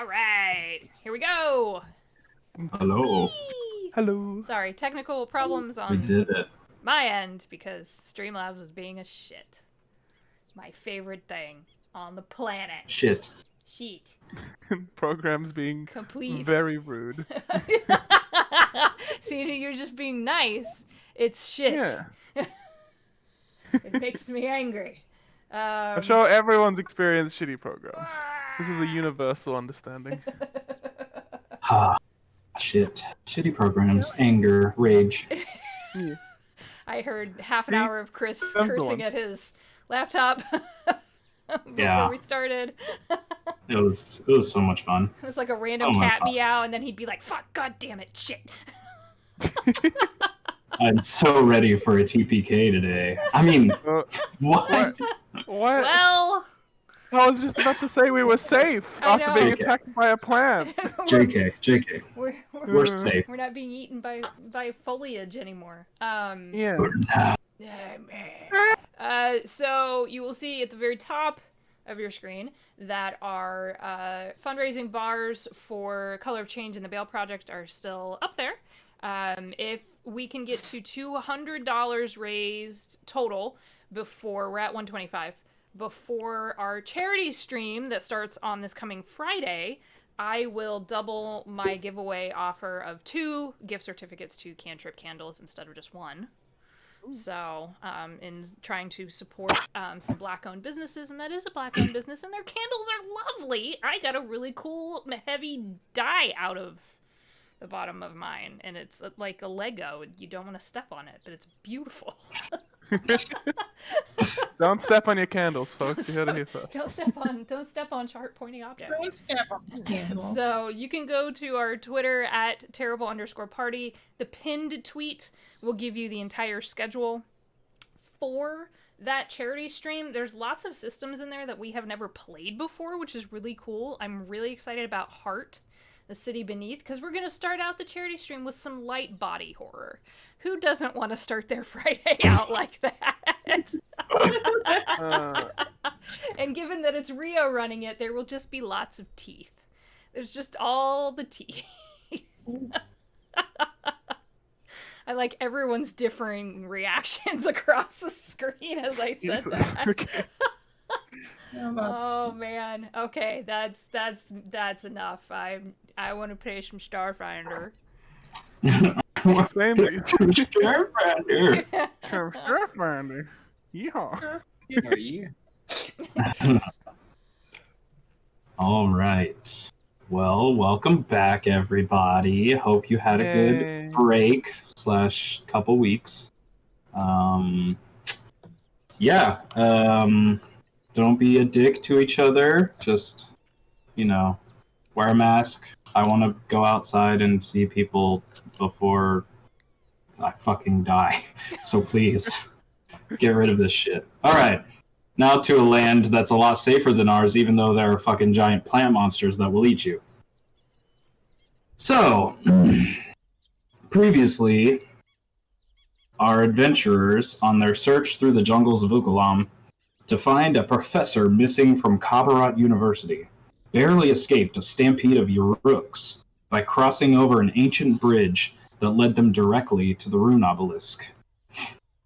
All right, here we go. Hello. Whee! Hello. Sorry, technical problems We on did it. my end because Streamlabs was being a shit. My favorite thing on the planet. Shit. Sheet. Programs being Complete. very rude. See, you're just being nice. It's shit. Yeah. It makes me angry. I'm sure everyone's experienced shitty programs. This is a universal understanding. Ah, shit. Shitty programs, anger, rage. Yeah. I heard half an See? hour of Chris That's the cursing one. at his laptop before Yeah. we started. It was so much fun. It was like a random So much cat fun. meow, and then he'd be like, "Fuck, god damn it, shit." I'm so ready for a TPK today. I mean, Uh, what? what? Well, I was just about to say we were safe I after know. being attacked by a plant. JK. we're We're safe. we're not being eaten by foliage anymore. Yeah. So you will see at the very top of your screen that our fundraising bars for Color of Change and the Bail Project are still up there. If we can get to $200 raised total before we're at 125 before our charity stream that starts on this coming Friday, I will double my giveaway offer of 2 gift certificates to Cantrip Candles instead of just 1. So, in trying to support some black-owned businesses, and that is a black-owned business, and their candles are lovely. I got a really cool, heavy dye out of the bottom of mine, and it's like a Lego. You don't want to step on it, but it's beautiful. Don't step on your candles, folks. You heard it here first. Don't step on sharp pointing objects. Don't step on the candles. So you can go to our Twitter at terrible_party. The pinned tweet will give you the entire schedule for that charity stream. There's lots of systems in there that we have never played before, which is really cool. I'm really excited about Heart, the City Beneath, because we're going to start out the charity stream with some light body horror. Who doesn't want to start their Friday out like that? And given that it's Rio running it, there will just be lots of teeth. There's just all the teeth. I like everyone's differing reactions across the screen as I said that. Okay. Oh man. Okay, that's enough. I want to play some Starfinder. Same thing. Starfinder. Starfinder. Yeehaw. All right. Well, welcome back, everybody. Hope you had a Yay. good break / couple weeks. Don't be a dick to each other. Just, wear a mask. I want to go outside and see people before I fucking die. So please, get rid of this shit. All right. Now to a land that's a lot safer than ours, even though there are fucking giant plant monsters that will eat you. So, previously, our adventurers, on their search through the jungles of Ukulam to find a professor missing from Kabarat University, barely escaped a stampede of Uruks by crossing over an ancient bridge that led them directly to the rune obelisk.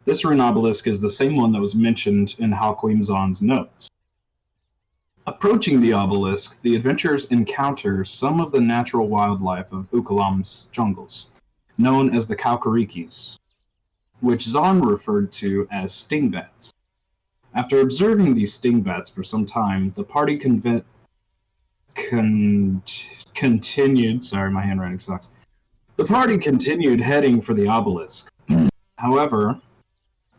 This rune obelisk is the same one that was mentioned in Halquimzon's notes. Approaching the obelisk, the adventurers encounter some of the natural wildlife of Ukulam's jungles, known as the Kaukarikis, which Zon referred to as stingbats. After observing these stingbats for some time, the party continued. Sorry, my handwriting sucks. The party continued heading for the obelisk. However,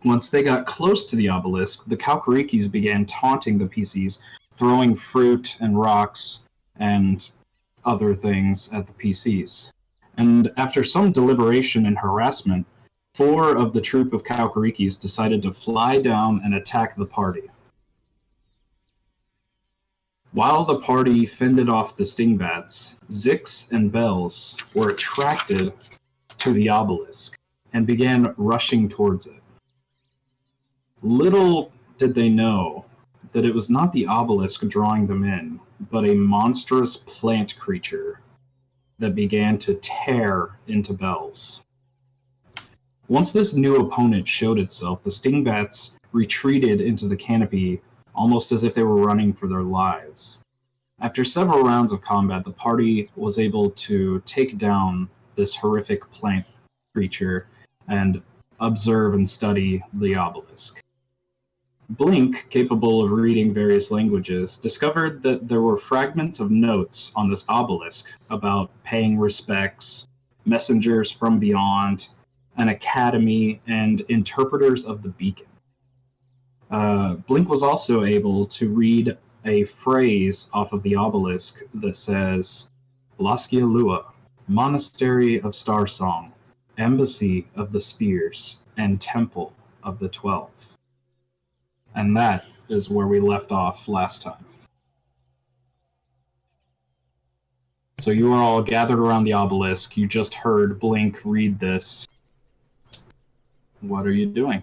once they got close to the obelisk, the Kaukarikis began taunting the PCs, throwing fruit and rocks and other things at the PCs. And after some deliberation and harassment, 4 of the troop of Kaukarikis decided to fly down and attack the party. While the party fended off the stingbats, Zix and Bells were attracted to the obelisk and began rushing towards it. Little did they know that it was not the obelisk drawing them in, but a monstrous plant creature that began to tear into Bells. Once this new opponent showed itself, the stingbats retreated into the canopy almost as if they were running for their lives. After several rounds of combat, the party was able to take down this horrific plant creature and observe and study the obelisk. Blink, capable of reading various languages, discovered that there were fragments of notes on this obelisk about paying respects, messengers from beyond, an academy, and interpreters of the beacon. Blink was also able to read a phrase off of the obelisk that says, Laskia Lua, Monastery of Star Song, Embassy of the Spears, and Temple of the 12. And that is where we left off last time. So you are all gathered around the obelisk. You just heard Blink read this. What are you doing?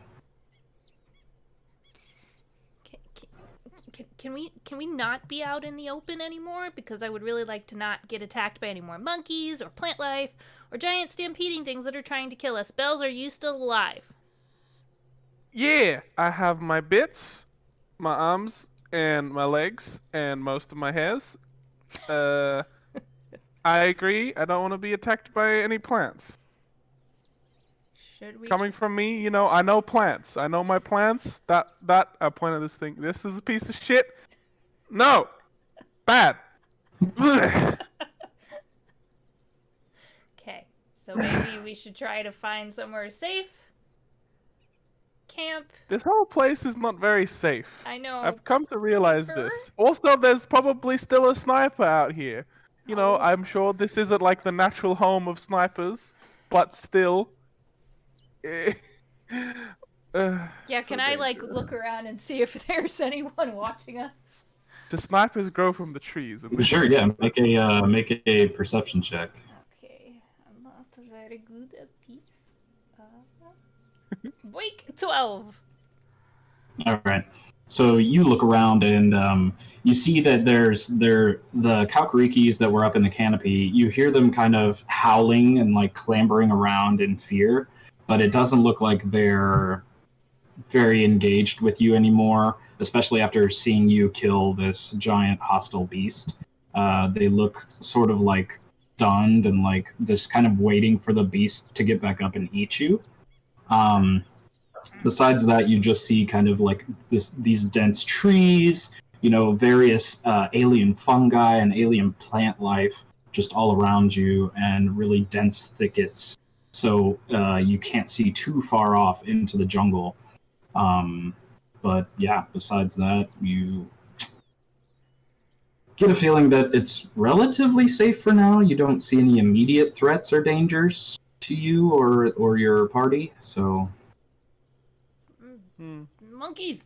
Can we not be out in the open anymore? Because I would really like to not get attacked by any more monkeys or plant life or giant stampeding things that are trying to kill us. Bells, are you still alive? Yeah, I have my bits, my arms, and my legs, and most of my hairs. I agree. I don't want to be attacked by any plants. Should we Coming from me, you know, I know plants. I know my plants. That I pointed this thing. This is a piece of shit. No, bad. Okay, so maybe we should try to find somewhere safe. Camp. This whole place is not very safe. I know. I've come to realize Safer? this. Also, there's probably still a sniper out here. You know, Oh. I'm sure this isn't like the natural home of snipers, but still. Yeah, so can I like dangerous. look around and see if there's anyone watching us? The snipers grow from the trees. And Sure, yeah. Make a perception check. Okay, I'm not very good at peace. Boink, 12. All right. So you look around and you see that the Kalkarikis that were up in the canopy. You hear them kind of howling and like clambering around in fear, but it doesn't look like they're very engaged with you anymore, especially after seeing you kill this giant hostile beast. They look sort of like stunned and like just kind of waiting for the beast to get back up and eat you. Besides that, you just see kind of like these dense trees, you know, various alien fungi and alien plant life just all around you, and really dense thickets. So you can't see too far off into the jungle. But yeah, besides that, you get a feeling that it's relatively safe for now. You don't see any immediate threats or dangers to you or your party. So Monkeys.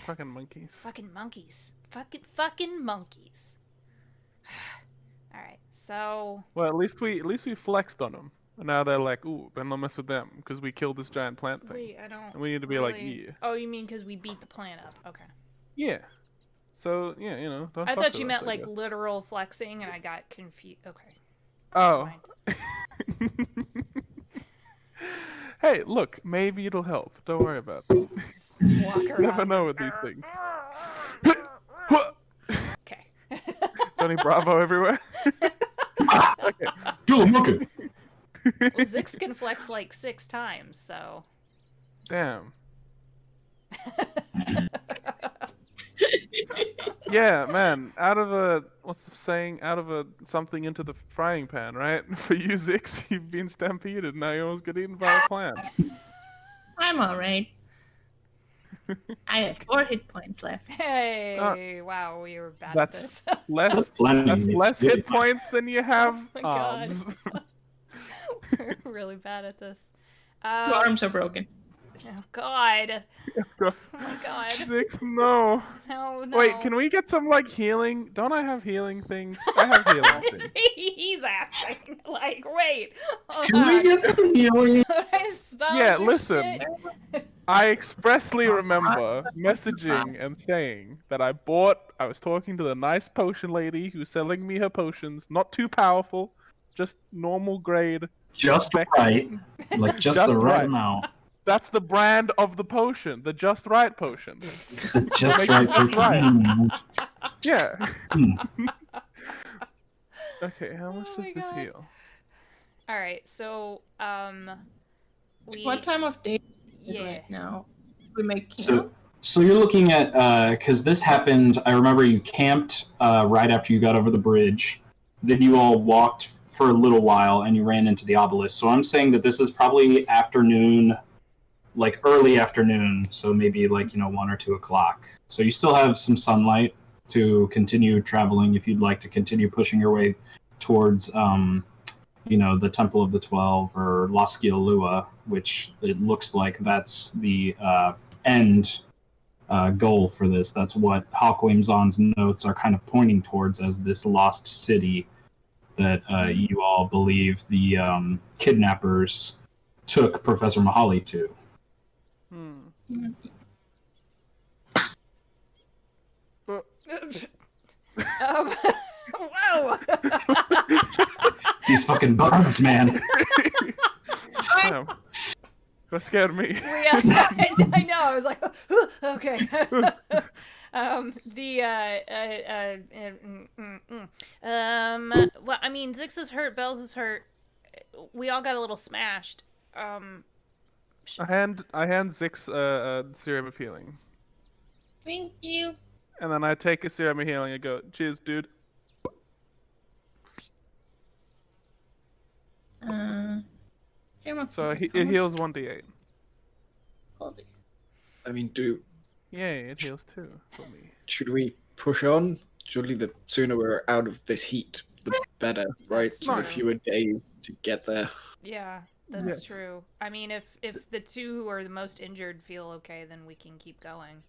Fucking monkeys. Fucking monkeys. Fucking monkeys. All right, so Well, at least we flexed on them. And now they're like, ooh, better not mess with them because we killed this giant plant thing. wait, I don't. And we need to be like, yeah. Oh, you mean because we beat the plant up? Okay. Yeah. So yeah, you know. Don't I fuck thought with you us, meant I like guess. literal flexing, and I got confused. Okay. Oh. Never Hey, look, maybe it'll help. Don't worry about it. Just walk You around. never know with these things. Okay. Johnny Bravo everywhere. Okay. Joel, look at Well, Zix can flex like 6 times, so. Damn. Yeah, man. Out of a what's the saying? Out of a something into the frying pan, right? For you, Zix, you've been stampeded. Now you almost got eaten by a plant. I'm alright. I have 4 hit points left. Hey, wow, we were bad at That's this. less. plenty. That's less hit points than you have Oh my God. arms. We're really bad at this. 2 arms are broken. Oh God. Oh my God. Zix, no. No, no. Wait, can we get some like healing? Don't I have healing things? I have healing things. He's asking. Like, wait. Hold Can we on. get some healing? Don't I have spells Yeah, or listen. shit? I expressly remember messaging and saying that I was talking to the nice potion lady who's selling me her potions, not too powerful, just normal grade. Just right, like just the Just right right. amount. That's the brand of the potion, the just right potion. The just Make right it just potion. right. Yeah. Hmm. Okay, how much Oh does my this God. heal? All right, so What time of day is it yeah. right now? We make camp? So you're looking at because this happened. I remember you camped right after you got over the bridge. Then you all walked for a little while and you ran into the obelisk. So I'm saying that this is probably afternoon, like early afternoon. So maybe like 1 or 2 o'clock. So you still have some sunlight to continue traveling if you'd like to continue pushing your way towards the Temple of the 12 or Lascialua, which it looks like that's the end goal for this. That's what Hawkweemzon's notes are kind of pointing towards as this lost city that you all believe the kidnappers took Professor Mahali to. Hmm. Whoa! These fucking bugs, man. Damn. That scared me. Yeah, I know. I was like, okay. Well, I mean, Zix is hurt, Bells is hurt. We all got a little smashed. I hand Zix a serum of healing, Thank you. and then I take a serum of healing and go, "Cheers, dude." Serum of So healing. it heals 1d8. I mean, Yay, it heals 2 for me. should we push on? Surely the sooner we're out of this heat, the better, right? That's So the nice. fewer days to get there. Yeah, that's Yes. true. I mean, if the two who are the most injured feel okay, then we can keep going.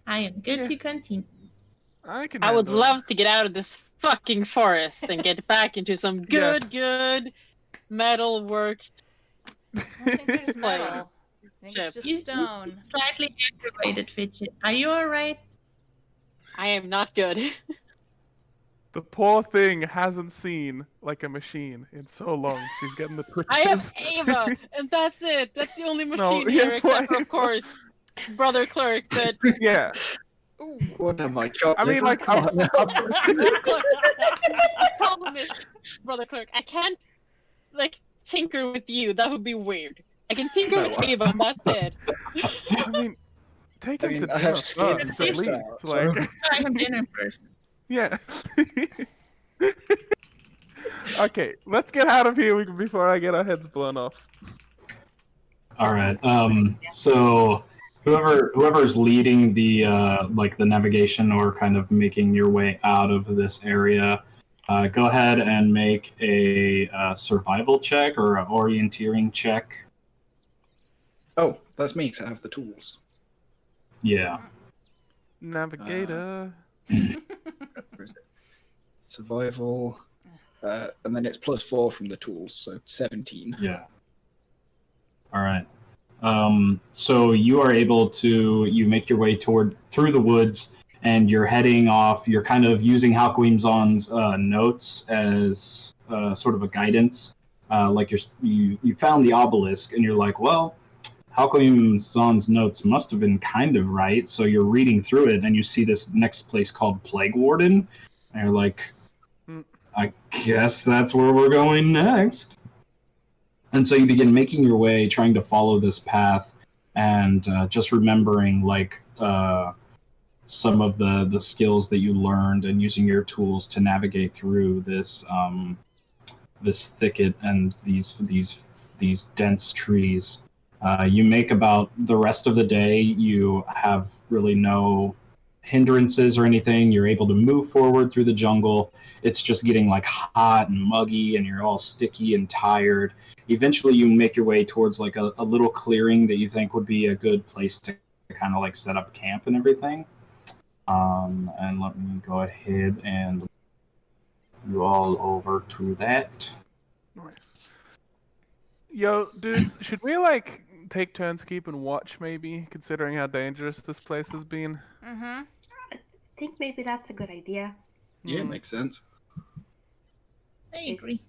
I am good to continue. I can. I would handle it. love to get out of this fucking forest and get back into some good, Yes. good metal worked. I don't think there's metal. I think it's Chip. just You stone. slightly aggravated, Fidget. Are you alright? I am not good. The poor thing hasn't seen like a machine in so long. She's getting the twitches. I have Ava, and that's it. That's the only machine yeah, here, except for, poor of course, Brother Clerk. But Yeah. Ooh. What am I? Chopped I mean, liver? like, Come on now. the problem is, Brother Clerk, I can't like tinker with you. That would be weird. I can tinker No, with Ava, and that's it. I mean, take I him mean, to I dinner have skin first, and at least. out, so- Like, I am dinner first. yeah. Okay, let's get out of here before I get our heads blown off. All right. So whoever's leading the the navigation or kind of making your way out of this area, go ahead and make a survival check or an orienteering check. Oh, that's me, 'cause I have the tools. Yeah. Navigator. Where is it? Survival. And then it's +4 from the tools, so 17. Yeah. All right. So you are able to make your way through the woods, and you're heading off. You're kind of using Hawkweemzon's notes as sort of a guidance. Like you found the obelisk, and you're like, well, Hawkweemzon's notes must have been kind of right. So you're reading through it, and you see this next place called Plague Warden, and you're like, I guess that's where we're going next. And so you begin making your way, trying to follow this path, and just remembering some of the skills that you learned, and using your tools to navigate through this this thicket and these dense trees. You make about the rest of the day. You have really no hindrances or anything. You're able to move forward through the jungle. It's just getting like hot and muggy, and you're all sticky and tired. Eventually you make your way towards like a little clearing that you think would be a good place to kind of like set up camp and everything. And let me go ahead and you all over to that. Nice. Yo, dudes, should we like take turns keeping watch, maybe, considering how dangerous this place has been? Mm-hmm. I think maybe that's a good idea. Yeah, Hmm. makes sense. I Is- agree.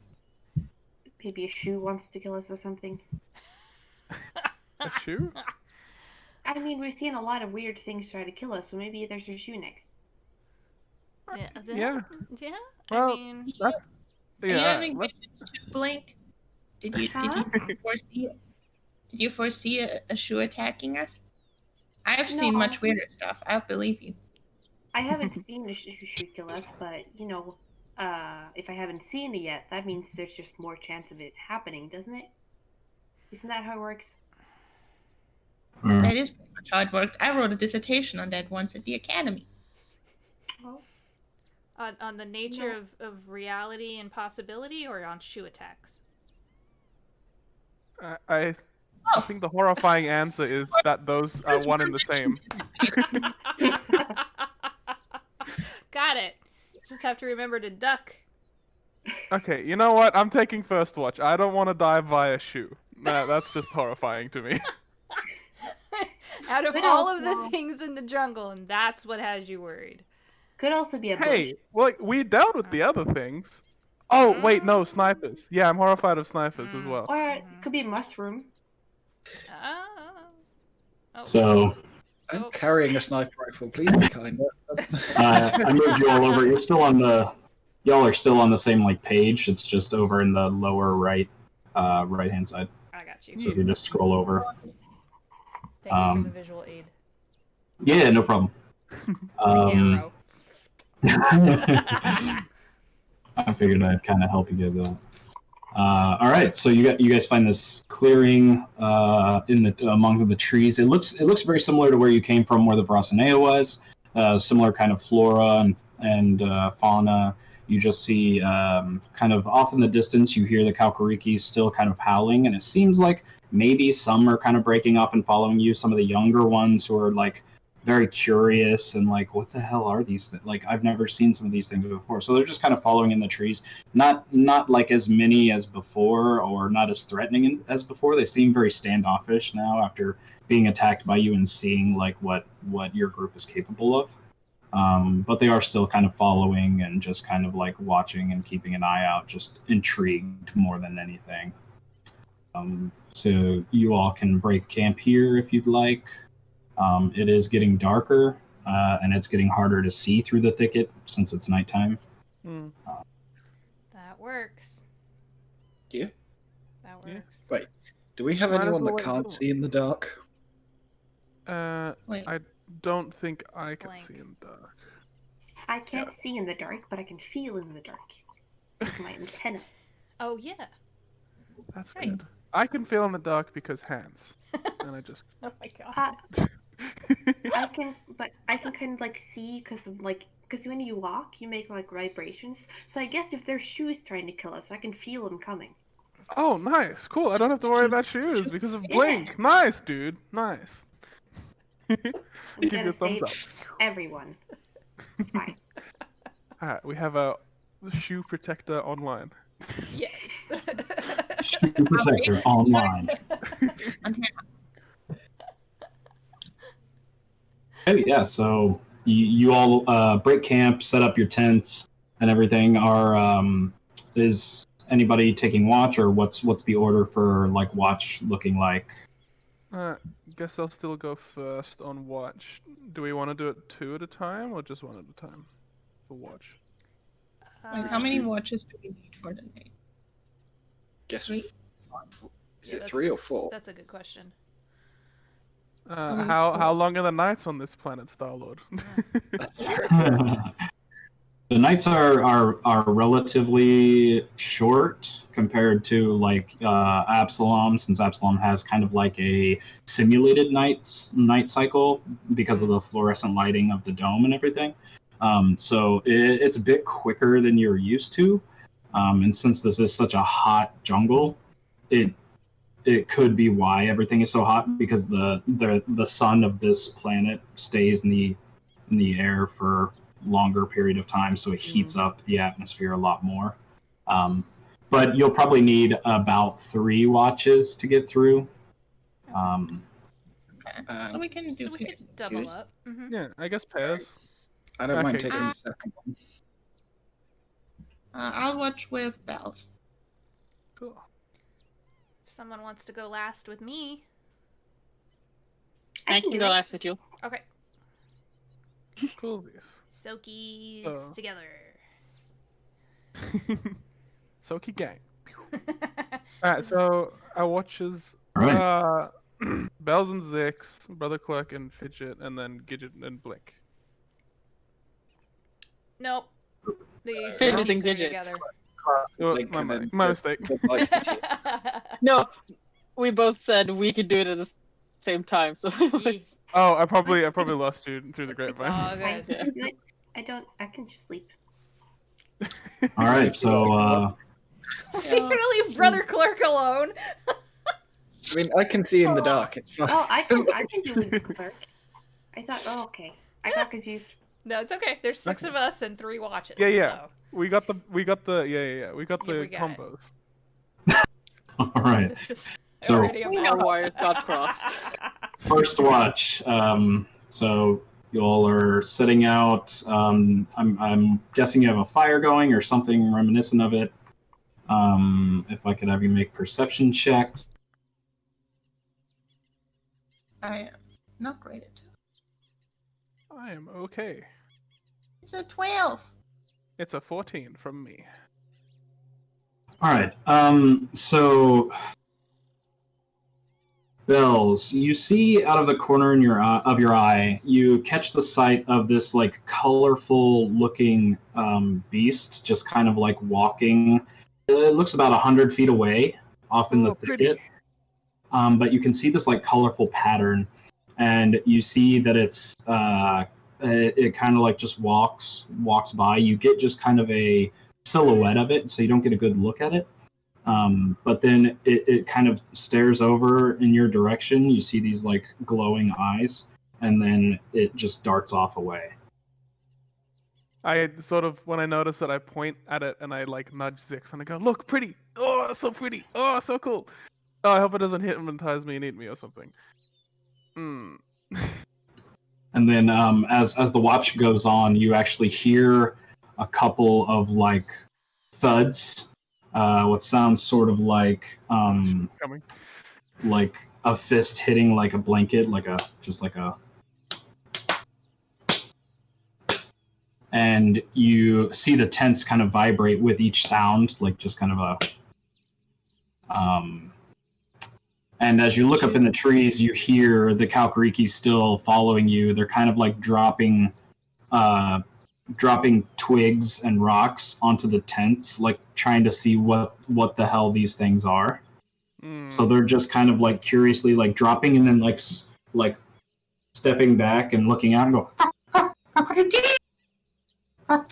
Maybe a shoe wants to kill us or something. A shoe? I mean, we've seen a lot of weird things try to kill us, so maybe there's a shoe next. Yeah. Yeah. Yeah. Well, I mean, That's, Are you yeah, having let's- visions too, Blink? Did you Huh? foresee did you foresee a shoe attacking us? I've seen No. much weirder stuff. I believe you. I haven't seen a shoe kill us, but if I haven't seen it yet, that means there's just more chance of it happening, doesn't it? Isn't that how it works? Mm. That is pretty much how it worked. I wrote a dissertation on that once at the academy. Well, on the nature No. of reality and possibility, or on shoe attacks. I Oh, think the horrifying answer is that those are one and the same. Got it. Just have to remember to duck. Okay, you know what? I'm taking first watch. I don't want to die via shoe. That's just horrifying to me. Out of But all of the also- things in the jungle, and that's what has you worried. could also be a bush. Hey, well, we dealt with the other things. Oh, wait, no, snipers. Yeah, I'm horrified of snipers as well. Or it could be a mushroom. Oh. So I'm Oh. carrying a sniper rifle. Please be kind. I moved you all over. You're still on the. Y'all are still on the same like page. It's just over in the lower right, right hand side. I got you. So if you just scroll over. Thank you for the visual aid. Yeah, no problem. Arrow. I figured I'd kind of help you guys out. All right, so you guys find this clearing in the among the trees. It looks very similar to where you came from, where the Vrasanea was. Similar kind of flora and fauna. You just see kind of off in the distance, you hear the Kalkariki still kind of howling, and it seems like maybe some are kind of breaking off and following you. Some of the younger ones who are like very curious and like, what the hell are these things? Like, I've never seen some of these things before. So they're just kind of following in the trees. Not like as many as before, or not as threatening as before. They seem very standoffish now after being attacked by you and seeing like what your group is capable of. But they are still kind of following and just kind of like watching and keeping an eye out, just intrigued more than anything. So you all can break camp here if you'd like. It is getting darker, and it's getting harder to see through the thicket since it's nighttime. Hmm. That works. Yeah. That Yeah. works. Wait, do we have Might as anyone well that wait can't for- see in the dark? Wait. I don't think I can Blank. see in the dark. I can't see in the dark, but I can feel in the dark. With my antenna. Oh yeah. That's Right. good. I can feel in the dark because hands, and I just. Oh my god. I can kind of like see because when you walk, you make like vibrations. So I guess if there's shoes trying to kill us, I can feel them coming. Oh, nice, cool. I don't have to worry about shoes because of Blink. Nice, dude. Nice. I'm Give you gonna a thumbs up. save everyone. It's fine. Alright, we have a shoe protector online. Yes. Shoe protector online. Hey, yeah. So you all break camp, set up your tents and everything. Is anybody taking watch, or what's the order for like watch looking like? Guess I'll still go first on watch. Do we want to do it 2 at a time or just 1 at a time for watch? Wait, how many watches do we need for the night? Guess. Three? Is Yeah, it 3 or 4? That's a good question. How long are the nights on this planet, Star-Lord? That's true. The nights are relatively short compared to like Absalom, since Absalom has kind of like a simulated night cycle because of the fluorescent lighting of the dome and everything. So it's a bit quicker than you're used to, and since this is such a hot jungle, it could be why everything is so hot, because the sun of this planet stays in the air for longer period of time, so it heats up the atmosphere a lot more. But you'll probably need about 3 watches to get through. So we can do So we pairs. could double Choose. up. Mm-hmm. Yeah, I guess pairs. I don't mind Okay. taking the second one. I'll watch with bells. Cool. If someone wants to go last with me. I can do go it. last with you. Okay. Cool. Sokies Oh. together. Soaky gang. Alright, so I watches Right. Bells and Zix, Brother Cluck and Fidget, and then Gidget and Blink. Nope. The Fidget and Sokies are Gidget. together. Oh, Link my and then my the- mistake. the dice machine. No, we both said we could do it at the same time, so it was... Oh, I probably lost you through the It's grapevine. all I good. can do it. I can just sleep. All right, so You're gonna leave Brother Clerk alone? I mean, I can see in the dark. It's fine. Oh, I can do it, clerk. I thought. Oh, okay. I got confused. No, it's okay. There's 6 of us and 3 watches. Yeah. So. We got the we got Yeah, the we got it. combos. all right. This is So- already a mess. Our wires got crossed. First watch. So y'all are setting out. I'm guessing you have a fire going or something reminiscent of it. If I could have you make perception checks. I am not great at it. I am okay. It's a 12. It's a 14 from me. All right. So Bells, you see out of the corner in of your eye, you catch the sight of this like colorful looking beast, just kind of like walking. It looks about 100 feet away, off in the pretty. thicket. But you can see this like colorful pattern, and you see that it kind of like just walks by. You get just kind of a silhouette of it, so you don't get a good look at it. But then it kind of stares over in your direction. You see these like glowing eyes, and then it just darts off away. I sort of, when I notice it, I point at it and I like nudge Zix and I go, "Look, pretty! Oh, so pretty! Oh, so cool! Oh, I hope it doesn't hypnotize me and eat me or something." Hmm. And then as the watch goes on, you actually hear a couple of like thuds. What sounds sort of like Coming. like a fist hitting like a blanket, just like a. And you see the tents kind of vibrate with each sound, like just kind of a. And as you look up in the trees, you hear the Kalkariki still following you. They're kind of like dropping twigs and rocks onto the tents, like trying to see what the hell these things are. So they're just kind of like curiously like dropping and then like stepping back and looking out and go. And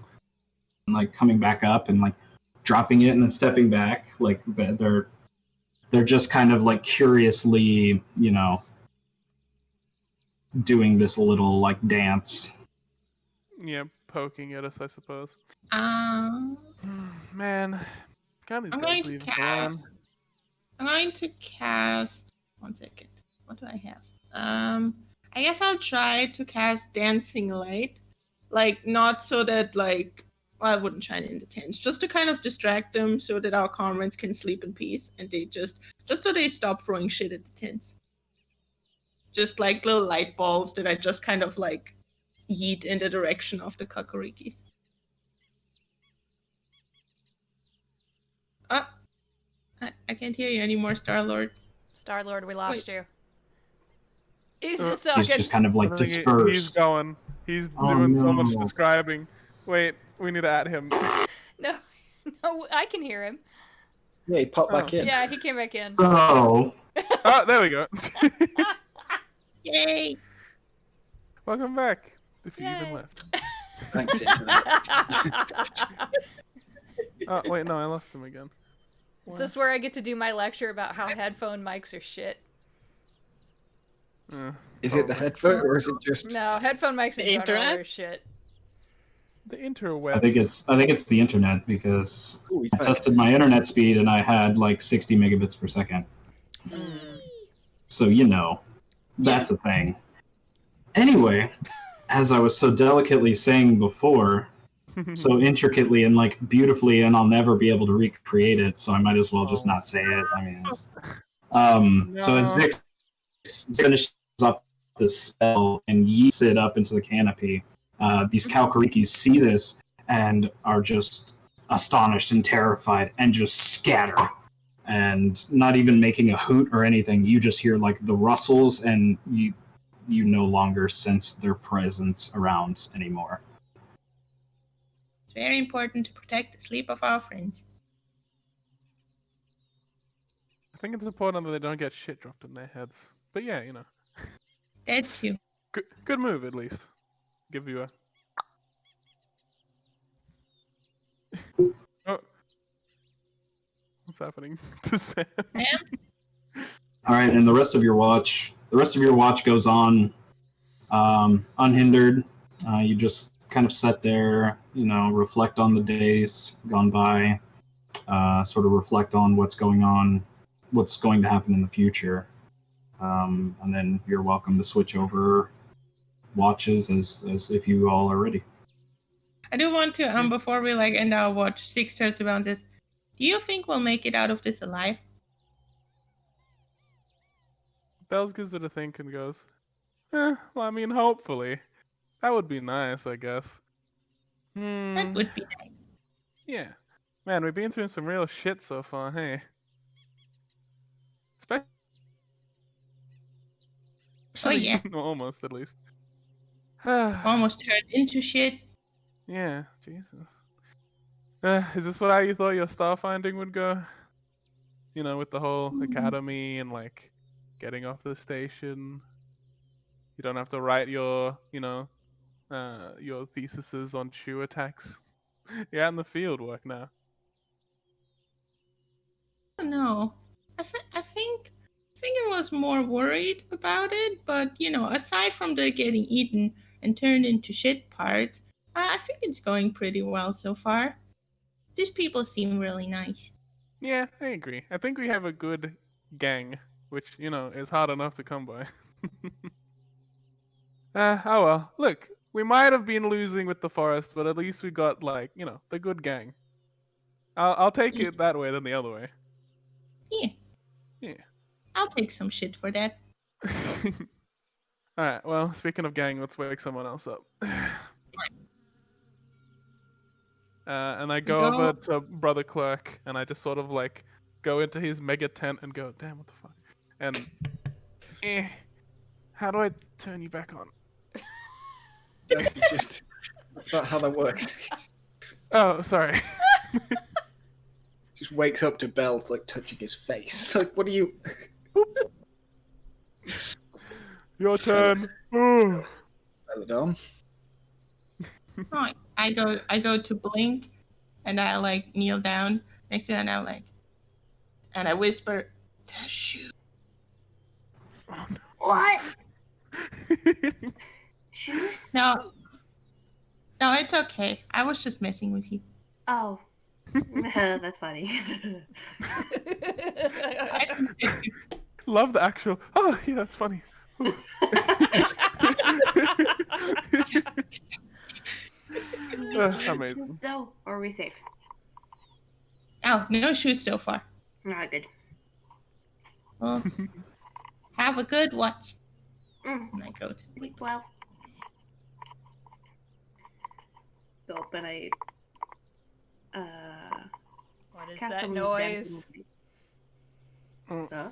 like coming back up and like dropping it and then stepping back, like they're just kind of like curiously, doing this little like dance. Yeah, poking at us, I suppose. I'm Man, God, these guys going to leave us alone. cast. I'm going to cast. 1 second. What do I have? I guess I'll try to cast Dancing Light. Like, not so that, like, well, I wouldn't shine in the tents, just to kind of distract them so that our comrades can sleep in peace and they just so they stop throwing shit at the tents. Just like little light balls that I just kind of like yeet in the direction of the Kakarikis. I can't hear you anymore, Star-Lord. Star-Lord, we lost you. He's just He's talking. just kind of like I think dispersed. he's going. He's Oh, doing so much no. describing. Wait, we need to add him. No, I can hear him. Yeah, he popped back in. Yeah, he came back in. So Oh, there we go. Yay! Welcome back. If you Yay. even left. Thanks, internet. Oh, wait, no, I lost him again. Is this where I get to do my lecture about how headphone mics are shit? Is it the headphone or is it just? No, headphone mics The in general internet? are shit. The interwebs. I think it's the internet because Ooh, he's I back. tested my internet speed and I had like 60 megabits per second. So, that's a thing. Anyway, as I was so delicately saying before, so intricately and like beautifully, and I'll never be able to recreate it, so I might as well just not say it. I mean, so as No. Zix finishes off this spell and yeets it up into the canopy, these Kalkarikis see this and are just astonished and terrified and just scatter. And not even making a hoot or anything, you just hear like the rustles, and you no longer sense their presence around anymore. It's very important to protect the sleep of our friends. I think it's important that they don't get shit dropped in their heads. But yeah, That too. good move at least. Give you a. Oh, what's happening to Sam? All right, and the rest of your watch goes on unhindered. You just kind of sit there, reflect on the days gone by, sort of reflect on what's going to happen in the future, and then you're welcome to switch over watches as if you all are ready. I do want to, before we end our watch, Six turns around and says, do you think we'll make it out of this alive? Bells gives it a think and goes, well, I mean, hopefully. That would be nice, I guess. That would be nice. Yeah. Man, we've been through some real shit so far, hey? Especially... Oh, yeah. Almost, at least. Almost turned into shit. Yeah, Jesus. Is this how you thought your starfinding would go? With the whole academy and, getting off the station. You don't have to write your theses on chew attacks. You're out in the field work now. I don't know. I think I was more worried about it, but aside from the getting eaten and turned into shit part, I think it's going pretty well so far. These people seem really nice. Yeah, I agree. I think we have a good gang, which, is hard enough to come by. Oh well. Look, we might have been losing with the forest, but at least we got, the good gang. I'll take it that way than the other way. Yeah. Yeah. I'll take some shit for that. Alright, well, speaking of gang, let's wake someone else up. And I go over to Brother Clerk, and I just sort of, go into his mega tent and go, damn, what the fuck? And, how do I turn you back on? That's not how that works. Oh, sorry. Just wakes up to bells touching his face. What are you? Your turn. Ooh. Well done. Nice. I go to blink, and I kneel down next to it, and and I whisper, "The shoe." Oh, no. What? Shoes? No, it's okay. I was just messing with you. Oh. That's funny. Love the actual. Oh, yeah, that's funny. Amazing. So, are we safe? Oh, no shoes so far. Not good. Well, have a good watch. Mm. And I go to sleep. Sleep well. Go up and I What is cast that some noise? Huh?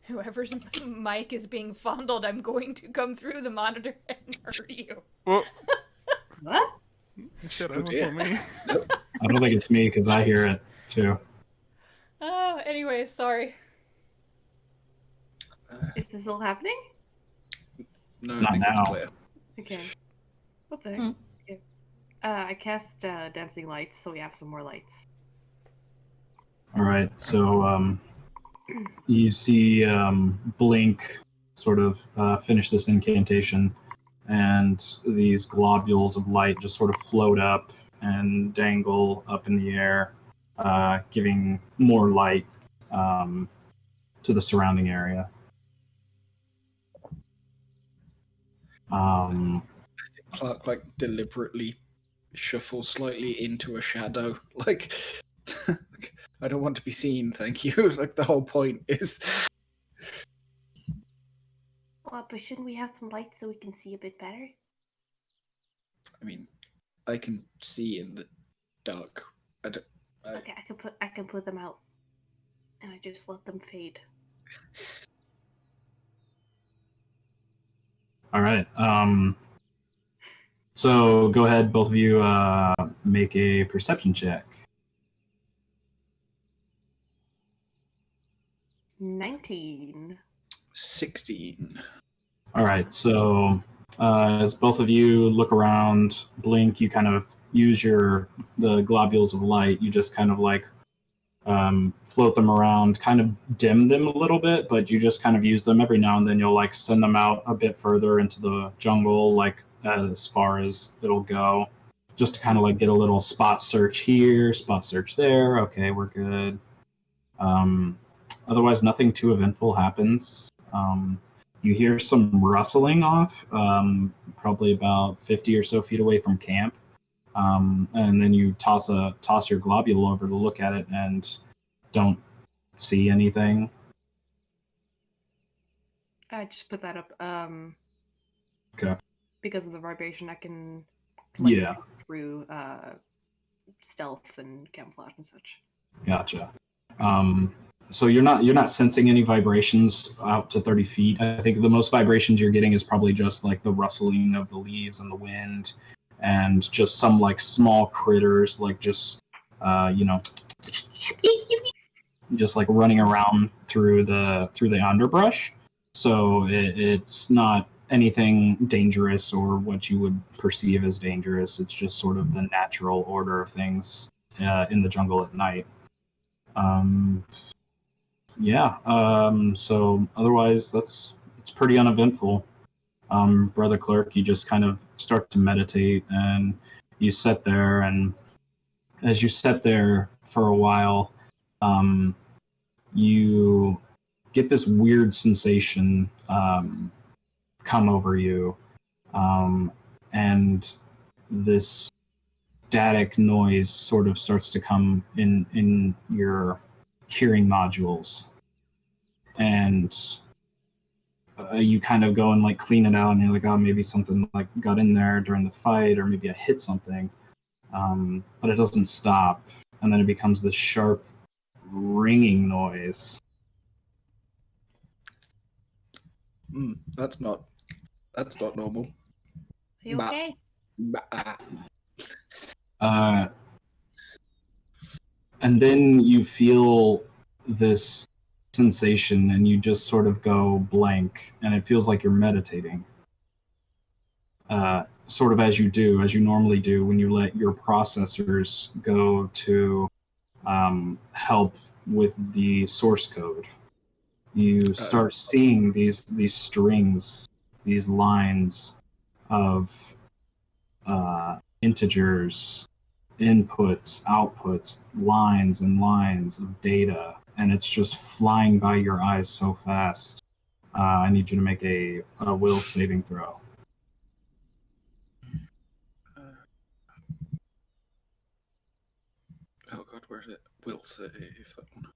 Whoever's mic is being fondled, I'm going to come through the monitor and hurt you. Well, What? shit, I Oh, dear. for me. I don't think it's me because I hear it too. Oh, anyway, sorry. Is this all happening? No, Not I think now. it's clear. Okay. What the heck? Hmm. Okay. I cast dancing lights, so we have some more lights. All right, so you see Blink sort of finish this incantation, and these globules of light just sort of float up and dangle up in the air, giving more light to the surrounding area. Clark like deliberately shuffles slightly into a shadow, like, like, I don't want to be seen, thank you. Like the whole point is. Well, but shouldn't we have some light so we can see a bit better? I mean, I can see in the dark. Okay, I can put them out, and I just let them fade. All right. So go ahead, both of you, make a perception check. 19. 16. All right. So as both of you look around, blink, you kind of use the globules of light. You just kind of like float them around, kind of dim them a little bit, but you just kind of use them every now and then. You'll like send them out a bit further into the jungle, like as far as it'll go, just to kind of like get a little spot search here, spot search there. Okay, we're good. Otherwise, nothing too eventful happens. You hear some rustling off, probably about 50 or so feet away from camp. And then you toss your globule over to look at it and don't see anything. I just put that up. Okay. Because of the vibration, I can Yeah. see through stealth and camouflage and such. Gotcha. So you're not sensing any vibrations out to 30 feet. I think the most vibrations you're getting is probably just like the rustling of the leaves and the wind, and just some like small critters, like just just like running around through the underbrush. So it's not anything dangerous or what you would perceive as dangerous. It's just sort of the natural order of things in the jungle at night. So otherwise, it's pretty uneventful. Brother Clerk, you just kind of start to meditate, and you sit there, and as you sit there for a while, you get this weird sensation come over you, and this static noise sort of starts to come in your hearing modules, and you kind of go and like clean it out, and you're like, oh, maybe something like got in there during the fight, or maybe I hit something, but it doesn't stop, and then it becomes this sharp ringing noise. That's not normal. Are you okay? And then you feel this sensation, and you just sort of go blank, and it feels like you're meditating. Sort of as you normally do when you let your processors go to help with the source code. You start seeing these strings, these lines of integers, inputs, outputs, lines and lines of data, and it's just flying by your eyes so fast. I need you to make a will saving throw. Oh god, where is it? Will save that one.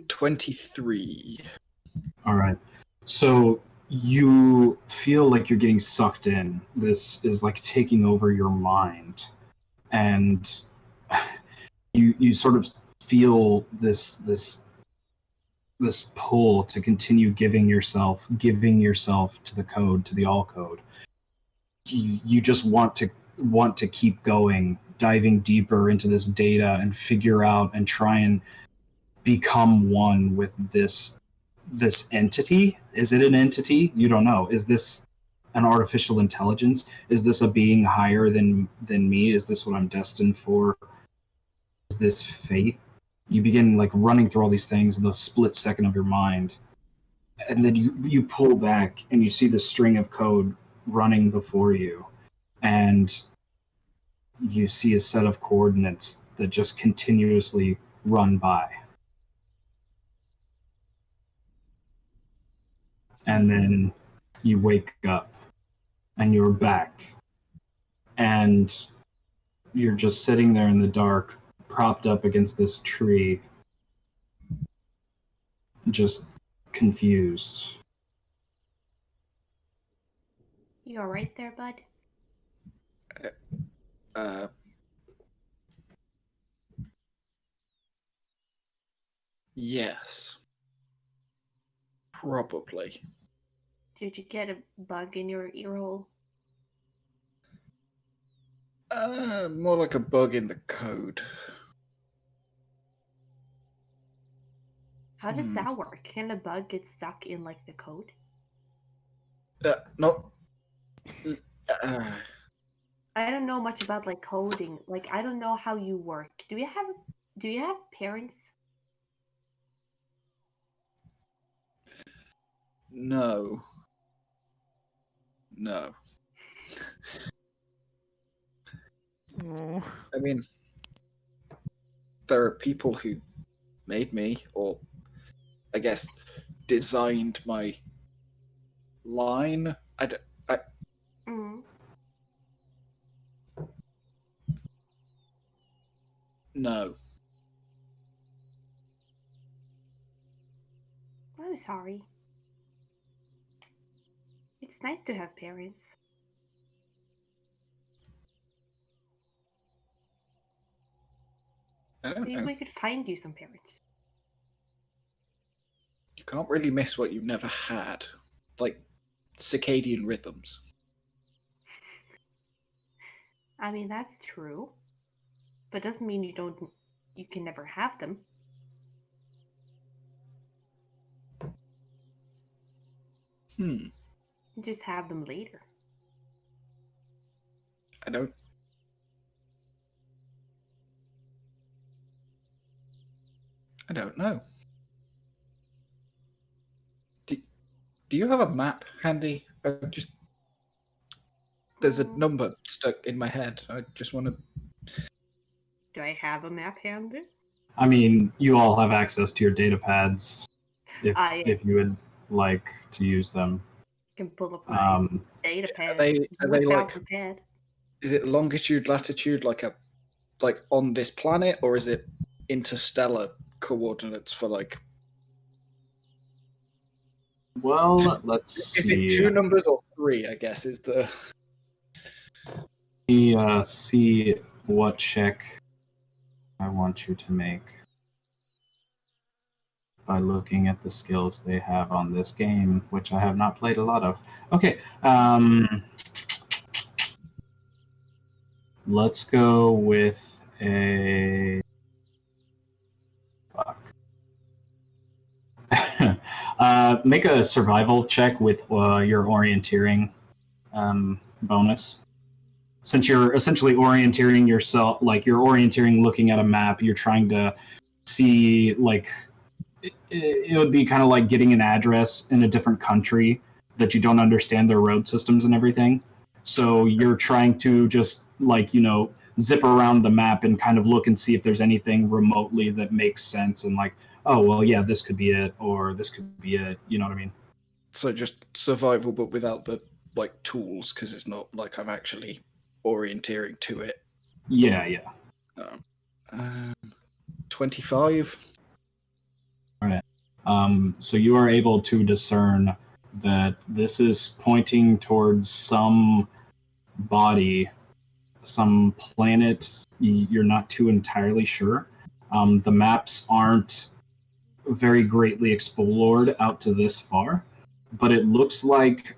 23. All right. So you feel like you're getting sucked in. This is like taking over your mind, and you sort of feel this pull to continue giving yourself to the code, to the all code. You just want to keep going, diving deeper into this data and figure out and try and become one with this entity. Is it an entity? You don't know. Is this an artificial intelligence? Is this a being higher than me? Is this what I'm destined for? Is this fate? You begin like running through all these things in the split second of your mind, and then you pull back and you see the string of code running before you, and you see a set of coordinates that just continuously run by. And then you wake up and you're back. And you're just sitting there in the dark, propped up against this tree, just confused. You alright there, bud? Uh, yes. Probably. Did you get a bug in your ear hole? More like a bug in the code. How does that work? Can a bug get stuck in like the code? No. I don't know much about like coding. Like I don't know how you work. Do you have parents? No. No. Oh. I mean, there are people who made me, or I guess designed my line. Mm. No. I'm sorry. It's nice to have parents. I don't Maybe know. we could find you some parents. You can't really miss what you've never had. Like circadian rhythms. I mean, that's true. But doesn't mean you can never have them. You just have them later. I don't. I don't know. Do you have a map handy? There's a number stuck in my head. I just want to. Do I have a map handy? I mean, you all have access to your data pads if you would like to use them. Can pull up my data pad. Are they like? The pad. Is it longitude, latitude, like on this planet, or is it interstellar coordinates for like? Well, let's Is see. it two numbers or three? I guess is the. Let me see what check I want you to make by looking at the skills they have on this game, which I have not played a lot of. Okay, let's go with a. Fuck. Make a survival check with your orienteering bonus. Since you're essentially orienteering yourself, like you're orienteering looking at a map, you're trying to see, like, it would be kind of like getting an address in a different country that you don't understand their road systems and everything. So you're trying to just, like, zip around the map and kind of look and see if there's anything remotely that makes sense and like, oh, well, yeah, this could be it, or this could be it. You know what I mean? So just survival, but without the like tools, because it's not like I'm actually orienteering to it. Yeah. 25. All right. So you are able to discern that this is pointing towards some body, some planet. You're not too entirely sure. The maps aren't very greatly explored out to this far, but it looks like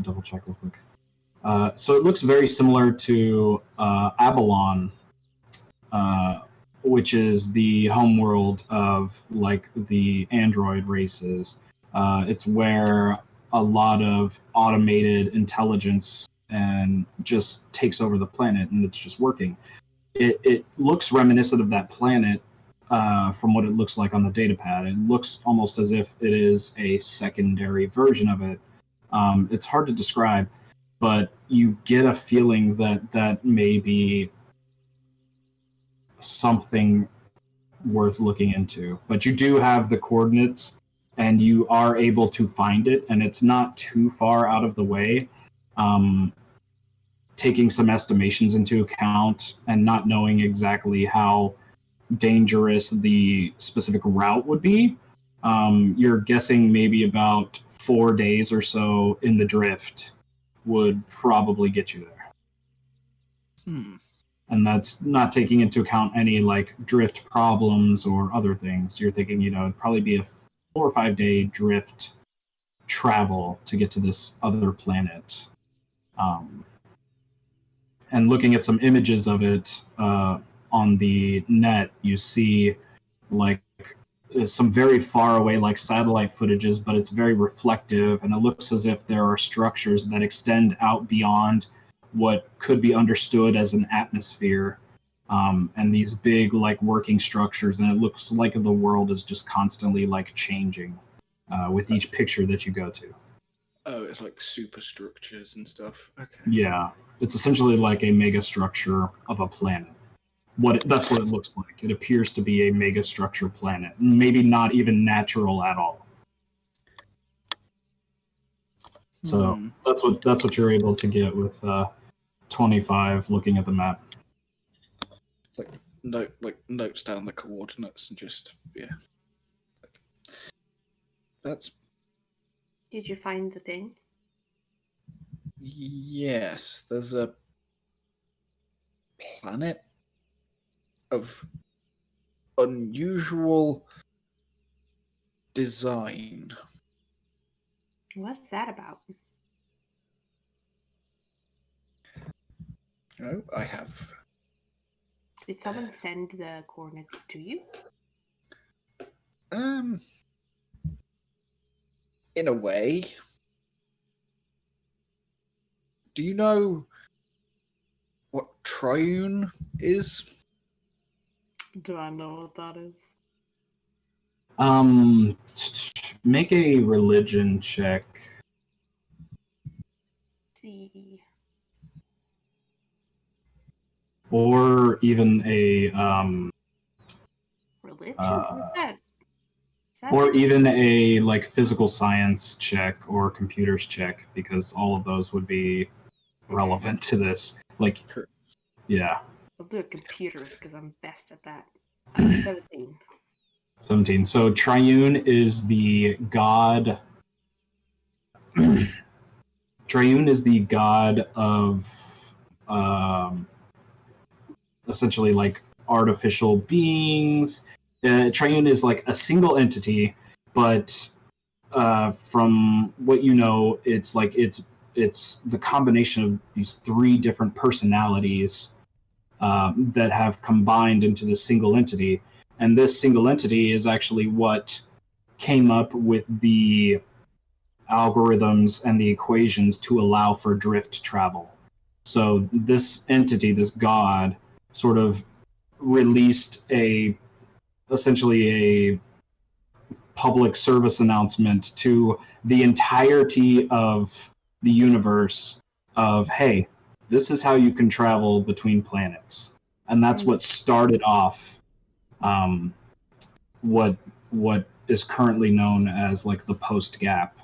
double check real quick. So it looks very similar to Abalon, which is the homeworld of like the android races. It's where a lot of automated intelligence and just takes over the planet, and it's just working. It looks reminiscent of that planet from what it looks like on the datapad. It looks almost as if it is a secondary version of it. It's hard to describe, but you get a feeling that may be something worth looking into. But you do have the coordinates and you are able to find it, and it's not too far out of the way. Taking some estimations into account and not knowing exactly how dangerous the specific route would be, you're guessing maybe about 4 days or so in the drift would probably get you there. And that's not taking into account any like drift problems or other things. You're thinking, it'd probably be a 4 or 5 day drift travel to get to this other planet. And looking at some images of it on the net, you see like some very far away like satellite footages, but it's very reflective, and it looks as if there are structures that extend out beyond what could be understood as an atmosphere, and these big like working structures, and it looks like the world is just constantly like changing with each picture that you go to. Oh, it's like superstructures and stuff. Okay. Yeah, it's essentially like a mega structure of a planet. That's what it looks like. It appears to be a mega structure planet, maybe not even natural at all. So that's what you're able to get with 25 looking at the map. Like notes down the coordinates and just that's. Did you find the thing? Yes, there's a planet of unusual design. What's that about? Oh, I have. Did someone send the coordinates to you? In a way. Do you know what triune is? Do I know what that is? Make a religion check. See. Or even a Religion? What's that? or even a like physical science check or computers check, because all of those would be relevant to this. Like, yeah. I'll do computers because I'm best at that. 17. 17. So Triune is the god. Triune is the god of essentially like artificial beings. Triune is like a single entity, but from what you know, it's like it's the combination of these three different personalities that have combined into this single entity, and this single entity is actually what came up with the algorithms and the equations to allow for drift travel. So this entity, this god, sort of released essentially a public service announcement to the entirety of the universe of, hey, this is how you can travel between planets. And that's what started off what is currently known as like the post gap,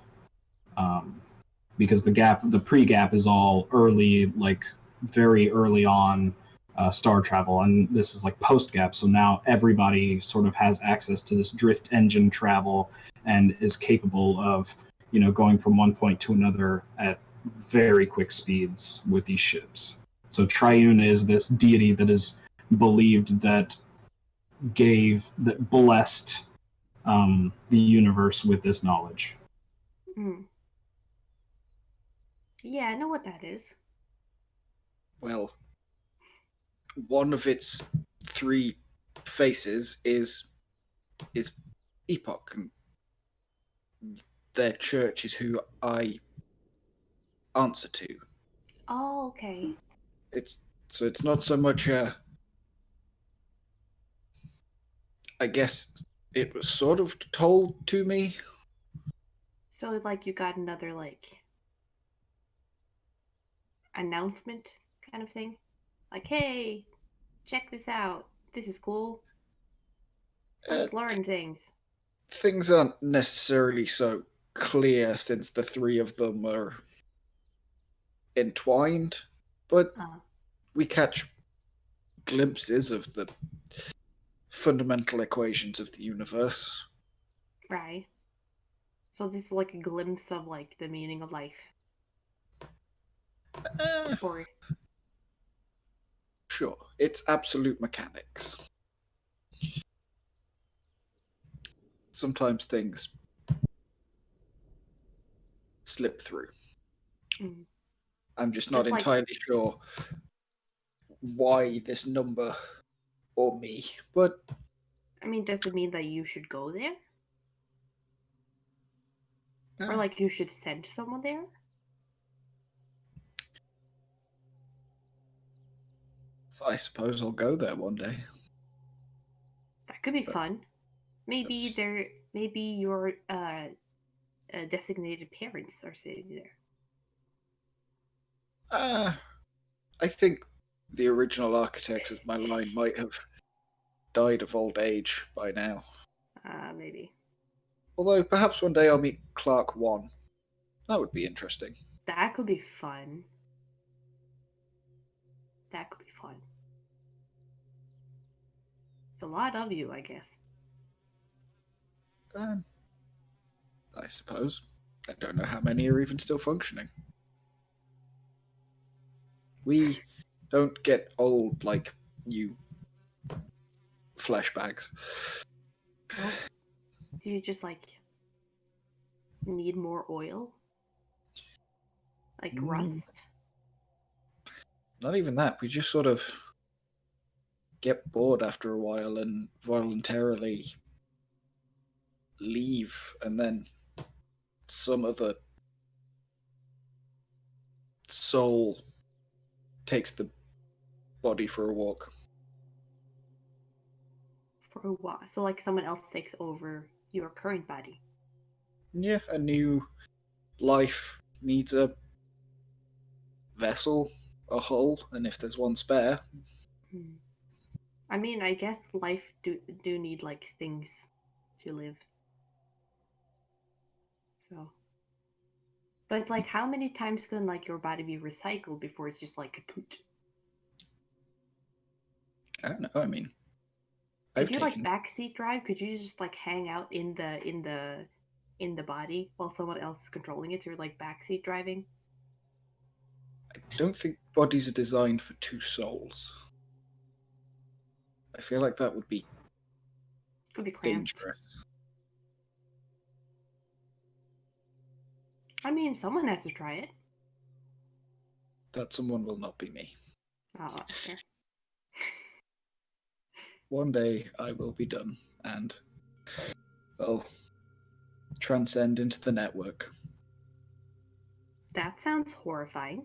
because the pre-gap is all early, like very early on star travel, and this is like post-gap. So now everybody sort of has access to this drift engine travel and is capable of, going from one point to another at very quick speeds with these ships. So Triune is this deity that is believed that blessed the universe with this knowledge. Yeah, I know what that is. Well, one of its three faces is Epoch, and their church is who I answer to. Oh, okay. It's not so much I guess it was sort of told to me. So like you got another like announcement kind of thing? Like, hey, check this out. This is cool. Let's learn things. things aren't necessarily so clear since the three of them are entwined, but we catch glimpses of the fundamental equations of the universe. Right. So this is like a glimpse of like the meaning of life. Or Sure, it's absolute mechanics. Sometimes things slip through. Mm. I'm just not Just like- entirely sure why this number or me, but I mean, does it mean that you should go there? Or uh, like you should send someone there? I suppose I'll go there one day. That could be That's- fun. Maybe that's- maybe your designated parents are sitting there. I think the original architects of my line might have died of old age by now. Maybe. Although perhaps one day I'll meet Clark 1. That would be interesting. That could be fun. That could be fun. It's a lot of you, I guess. I suppose. I don't know how many are even still functioning. We don't get old like you flashbacks. Well, do you just like need more oil? Like rust? Not even that. We just sort of get bored after a while and voluntarily leave, and then some other soul takes the body for a walk. For a while. So like someone else takes over your current body. Yeah, a new life needs a vessel, a hull, and if there's one spare, I mean, I guess life do need like things to live. So, but like, how many times can like your body be recycled before it's just like kaput? I don't know. I mean, Could I've you taken. like backseat drive? Could you just like hang out in the body while someone else is controlling it? So you're like backseat driving. I don't think bodies are designed for two souls. I feel like that would be Could be cramped. dangerous. I mean, someone has to try it. That someone will not be me. Oh, fair. One day I will be done, and I'll transcend into the network. That sounds horrifying.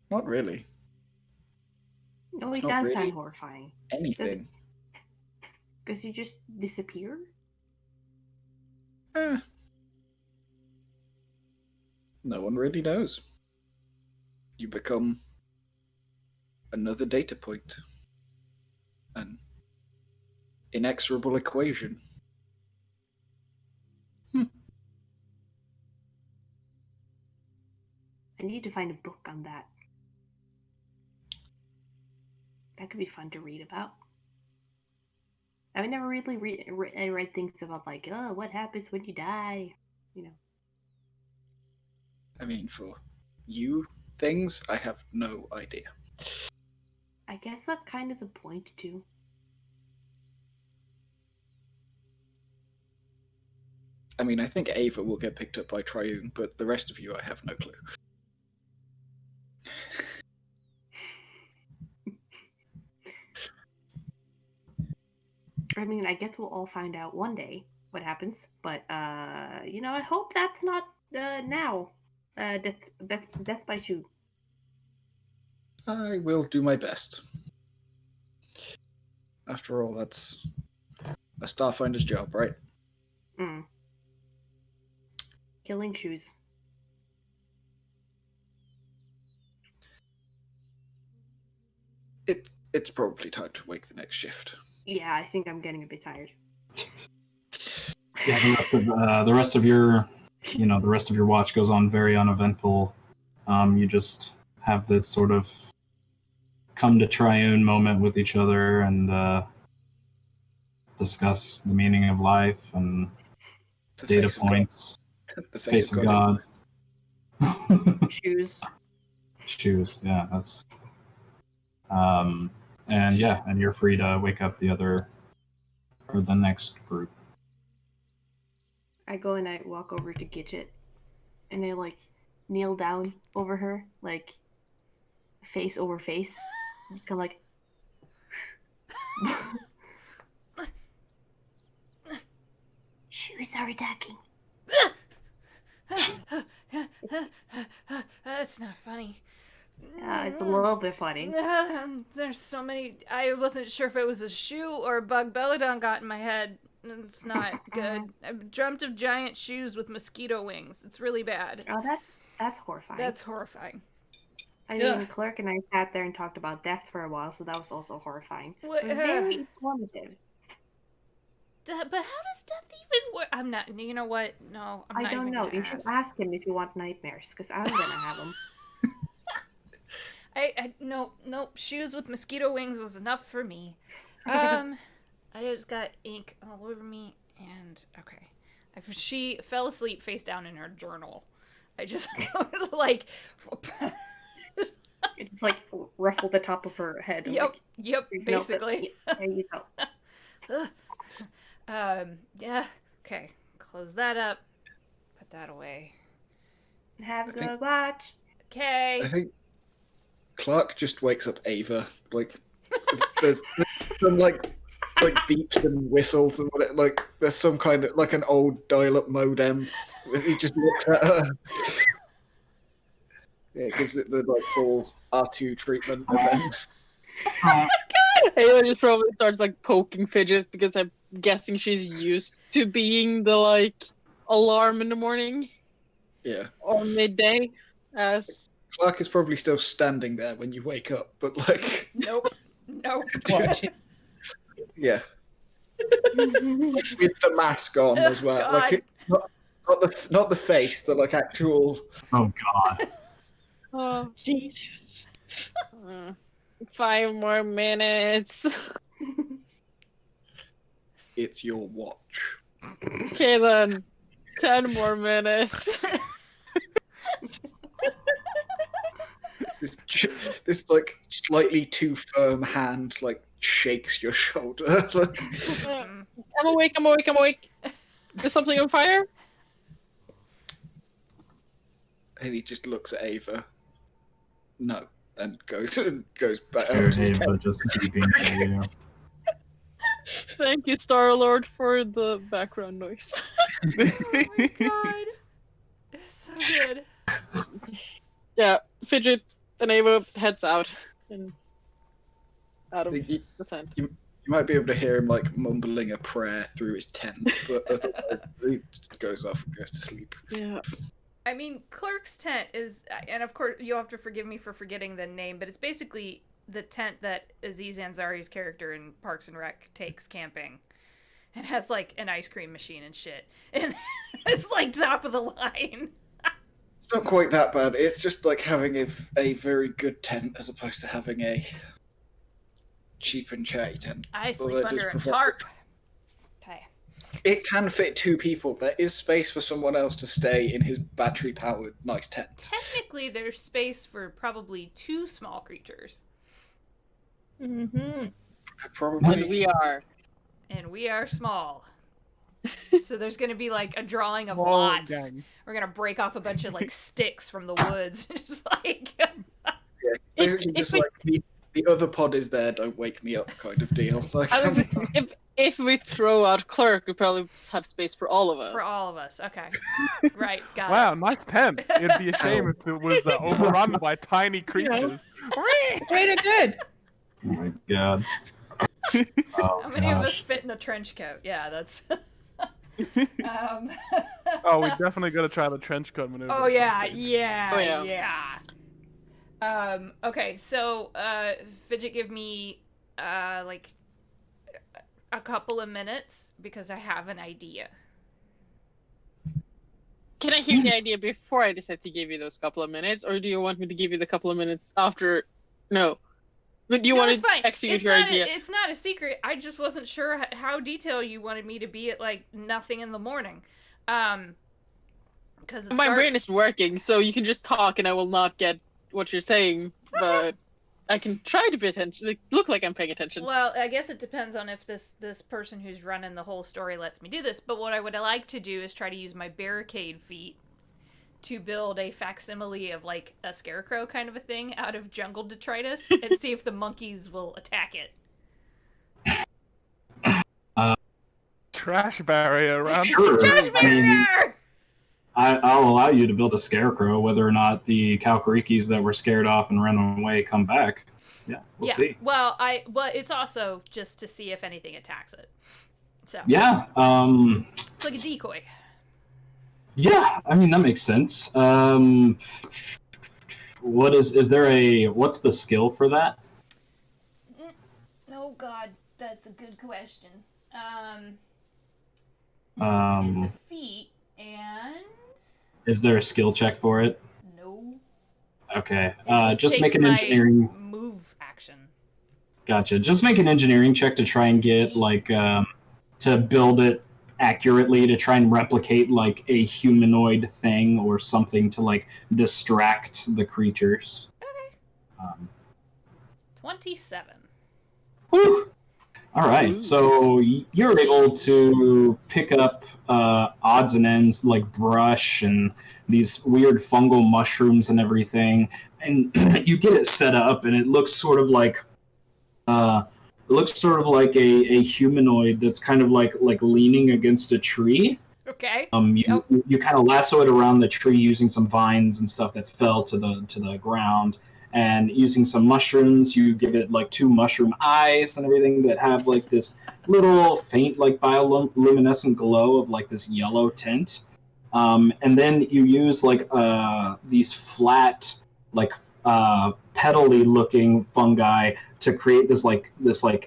Not really. No, It's it not does really sound horrifying. anything. Because you just disappear? No one really knows. You become another data point. An inexorable equation. I need to find a book on that. That could be fun to read about. I've never really read things about like, oh, what happens when you die? You know. I mean, for you things, I have no idea. I guess that's kind of the point too. I mean, I think Ava will get picked up by Triune, but the rest of you, I have no clue. I mean, I guess we'll all find out one day what happens. But I hope that's not now. Death by shoot. I will do my best. After all, that's a Starfinder's job, right? Killing shoes. It it's probably time to wake the next shift. Yeah, I think I'm getting a bit tired. Yeah, the rest of your watch goes on very uneventful. You just have this sort of come to triune moment with each other and discuss the meaning of life and The data face of God. points, The face of God. God. Shoes. Shoes. Yeah, that's. And you're free to wake up the next group. I go and I walk over to Gidget, and I like kneel down over her, like face over face, kind of like. Shoes are attacking. That's not funny. It's a little bit funny. There's so many. I wasn't sure if it was a shoe or a bug Belladon got in my head. It's not good. I've dreamt of giant shoes with mosquito wings. It's really bad. Oh, that's horrifying. That's horrifying. I mean, Clerk and I sat there and talked about death for a while, so that was also horrifying. Very informative. But how does death even work? I'm not. You know what? No, I'm not. I don't even know. gonna You should ask. ask him if you want nightmares, because I'm gonna have them. No, shoes with mosquito wings was enough for me. I just got ink all over me, and okay. She fell asleep face down in her journal. I just like. It just like ruffled the top of her head. And, Yep, basically. There you go. Yeah. Okay, close that up. Put that away. Have a good watch. Okay. I think Clark just wakes up Ava. Like, there's some like beeps and whistles and what like there's some kind of like an old dial-up modem. He just looks at her. Yeah, gives it the like full R2 treatment, and then Ayla just probably starts like poking Fidget because I'm guessing she's used to being the like alarm in the morning yeah, or midday. As Clark is probably still standing there when you wake up, but like Nope. Watching. yeah, with the mask on as well. God. Like it, not the face, the like actual. Oh God. oh, Jesus. 5 more minutes. It's your watch. Okay then, 10 more minutes. This like slightly too firm hand like shakes your shoulder. Like, I'm awake. Is something on fire? and he just looks at Ava. No, and goes back out Scared to his Ava tent. just beeping at you. Thank you, Star-Lord, for the background noise. Oh my God. It's so good. Yeah, Fidget and Ava heads out and out of You, the tent. you might be able to hear him like mumbling a prayer through his tent, but otherwise he goes off and goes to sleep. Yeah. I mean, Clerk's tent is, and of course, you'll have to forgive me for forgetting the name, but it's basically the tent that Aziz Ansari's character in Parks and Rec takes camping. It has, like, an ice cream machine and shit. And it's, like, top of the line. It's not quite that bad. It's just like having a very good tent as opposed to having a cheap and chatty tent. I Although sleep it does under a provide- tarp. Okay. It can fit 2 people. There is space for someone else to stay in his battery-powered nice tent. Technically, there's space for probably 2 small creatures. Mm-hmm. Probably. And we are. And we are small. So there's going to be, like, a drawing of Oh, lots. gang. We're going to break off a bunch of, like, sticks from the woods. Just like... Yeah, basically just like the other pod is there, don't wake me up kind of deal. Like, I was, if we throw out Clerk, we probably have space for all of us. For all of us. Okay. Right. Got Wow, it. nice tent. It'd be a shame if it was overrun by tiny creatures. Great or good. Oh my God. Oh, How many of us gosh. fit in the trench coat? Yeah, that's... Oh, we definitely gotta try the trench coat maneuver. Oh, yeah. Yeah. Oh, yeah. Okay, so, Fidget, give me Like a couple of minutes because I have an idea. Can I hear the idea before I decide to give you those couple of minutes, or do you want me to give you the couple of minutes after? No. But do you No, want it's to fine. execute It's your not. idea? It's not a secret. I just wasn't sure how detailed you wanted me to be at like nothing in the morning. Because My brain is working, so you can just talk and I will not get what you're saying, but I can try to pay attention. Like, look like I'm paying attention. Well, I guess it depends on if this person who's running the whole story lets me do this. But what I would like to do is try to use my barricade feat to build a facsimile of like a scarecrow kind of a thing out of jungle detritus and see if the monkeys will attack it. Trash barrier around. Sure. Trash I mean, barrier! I'll allow you to build a scarecrow. Whether or not the Kalkarikis that were scared off and ran away come back, yeah, we'll see. Well, it's also just to see if anything attacks it. So Yeah. it's like a decoy. Yeah. I mean, that makes sense. What's the skill for that? Oh God, that's a good question. It's Um, a feat, and is there a skill check for it? no. Okay. It Just takes make an my engineering. move action. Gotcha. Just make an engineering check to try and get to build it accurately, to try and replicate like a humanoid thing or something to like distract the creatures. Okay. 27. Whew. All right, Ooh. so you're able to pick up odds and ends like brush and these weird fungal mushrooms and everything, and you get it set up, and it looks sort of like a humanoid that's kind of like leaning against a tree. Okay. You kind of lasso it around the tree using some vines and stuff that fell to the ground, and using some mushrooms, you give it like 2 mushroom eyes and everything that have like this little faint like bioluminescent glow of like this yellow tint. And then you use like these flat like petally looking fungi to create this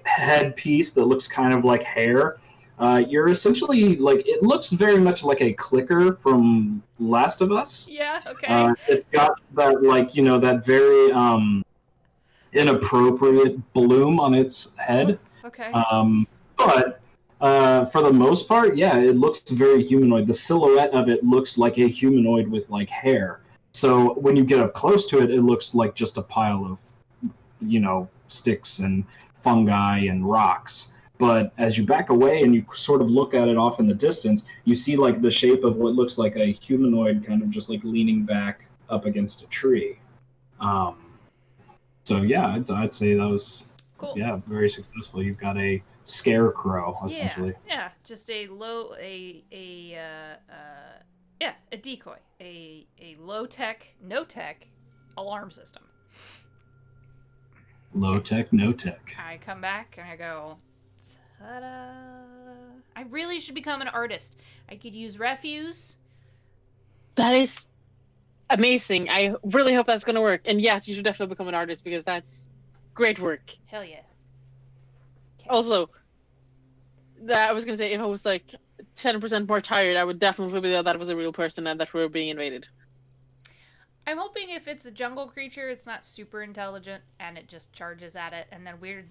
headpiece that looks kind of like hair. You're essentially like, it looks very much like a clicker from Last of Us. Yeah. Okay. It's got that that very inappropriate bloom on its head. Okay. But for the most part, yeah, it looks very humanoid. The silhouette of it looks like a humanoid with like hair. So when you get up close to it, it looks like just a pile of sticks and fungi and rocks. But as you back away and you sort of look at it off in the distance, you see like the shape of what looks like a humanoid kind of just like leaning back up against a tree. So yeah, I'd say that was Cool. very successful. You've got a scarecrow essentially. Yeah. Just a decoy, a low tech, no tech alarm system. Low tech, no tech. I come back and I go, ta-da! I really should become an artist. I could use refuse. That is amazing. I really hope that's gonna work. And yes, you should definitely become an artist because that's great work. Hell yeah. Okay. Also, that I was gonna say, if I was like 10% more tired, I would definitely believe that was a real person and that we were being invaded. I'm hoping if it's a jungle creature, it's not super intelligent and it just charges at it, and then we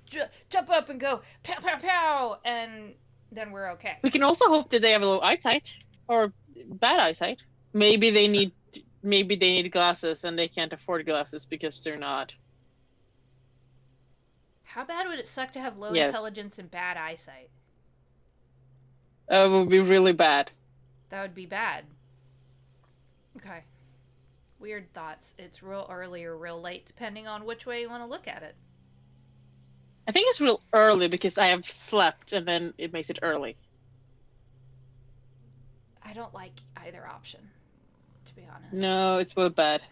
jump up and go pow pow pow, and then we're okay. We can also hope that they have a low eyesight or bad eyesight. Maybe they need glasses and they can't afford glasses because they're not. How bad would it suck to have low Yes. intelligence and bad eyesight? It would be really bad. That would be bad. Okay. Weird thoughts. It's real early or real late, depending on which way you want to look at it. I think it's real early because I have slept and then it makes it early. I don't like either option, to be honest. No, it's both bad.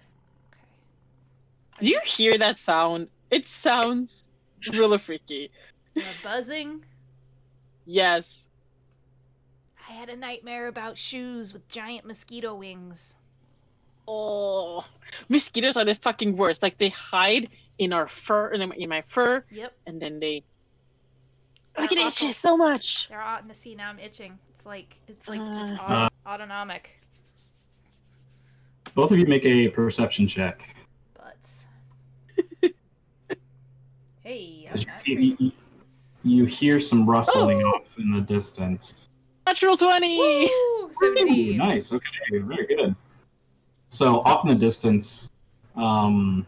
Okay. Do you hear that sound? It sounds really freaky. The buzzing? Yes. I had a nightmare about shoes with giant mosquito wings. Oh, mosquitoes are the fucking worst. Like they hide in our fur, in my fur, Yep. and then they I can itch so much. They're out in the sea now. I'm itching. It's like just autonomic. Both of you make a perception check. Butts. Hey, I'm 'Cause not You, great. you hear some rustling off in the distance. Natural 20. Woo! Ooh, 17. nice. Okay, very good. So off in the distance, Gidget,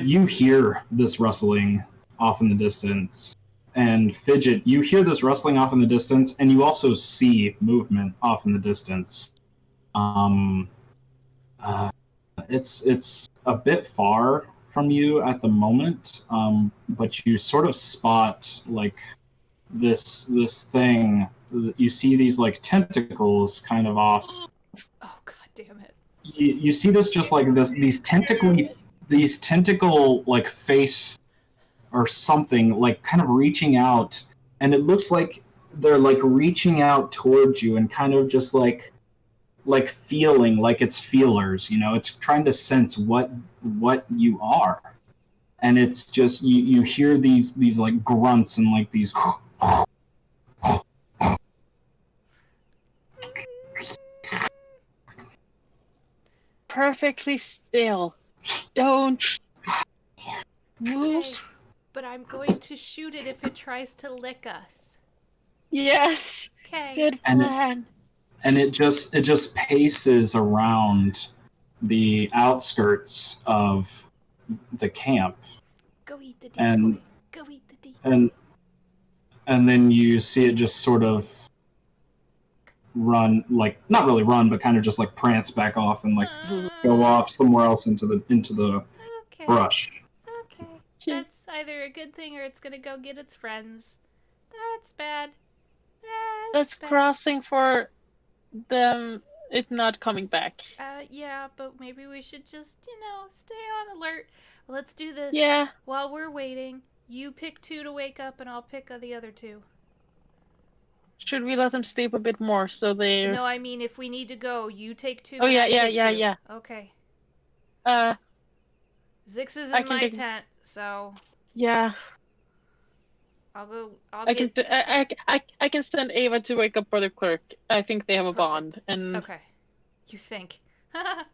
you hear this rustling off in the distance, and Fidget, you hear this rustling off in the distance, and you also see movement off in the distance. It's a bit far from you at the moment, but you sort of spot like this thing. You see these like tentacles kind of off. Oh god damn it. You see this just like these tentacle like face or something like kind of reaching out, and it looks like they're like reaching out towards you and kind of just like feeling like it's feelers, it's trying to sense what you are. And it's just you hear these like grunts and like these Perfectly still. Don't move. Okay, but I'm going to shoot it if it tries to lick us. Yes. Okay. Good plan. And it just paces around the outskirts of the camp. Go eat the decoy. And- Go eat the decoy. And then you see it just sort of run, like not really run, but kind of just like prance back off and like go off somewhere else into the Okay. brush. Okay. That's either a good thing or it's gonna go get its friends. That's bad. That's bad. crossing for them. It not coming back. Yeah, but maybe we should just, stay on alert. Let's do this. Yeah. While we're waiting, you pick 2 to wake up, and I'll pick the other 2. Should we let them sleep a bit more so they? No, I mean if we need to go, you take 2. Oh and yeah, I take 2. yeah. Okay. Uh, Zix is I in can my do- tent, so yeah. I'll go. I can send Ava to wake up Brother Clerk. I think they have a bond, and Okay. You think? I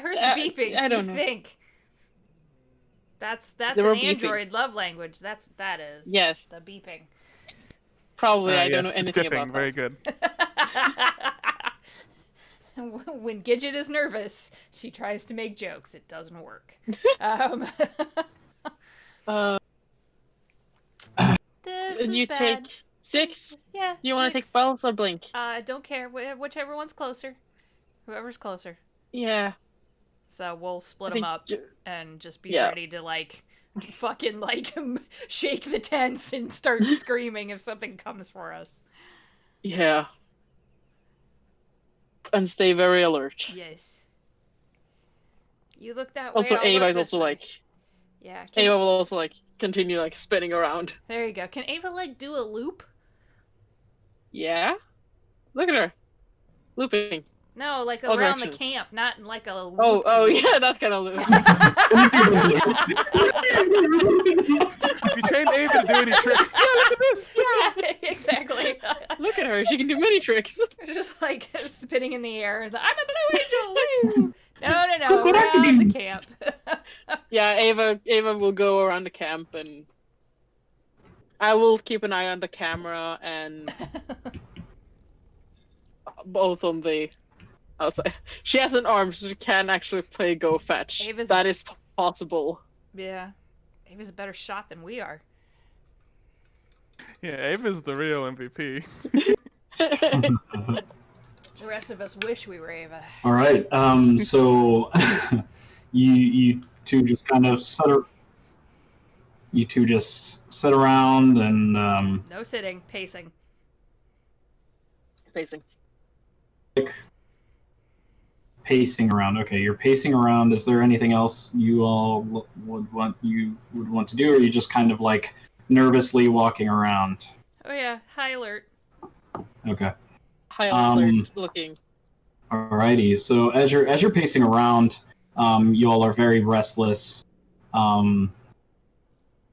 heard the Uh, beeping. I don't you know. think? That's There an were beeping. Android love language. That's what that is. Yes. The beeping. probably I Yes, don't know the anything tipping, about very that. good. When Gidget is nervous, she tries to make jokes. It doesn't work. This is You bad. take 6. Yeah. You want to take 6. Bells or Blink? Don't care. Whichever one's closer. Whoever's closer. Yeah. So we'll split I them think up J- and just be Yeah. ready to fucking shake the tents and start screaming if something comes for us. Yeah. And stay very alert. Yes. You look that way. Also, I'll Ava look is this also way. Yeah. Ava will also continue spinning around. There you go. Can Ava do a loop? Yeah. Look at her, looping. No, All around the directions. camp, not like a loop. Oh yeah, that kind of loop. If you train Ava to do any tricks, yeah, look at this. Yeah, exactly. Look at her, she can do many tricks. Just spinning in the air. I'm a blue angel. Woo! No, around the camp. Yeah, Ava will go around the camp, and I will keep an eye on the camera and both on the outside. She has an arm, so she can actually play Go Fetch. Ava's- That is possible. Yeah. Ava's a better shot than we are. Yeah, Ava's the real MVP. The rest of us wish we were Ava. All right. So you two just kind of sit around and No sitting, pacing. Facing. pacing around. Okay, you're pacing around. Is there anything else you all would want to do, or are you just kind of nervously walking around? Oh yeah, high alert. Okay. High alert looking. Alrighty. So as you're pacing around, you all are very restless.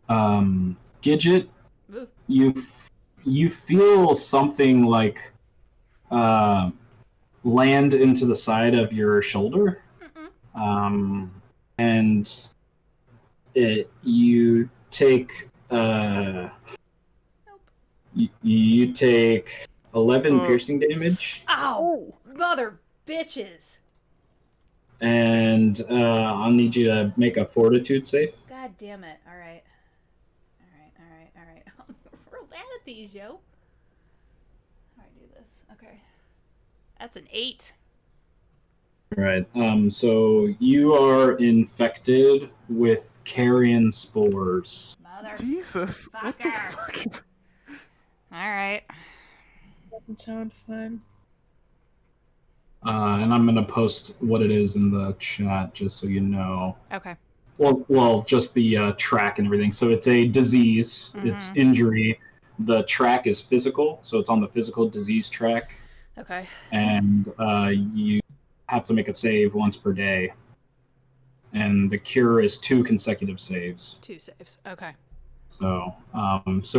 Gidget, you feel something like land into the side of your shoulder, and you take you take 11 piercing damage. Ow! Mother bitches! And I'll need you to make a fortitude save. God damn it. Alright. Alright. I'm real bad at these, yo. How do I do this? Okay. That's an 8. Right. So you are infected with carrion spores. Mother. Jesus. What the Fucker. fuck is... Alright. Doesn't sound fun. And I'm gonna post what it is in the chat just so you know. Okay. Well, just the track and everything. So it's a disease. It's injury. The track is physical, so it's on the physical disease track. Okay. And you have to make a save once per day. And the cure is 2 consecutive saves. 2 saves. Okay. So,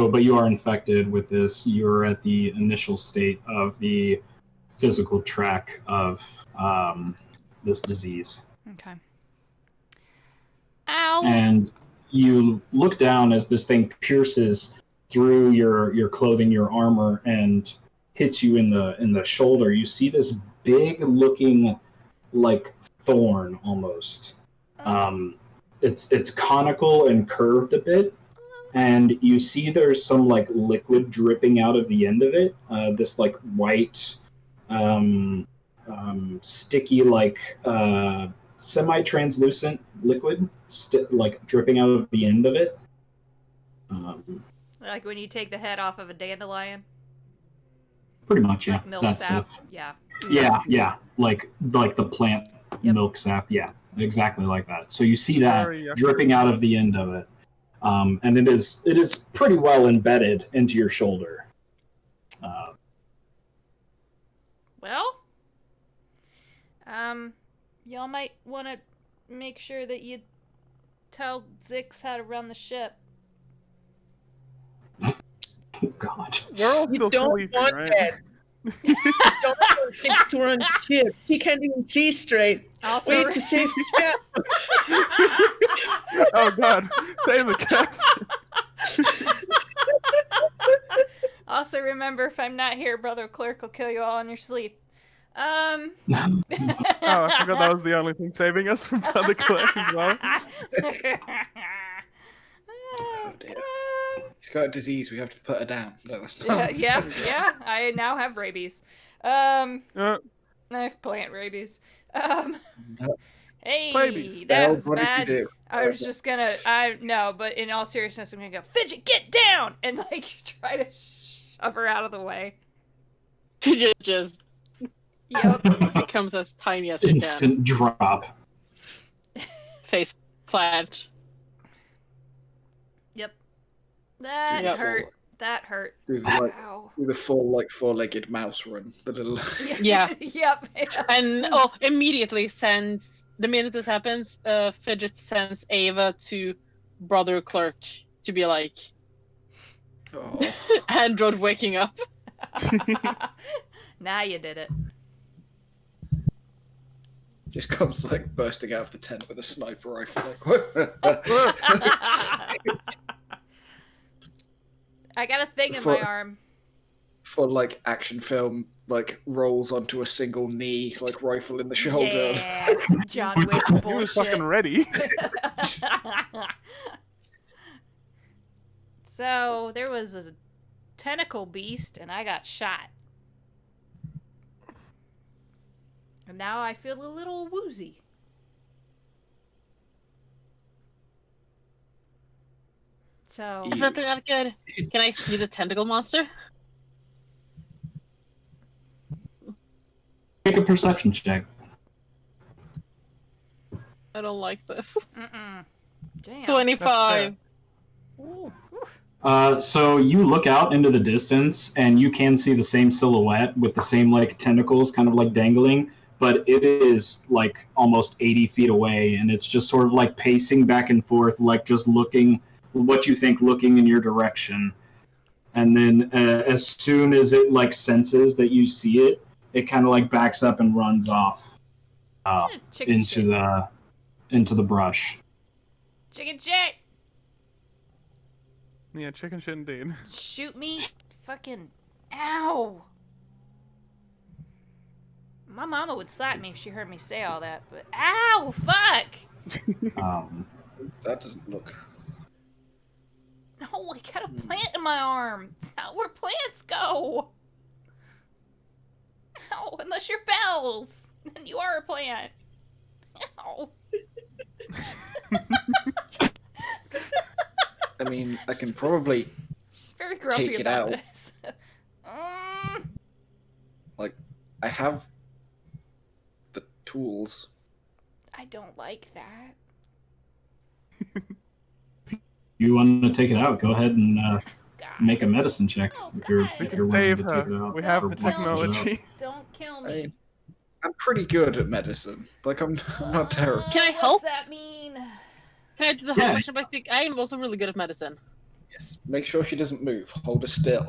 but you are infected with this. You're at the initial state of the physical track of this disease. Okay. Ow! And you look down as this thing pierces through your clothing, your armor, and hits you in the shoulder. You see this big looking like thorn almost. It's conical and curved a bit, and you see there's some like liquid dripping out of the end of it. This like white, sticky, like semi-translucent liquid, like dripping out of the end of it. Like when you take the head off of a dandelion? Pretty much, yeah. Like milk That's sap? it. Yeah. Yeah. Like the plant milk sap. Yeah, exactly like that. So you see that dripping out of the end of it, and it is pretty well embedded into your shoulder. Well, y'all might want to make sure that you tell Zix how to run the ship. Oh God. We're all You still don't sleeping, want right? that. You don't want things to run the ship. She can't even see straight. Also, Wait to save the cat. Oh God, save the cat. also remember, if I'm not here, Brother Clerk will kill you all in your sleep. Oh, I forgot that was the only thing saving us from Brother Clerk as well. Oh dear. She's got a disease. We have to put her down. No, that's not. Yeah. I now have rabies. I have plant rabies. Hey, Rabies. that Well, was what did you bad. do? I was just gonna, no, but in all seriousness, I'm gonna go, Fidget, get down! And like, try to shove her out of the way. Fidget just Yep. becomes as tiny as you can. Instant drop. Face plant. Yep. That Yep. hurt. That hurt. Do the full like four-legged mouse run. The little. Yeah. Yep. And immediately sends the minute this happens, Fidget sends Ava to Brother Clerk to be like, Oh. Android waking up. Now you did it. Just comes like bursting out of the tent with a sniper rifle. Like, I got a thing in my arm. for like action film, like rolls onto a single knee, like rifle in the shoulder. Yeah, some John Wick bullshit. He was fucking ready. So there was a tentacle beast, and I got shot. And now I feel a little woozy. So Definitely not good. Can I see the tentacle monster? Make a perception check. I don't like this. Damn. 25. So you look out into the distance, and you can see the same silhouette with the same like tentacles, kind of like dangling, but it is like almost 80 feet away, and it's just sort of like pacing back and forth, like just looking what you think looking in your direction. and then as soon as it like senses that you see it, it kind of like backs up and runs off Chicken into shit. the brush. Chicken shit! Yeah, chicken shit indeed. Shoot me! Fucking ow! My mama would slap me if she heard me say all that, but ow! Fuck! That doesn't look. No, I got a plant in my arm. It's not where plants go. Ow! Unless you're bells, then you are a plant. Ow! I mean, I can probably She's very grumpy take it about out. this. Like, I have the tools. I don't like that. You want to take it out? Go ahead and God. make a medicine check. Oh, If you're, God. We if can you're willing save to take it her. out, We have or the want to take it out. technology. Don't kill I me. mean, I'm pretty good at medicine. Like, I'm not terrible. Can I help? What's that mean? Can I do the Yeah. whole question? But I think I am also really good at medicine. Yes. Make sure she doesn't move. Hold her still.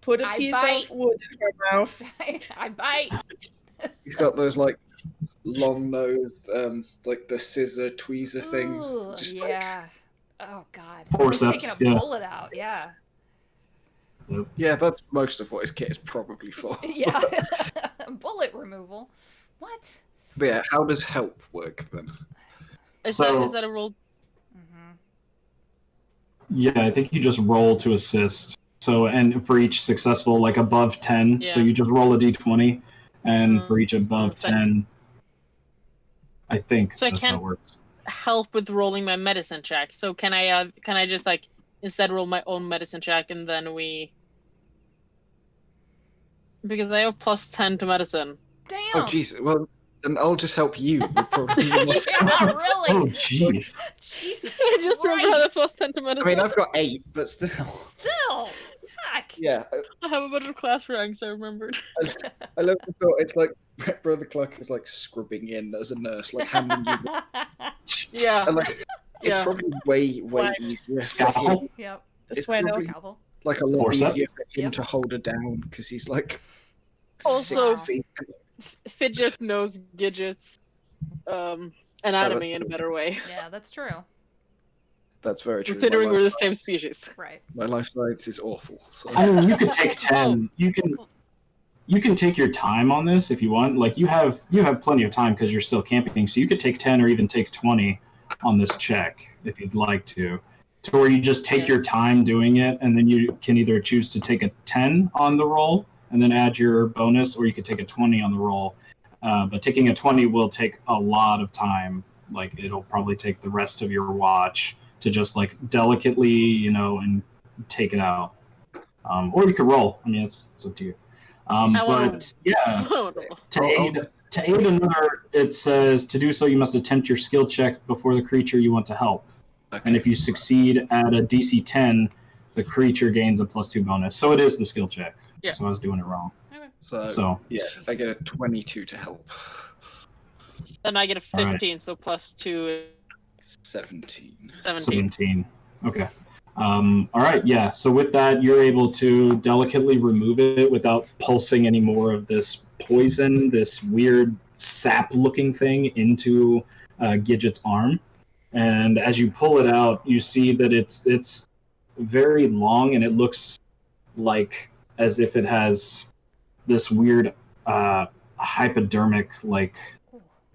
Put a I piece bite. of wood in her mouth. I bite. He's got those like long-nosed, like the scissor tweezer things. Ugh, Just yeah. Oh God. Forceps, It's like taking a yeah. bullet out. Yeah. yeah, that's most of what his kit is probably for. Yeah. Bullet removal. What? But yeah, how does help work then? Is So- that a roll? Yeah, I think you just roll to assist. So, and for each successful, like above 10, so Yeah. you just roll a d20, and for each above Okay. 10, I think So I that's how can't- it works. Help with rolling my medicine check. So can I just like instead roll my own medicine check and then we because I have plus 10 to medicine. Damn. Oh, jeez. Well, then I'll just help you. We'll probably be more Yeah, really. Oh, jeez. Jesus I just remember I have Christ. plus 10 to I medicine. mean, I've got 8, but still. Still. Fuck. Yeah, I have a bunch of class ranks, I remembered. I love the thought. It's like Brother Clark is like scrubbing in as a nurse, like handing you. Yeah. And, like, it's Yeah. probably way What? easier. Scalpel? Yep. The It's sweat probably- off. Scalpel. Like a lot Forceps? easier for him Yep. to hold her down because he's like. Also- 6 feet. Fidget knows Gidget's anatomy in a better way. Yeah, that's true. That's very true. Considering my we're life, the same species. Right. my life science is awful. So. I mean, you could take 10. You can take your time on this if you want. Like you have plenty of time because you're still camping, so you could take 10 or even take 20 on this check if you'd like to where you just take Yeah. your time doing it, and then you can either choose to take a 10 on the roll and then add your bonus, or you could take a 20 on the roll. But taking a 20 will take a lot of time. Like it'll probably take the rest of your watch to just like delicately, and take it out. Or you could roll. I mean, it's up to you. I wanna- But yeah, Oh, no. to aid another, it says to do so you must attempt your skill check before the creature you want to help. Okay. And if you succeed at a DC 10, the creature gains a +2 bonus. So it is the skill check. Yeah. So I was doing it wrong. So, yeah, Jeez. I get a 22 to help. Then I get a All right. 15, so plus 2 is 17. 17. 17. Okay. All right. Yeah. So with that, you're able to delicately remove it without pulsing any more of this poison, this weird sap-looking thing into Gidget's arm. And as you pull it out, you see that it's very long, and it looks like as if it has this weird hypodermic, like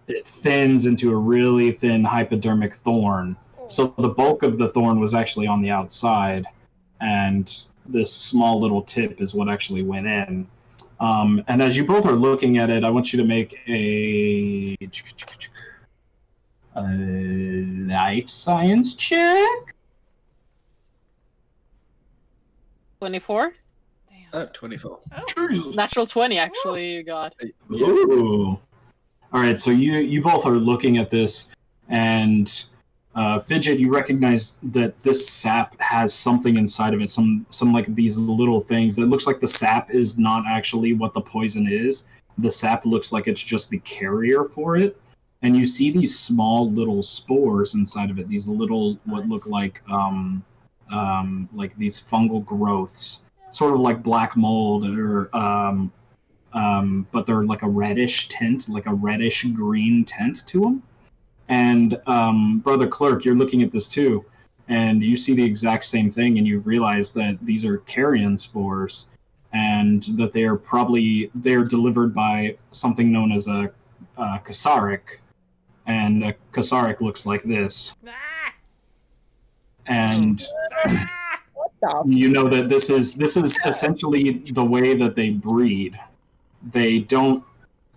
it thins into a really thin hypodermic thorn. So the bulk of the thorn was actually on the outside, and this small little tip is what actually went in. And as you both are looking at it, I want you to make a life science check. 24? Damn. 24. Natural 20, actually, you got. Ooh. All right, so you both are looking at this, and Fidget, you recognize that this sap has something inside of it, some like these little things. It looks like the sap is not actually what the poison is. The sap looks like it's just the carrier for it. and you see these small little spores inside of it. These little what look like these fungal growths, sort of like black mold, or but they're like a reddish tint, like a reddish green tint to them. And Brother Clerk, you're looking at this too, and you see the exact same thing, and you realize that these are carrion spores, and that they're delivered by something known as a Kasaric, and a Kasaric looks like this. Ah! And Ah! What the? you know that this is essentially the way that they breed. They don't,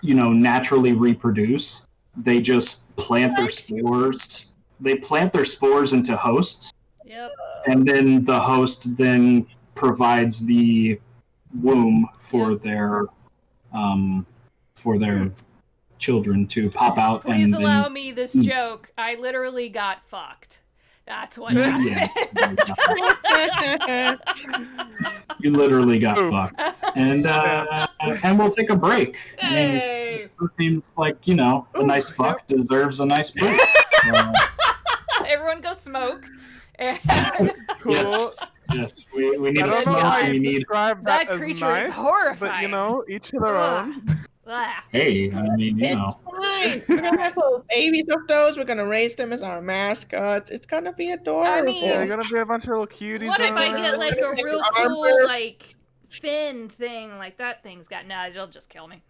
naturally reproduce. They just plant their spores. They plant their spores into hosts, Yep. and then the host then provides the womb for their children to pop out. Please and allow then, me this joke. I literally got fucked. That's what happened. Yeah. You literally got fucked. And we'll take a break. Hey. It seems like, a nice fuck deserves a nice break. Everyone go smoke. And Cool. Yes, we need I a don't know how smoke. you We need. describe that as creature nice, is horrifying. but each to their own. Ah. Hey, I mean, It's fine. We're gonna have little babies of those. We're gonna raise them as our mascots. It's gonna be adorable. mean- Yeah, they're gonna be a bunch of little cuties. What if I around. get like a Like real an cool armor. like fin thing? Like that thing's got it'll just kill me.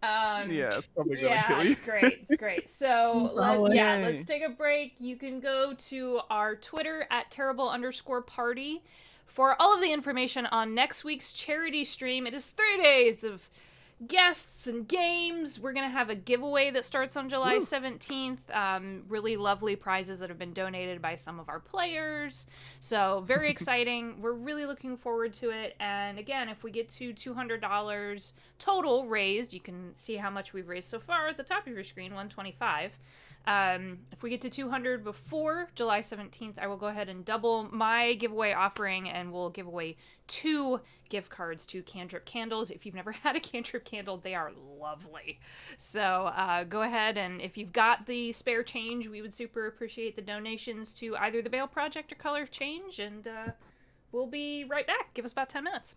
Yeah, it's probably gonna Yeah, kill you. it's great. It's great. So Probably. let's take a break. You can go to our Twitter at terrible_party for all of the information on next week's charity stream. It is 3 days of guests and games. We're gonna have a giveaway that starts on July 17th. Really lovely prizes that have been donated by some of our players. So very exciting. We're really looking forward to it. And again, if we get to $200 total raised, you can see how much we've raised so far at the top of your screen, 125. If we get to 200 before July 17th, I will go ahead and double my giveaway offering, and we'll give away 2 gift cards to Cantrip Candles. If you've never had a Cantrip candle, they are lovely. So go ahead, and if you've got the spare change, we would super appreciate the donations to either the Bale Project or Color of Change, and we'll be right back. Give us about 10 minutes.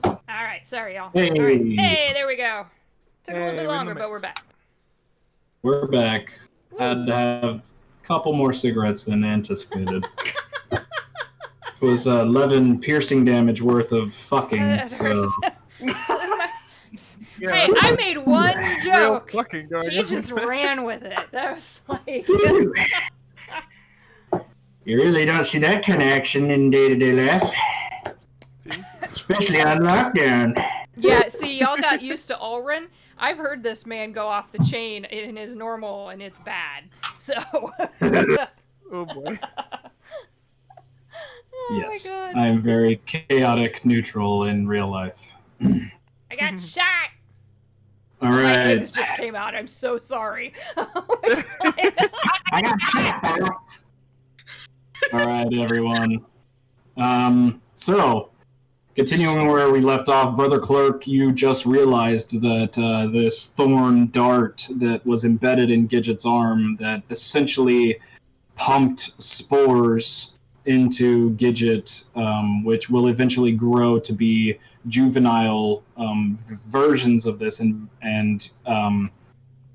All right, sorry, y'all. Hey. All right, hey, there we go. Took a little Hey, bit we're in longer, the but we're mix. back. We're back. Woo. Had to have a couple more cigarettes than anticipated. It was 11 piercing damage worth of fucking, That so... hurts. Yeah, Hey, I made one real joke. fucking going He on. just ran with it. That was like... You really don't see that kind of action in day-to-day life, Jesus. especially on lockdown. Yeah, see, y'all got used to Ulrin. I've heard this man go off the chain in his normal, and it's bad. So... Oh boy. Oh Yes, my god. I'm very chaotic neutral in real life. I got shot! All My right. eggs just came out. I'm so sorry. Oh my god. I got shot, boss. All right, everyone. So, continuing where we left off, Brother Clerk, you just realized that this thorn dart that was embedded in Gidget's arm that essentially pumped spores into Gidget, which will eventually grow to be juvenile versions of this, and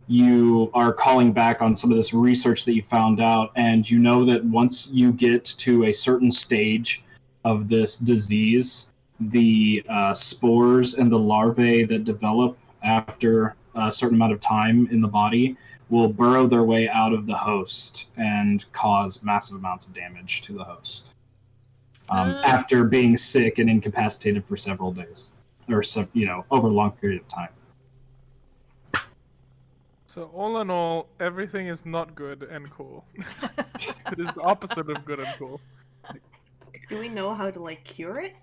you are calling back on some of this research that you found out, and you know that once you get to a certain stage of this disease, the spores and the larvae that develop after a certain amount of time in the body will burrow their way out of the host and cause massive amounts of damage to the host after being sick and incapacitated for several days, or over a long period of time. So all in all, everything is not good and cool. It is the opposite of good and cool. Do we know how to like cure it?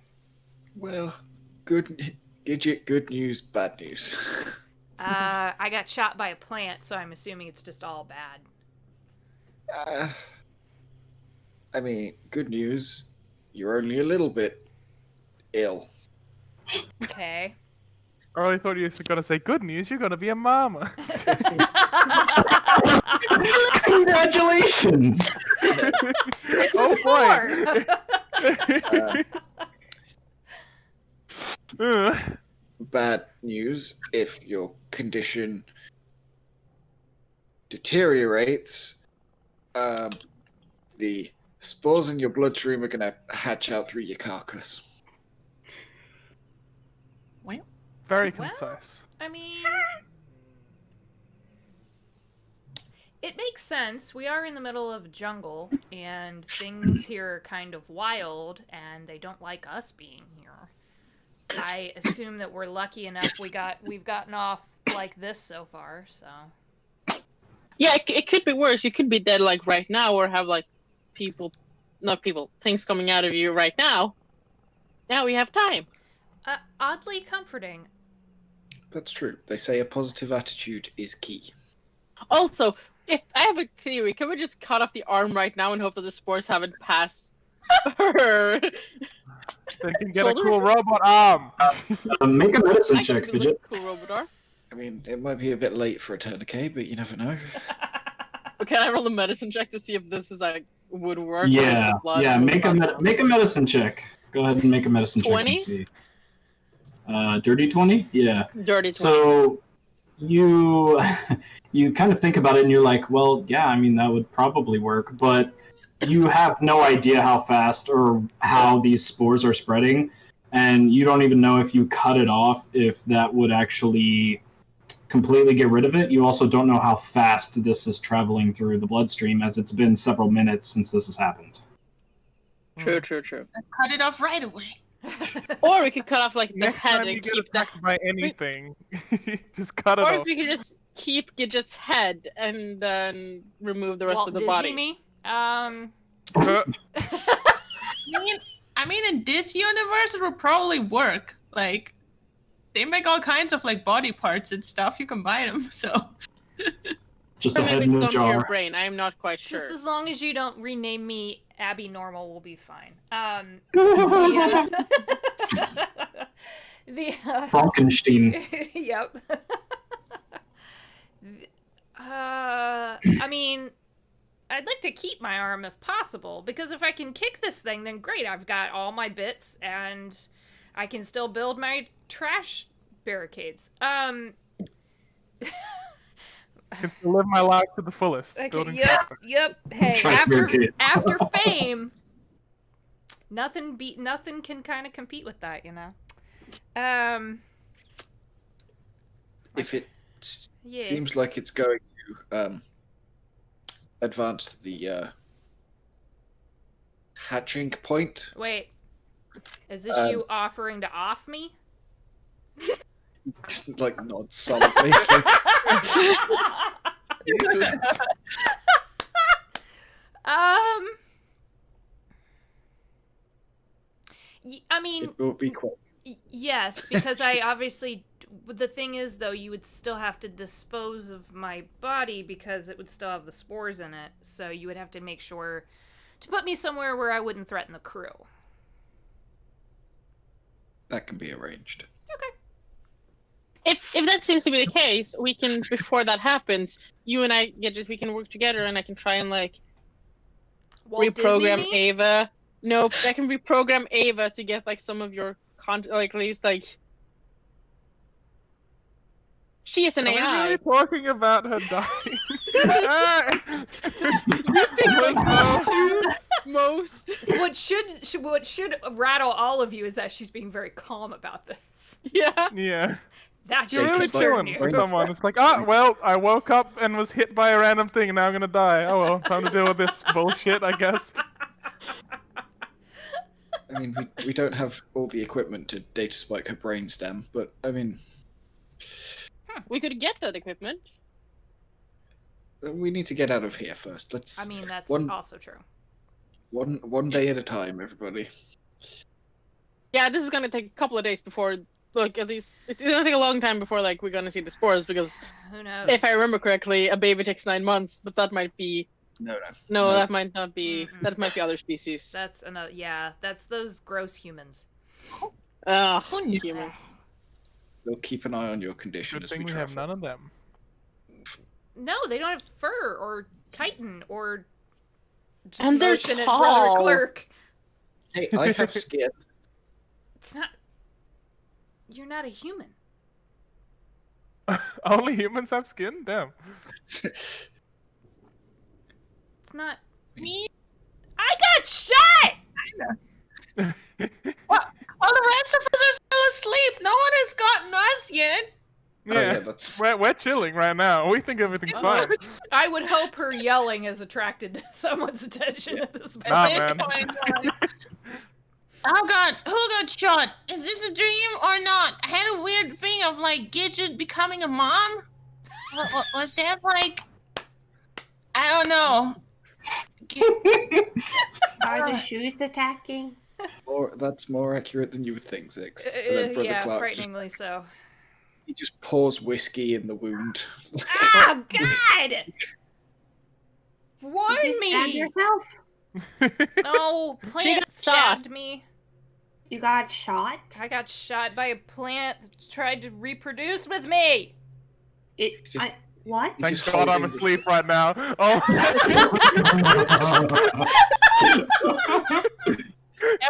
Well, Gidget, good news, bad news. I got shot by a plant, so I'm assuming it's just all bad. I mean, good news. You're only a little bit ill. Okay. I really thought you were gonna say good news. You're gonna be a mama. Congratulations! It's a Oh, boy. Bad news, if your condition deteriorates, the spores in your bloodstream are going to hatch out through your carcass. Very Well, concise. I mean, it makes sense. We are in the middle of a jungle, and things here are kind of wild, and they don't like us being here. I assume that we're lucky enough we've gotten off like this so far, so. Yeah, it could be worse. You could be dead like right now, or have like things coming out of you right now. Now we have time. Oddly comforting. That's true. They say a positive attitude is key. Also, if I have a theory, can we just cut off the arm right now and hope that the spores haven't passed her? They can get Shoulder? a cool robot arm. Make a medicine I check, can could build you? a cool robot arm. I mean, it might be a bit late for a tourniquet, but you never know. But can I roll a medicine check to see if this is like would work? or is Yeah, the blood yeah. would Make a pass on? make a medicine check. Go ahead and make a medicine 20? check and see. Dirty 20? Yeah. Dirty 20. So you you kind of think about it and you're like, well, yeah, I mean that would probably work, but you have no idea how fast or how these spores are spreading, and you don't even know if you cut it off if that would actually completely get rid of it. You also don't know how fast this is traveling through the bloodstream, as it's been several minutes since this has happened. True. Cut it off right away. Or we could cut off like the Next head time you and get keep that. attacked by anything, just cut it Or off. if we could just keep Gidget's head and then remove the rest Walt of the Disney body. me? I mean, in this universe, it would probably work. Like, they make all kinds of like body parts and stuff. You can buy them. So. Just Or a head maybe in it's the gone to your jar. brain. I am not quite sure. Just as long as you don't rename me Abby Normal, we'll be fine. Frankenstein. Yep. I mean, I'd like to keep my arm if possible, because if I can kick this thing, then great. I've got all my bits, and I can still build my trash barricades. I can still live my life to the fullest. Okay, building yep, trash. yep. Hey, Trash barricades. after fame, nothing can kind of compete with that, you know. If it Yeah. seems like it's going to advance the hatching point, Wait, is this you offering to off me? like not solidly. I mean, It will be quite. yes, because I obviously. The thing is, though, you would still have to dispose of my body because it would still have the spores in it. So you would have to make sure to put me somewhere where I wouldn't threaten the crew. That can be arranged. If that seems to be the case, we can, before that happens, you and I, we can work together, and I can try and like Walt Disney reprogram me? Ava. No, I can reprogram Ava to get like some of your like at least like. She is an Are we AI. really talking about her dying? Most. What should rattle all of you is that she's being very calm about this. Yeah. Yeah. That You're should really just like- concern chilling for you. someone. It's like, well, I woke up and was hit by a random thing and now I'm gonna die. Oh well, time to deal with this bullshit, I guess. I mean, we don't have all the equipment to data spike her brainstem, but I mean, We could get that equipment. we need to get out of here first. Let's. I mean, that's One- also true. One day at a time, everybody. Yeah, this is gonna take a couple of days before. Look, at least it's gonna take a long time before like we're gonna see the spores because Who knows? if I remember correctly, a baby takes 9 months, but that might be No. that might not be Mm-mm. that might be other species. That's another. Yeah, that's those gross humans. Ugh, Who knew? humans. We'll keep an eye on your condition Good as thing we we have travel. none of them. No, they don't have fur or chitin or. Just And they're motion and tall. Brother Clerk. Hey, I have skin. It's not. You're not a human. Only humans have skin? Damn. It's not. Me? I got shot. Well, the rest of us are still asleep. No one has gotten us yet. Oh, Yeah. yeah, that's. We're chilling right now. We think everything's fine. I would hope her yelling has attracted someone's attention at this point. Nah, At this man. point, oh god, who got shot? Is this a dream or not? I had a weird thing of like Gidget becoming a mom. What was that like? I don't know. Are the shoes attacking? That's more accurate than you would think, Zix. And then Brother Yeah, Clark frighteningly so. he just pours whiskey in the wound. Ah, God! Warn Did you stab me! yourself? No, plant got shot. stabbed me. You got shot? I got shot by a plant that tried to reproduce with me. Just- What? He's Thank just God I'm holding the- asleep right now. Oh.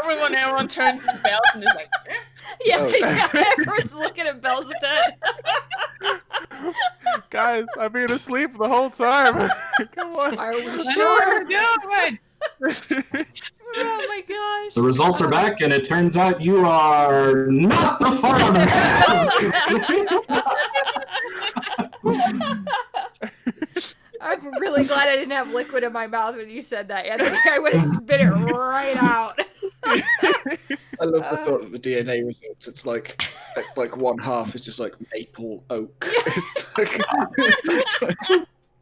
Everyone turns to Bells and is like, eh? Yeah, Oh. yeah, everyone's looking at Bell's dead. Guys, I've been asleep the whole time. Come on. Are we I know sure? what you're doing. Oh my gosh. The results are back, and it turns out you are not the father. I'm really glad I didn't have liquid in my mouth when you said that. I think I would have spit it right out. I love the thought that the DNA results. It's like one half is just like maple oak. It's like,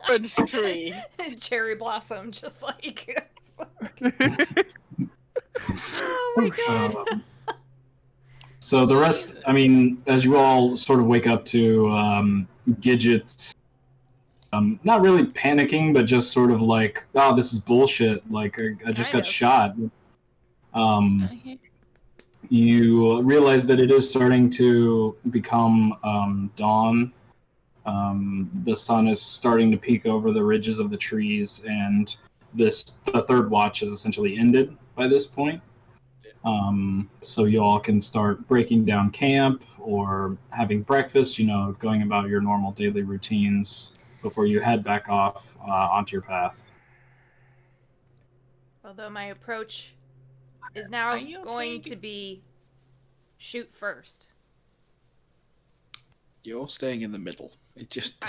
Good tree. Cherry blossom, just like. Oh my god. So the rest, I mean, as you all sort of wake up to Gidget's, not really panicking, but just sort of like, oh, this is bullshit. Like, I just Kind got of. shot. You realize that it is starting to become dawn. The sun is starting to peek over the ridges of the trees, and the third watch has essentially ended by this point. So you all can start breaking down camp or having breakfast, going about your normal daily routines before you head back off onto your path. Although my approach is now Are you going okay? to be shoot first. You're staying in the middle. It just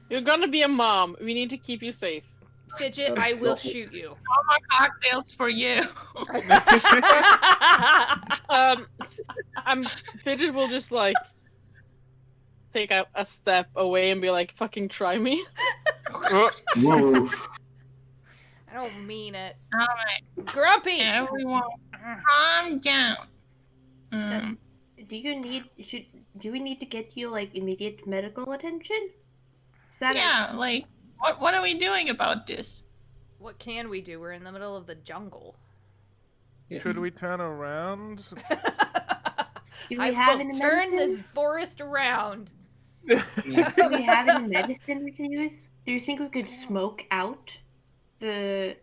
You're gonna be a mom. We need to keep you safe. Fidget, That's I will not- shoot you. No more cocktails for you. Fidget will just like take a step away and be like, "Fucking try me." Oh, Whoa. I don't mean it. All right, Grumpy! everyone, calm down. Do we need to get you like immediate medical attention? Is that Yeah, like, what are we doing about this? What can we do? We're in the middle of the jungle. should we turn around? Do we I have will any turn medicine? this forest around. Do we have any medicine we can use? Do you think we could smoke out the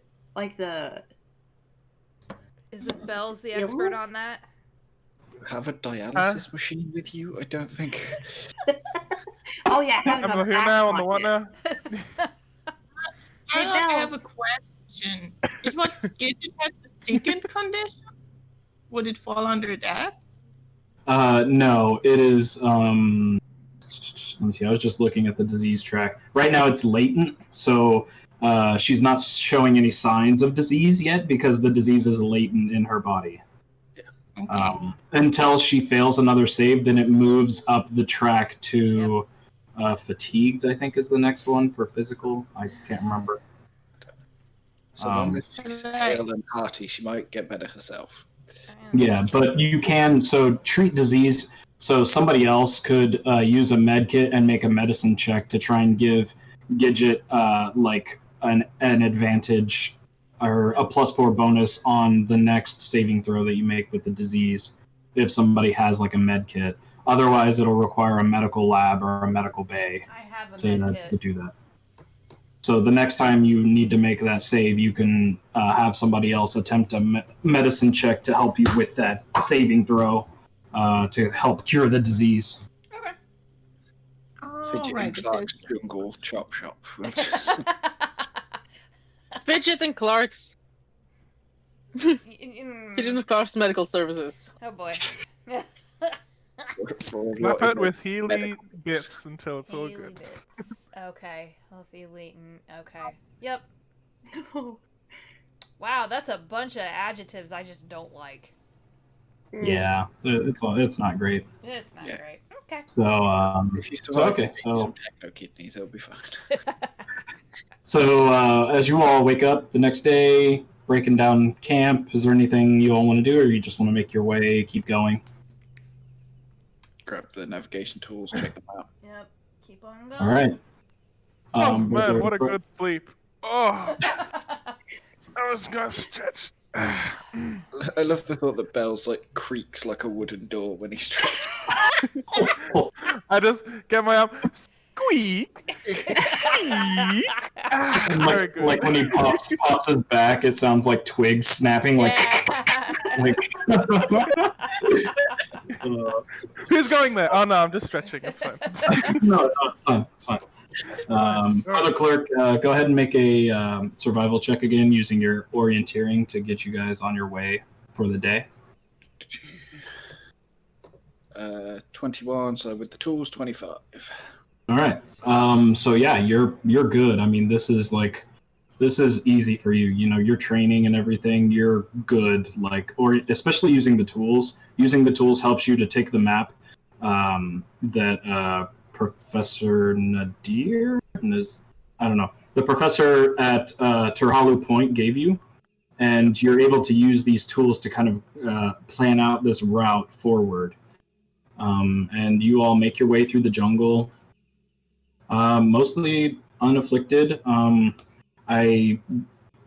Isabel's the expert Illness? on that. have a dialysis machine with you? I don't think. Oh yeah, have it I'm on here back now on the pocket. what now? Hey, I have a Belle. question. Is what Gidget has the second condition? Would it fall under that? No, it is. Let me see. I was just looking at the disease track. Right now, it's latent, so she's not showing any signs of disease yet because the disease is latent in her body. Okay. Until she fails another save, then it moves up the track to fatigued. I think is the next one for physical. I can't remember. So long as she's hale and hearty, she might get better herself. Yeah, but you can treat disease. So somebody else could use a med kit and make a medicine check to try and give Gidget like an advantage or a +4 bonus on the next saving throw that you make with the disease if somebody has like a med kit. Otherwise, it'll require a medical lab or a medical bay I have a to med kit. do that. So the next time you need to make that save, you can have somebody else attempt a medicine check to help you with that saving throw to help cure the disease. Okay. Fidget Alright, and Clark's jungle chop shop. Fidget and Clark's. Fidget and Clark's medical services. Oh boy. Slap it with Healy bits until it's all Healy good. bits. Okay. Healthy, latent. Okay. Yep. Wow, that's a bunch of adjectives I just don't like. Yeah, it's not great. It's not Yeah. great. Okay. So If you So, survive okay, and eat so- some techno kidneys, it'll be fine. So as you all wake up the next day, breaking down camp, is there anything you all want to do, or you just want to make your way, keep going? Grab the navigation tools, check them out. Yep. Keep on going. All right. Oh was man, there- what a good sleep. Oh, I was gonna stretch. I love the thought that Belle's like creaks like a wooden door when he's stretching. I just get my arm. Squeak! Squeak! Ah, very like, good. like when he pops his back, it sounds like twigs snapping. Like, like Who's going there? Oh no, I'm just stretching. It's fine. no, it's fine. It's fine. Brother Clerk, go ahead and make a survival check again using your orienteering to get you guys on your way for the day. 21, so with the tools, 25. All right. So yeah, you're good. I mean, this is easy for you. You know, your training and everything, you're good. Like, or especially using the tools. Using the tools helps you to take the map that Professor Nadir I don't know. The professor at Terhalu Point gave you, and you're able to use these tools to kind of plan out this route forward. And you all make your way through the jungle, mostly unafflicted. I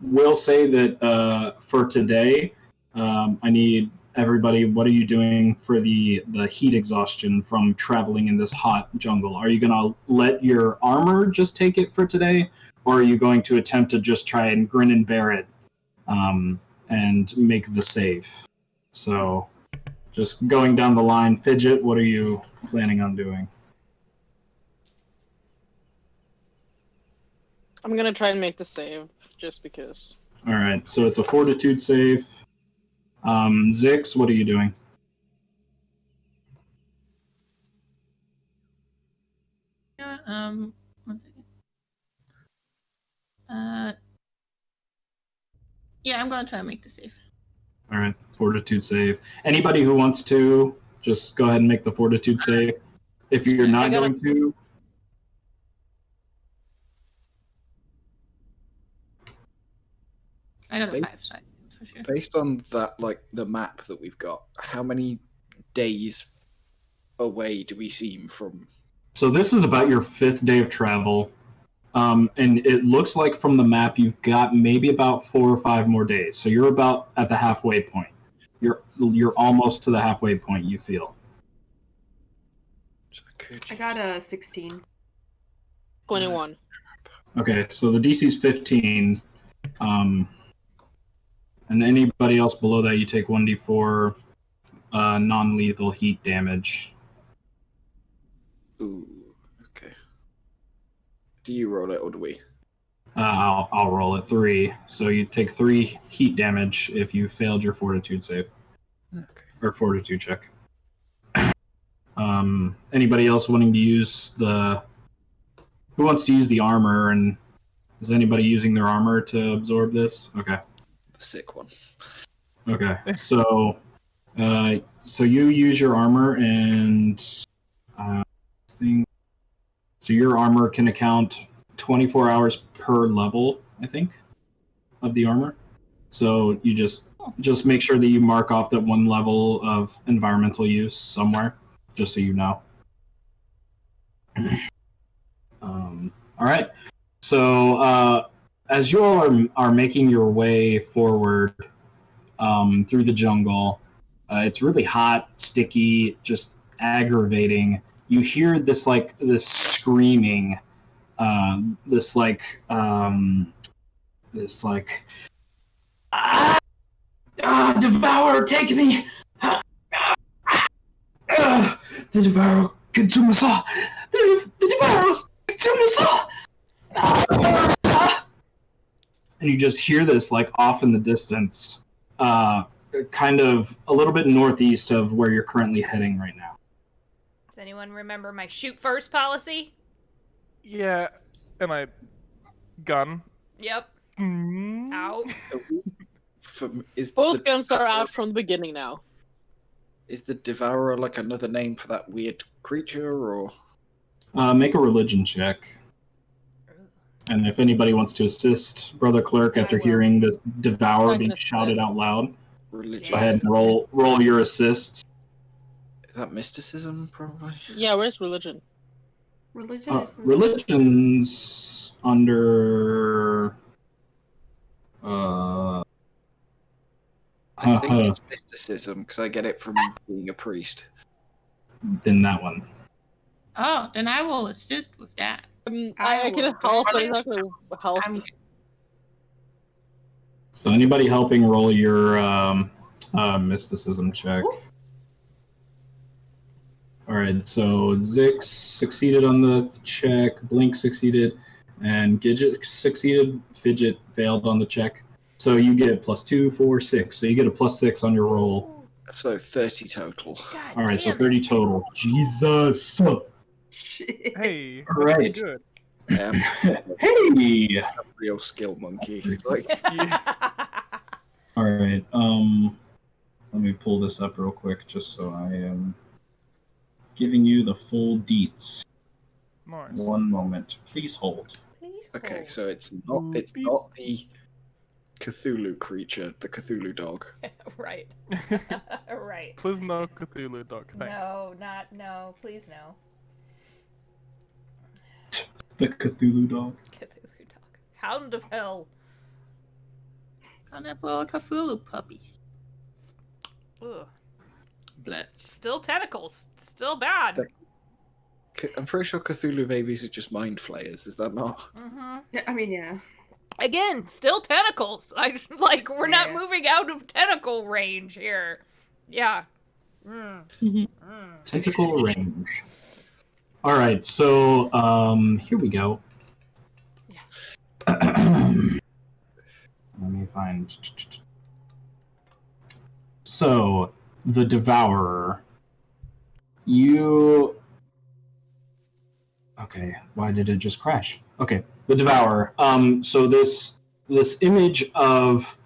will say that for today, I need everybody. What are you doing for the heat exhaustion from traveling in this hot jungle? Are you gonna let your armor just take it for today, or are you going to attempt to just try and grin and bear it, and make the save. So, just going down the line, Fidget, what are you planning on doing? I'm gonna try and make the save, just because. All right, so it's a Fortitude save. Zix, what are you doing? Yeah, 1 second. Yeah, I'm gonna try and make the save. All right, Fortitude save. Anybody who wants to, just go ahead and make the Fortitude save. If you're not gotta- going to, I got a Wait. 5 side for sure. Based on that, like the map that we've got, how many days away do we seem from? so this is about your 5th day of travel. And it looks like from the map you've got maybe about 4 or 5 more days. So you're about at the halfway point. You're almost to the halfway point, you feel. I got a 16. 21. Okay, so the DC's 15. And anybody else below that, you take 1d4 non-lethal heat damage. Ooh, okay. Do you roll it or do we? I'll roll it 3. So you take 3 heat damage if you failed your Fortitude save. Okay. Or Fortitude check. Anybody else wanting to use the... Who wants to use the armor, and is anybody using their armor to absorb this? Okay. The sick one. Okay. So you use your armor, and I think so. Your armor can account 24 hours per level, I think, of the armor. So you just make sure that you mark off that one level of environmental use somewhere, just so you know. All right. So as you all are making your way forward through the jungle, it's really hot, sticky, just aggravating. You hear this screaming, this Devour, take me! The Devour, consume us all! The Devour, consume us all! And you just hear this off in the distance, kind of a little bit northeast of where you're currently heading right now. Does anyone remember my shoot first policy? Yeah, and I gun. Yep. Mm. Out. Both guns are out from the beginning now. Is the Devourer another name for that weird creature, or? Make a religion check. And if anybody wants to assist Brother Clerk after hearing this Devour being shouted out loud, Religion. go ahead and roll your assists. Is that mysticism, probably? Yeah, where's religion? Religion is Religion's under... I think it's mysticism, because I get it from being a priest. Then that one. Oh, then I will assist with that. I can help, but it's not going to help. So anybody helping roll your mysticism check. Ooh. Alright, so Zix succeeded on the check, Blink succeeded, and Gidget succeeded, Fidget failed on the check. So you get +2, 4, 6. So you get a +6 on your roll. So 30 total. God Alright, so damn 30 it. total. Jesus! Shit. Hey, that's Alright. pretty good. Hey! Real skill monkey. Alright, let me pull this up real quick just so I am giving you the full deets. Nice. One moment. Please hold. Please Okay, hold. so it's not the Cthulhu creature, the Cthulhu dog. Right. Right. Please no Cthulhu dog. Thanks. No, please no. The Cthulhu dog. Cthulhu dog. Hound of hell. Gonna have little Cthulhu puppies. Ugh. Bleh. Still tentacles. Still bad. I'm pretty sure Cthulhu babies are just mind flayers, is that not? Mm-hmm. Yeah, I mean, yeah. Again, still tentacles. We're not Yeah. moving out of tentacle range here. Yeah. Tentacle range. All right, so here we go. Let me find. So, the Devourer. You. Okay, why did it just crash? Okay, the Devourer. So this image of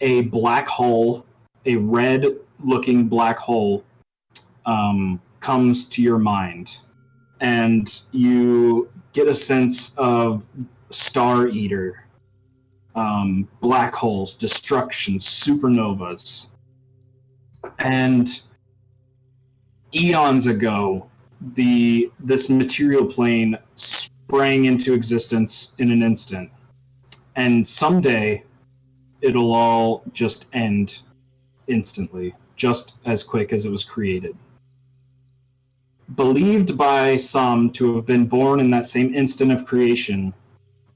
a black hole, a red-looking black hole, comes to your mind, and you get a sense of Star Eater, black holes, destruction, supernovas, and eons ago, this material plane sprang into existence in an instant, and someday it'll all just end instantly, just as quick as it was created. Believed by some to have been born in that same instant of creation,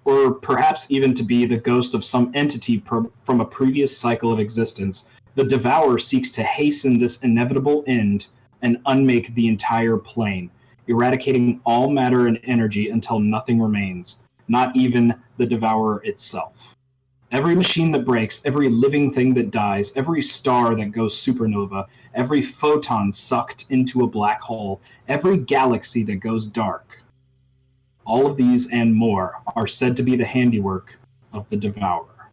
or perhaps even to be the ghost of some entity from a previous cycle of existence, the Devourer seeks to hasten this inevitable end and unmake the entire plane, eradicating all matter and energy until nothing remains, not even the Devourer itself. Every machine that breaks, every living thing that dies, every star that goes supernova, every photon sucked into a black hole, every galaxy that goes dark. All of these and more are said to be the handiwork of the Devourer.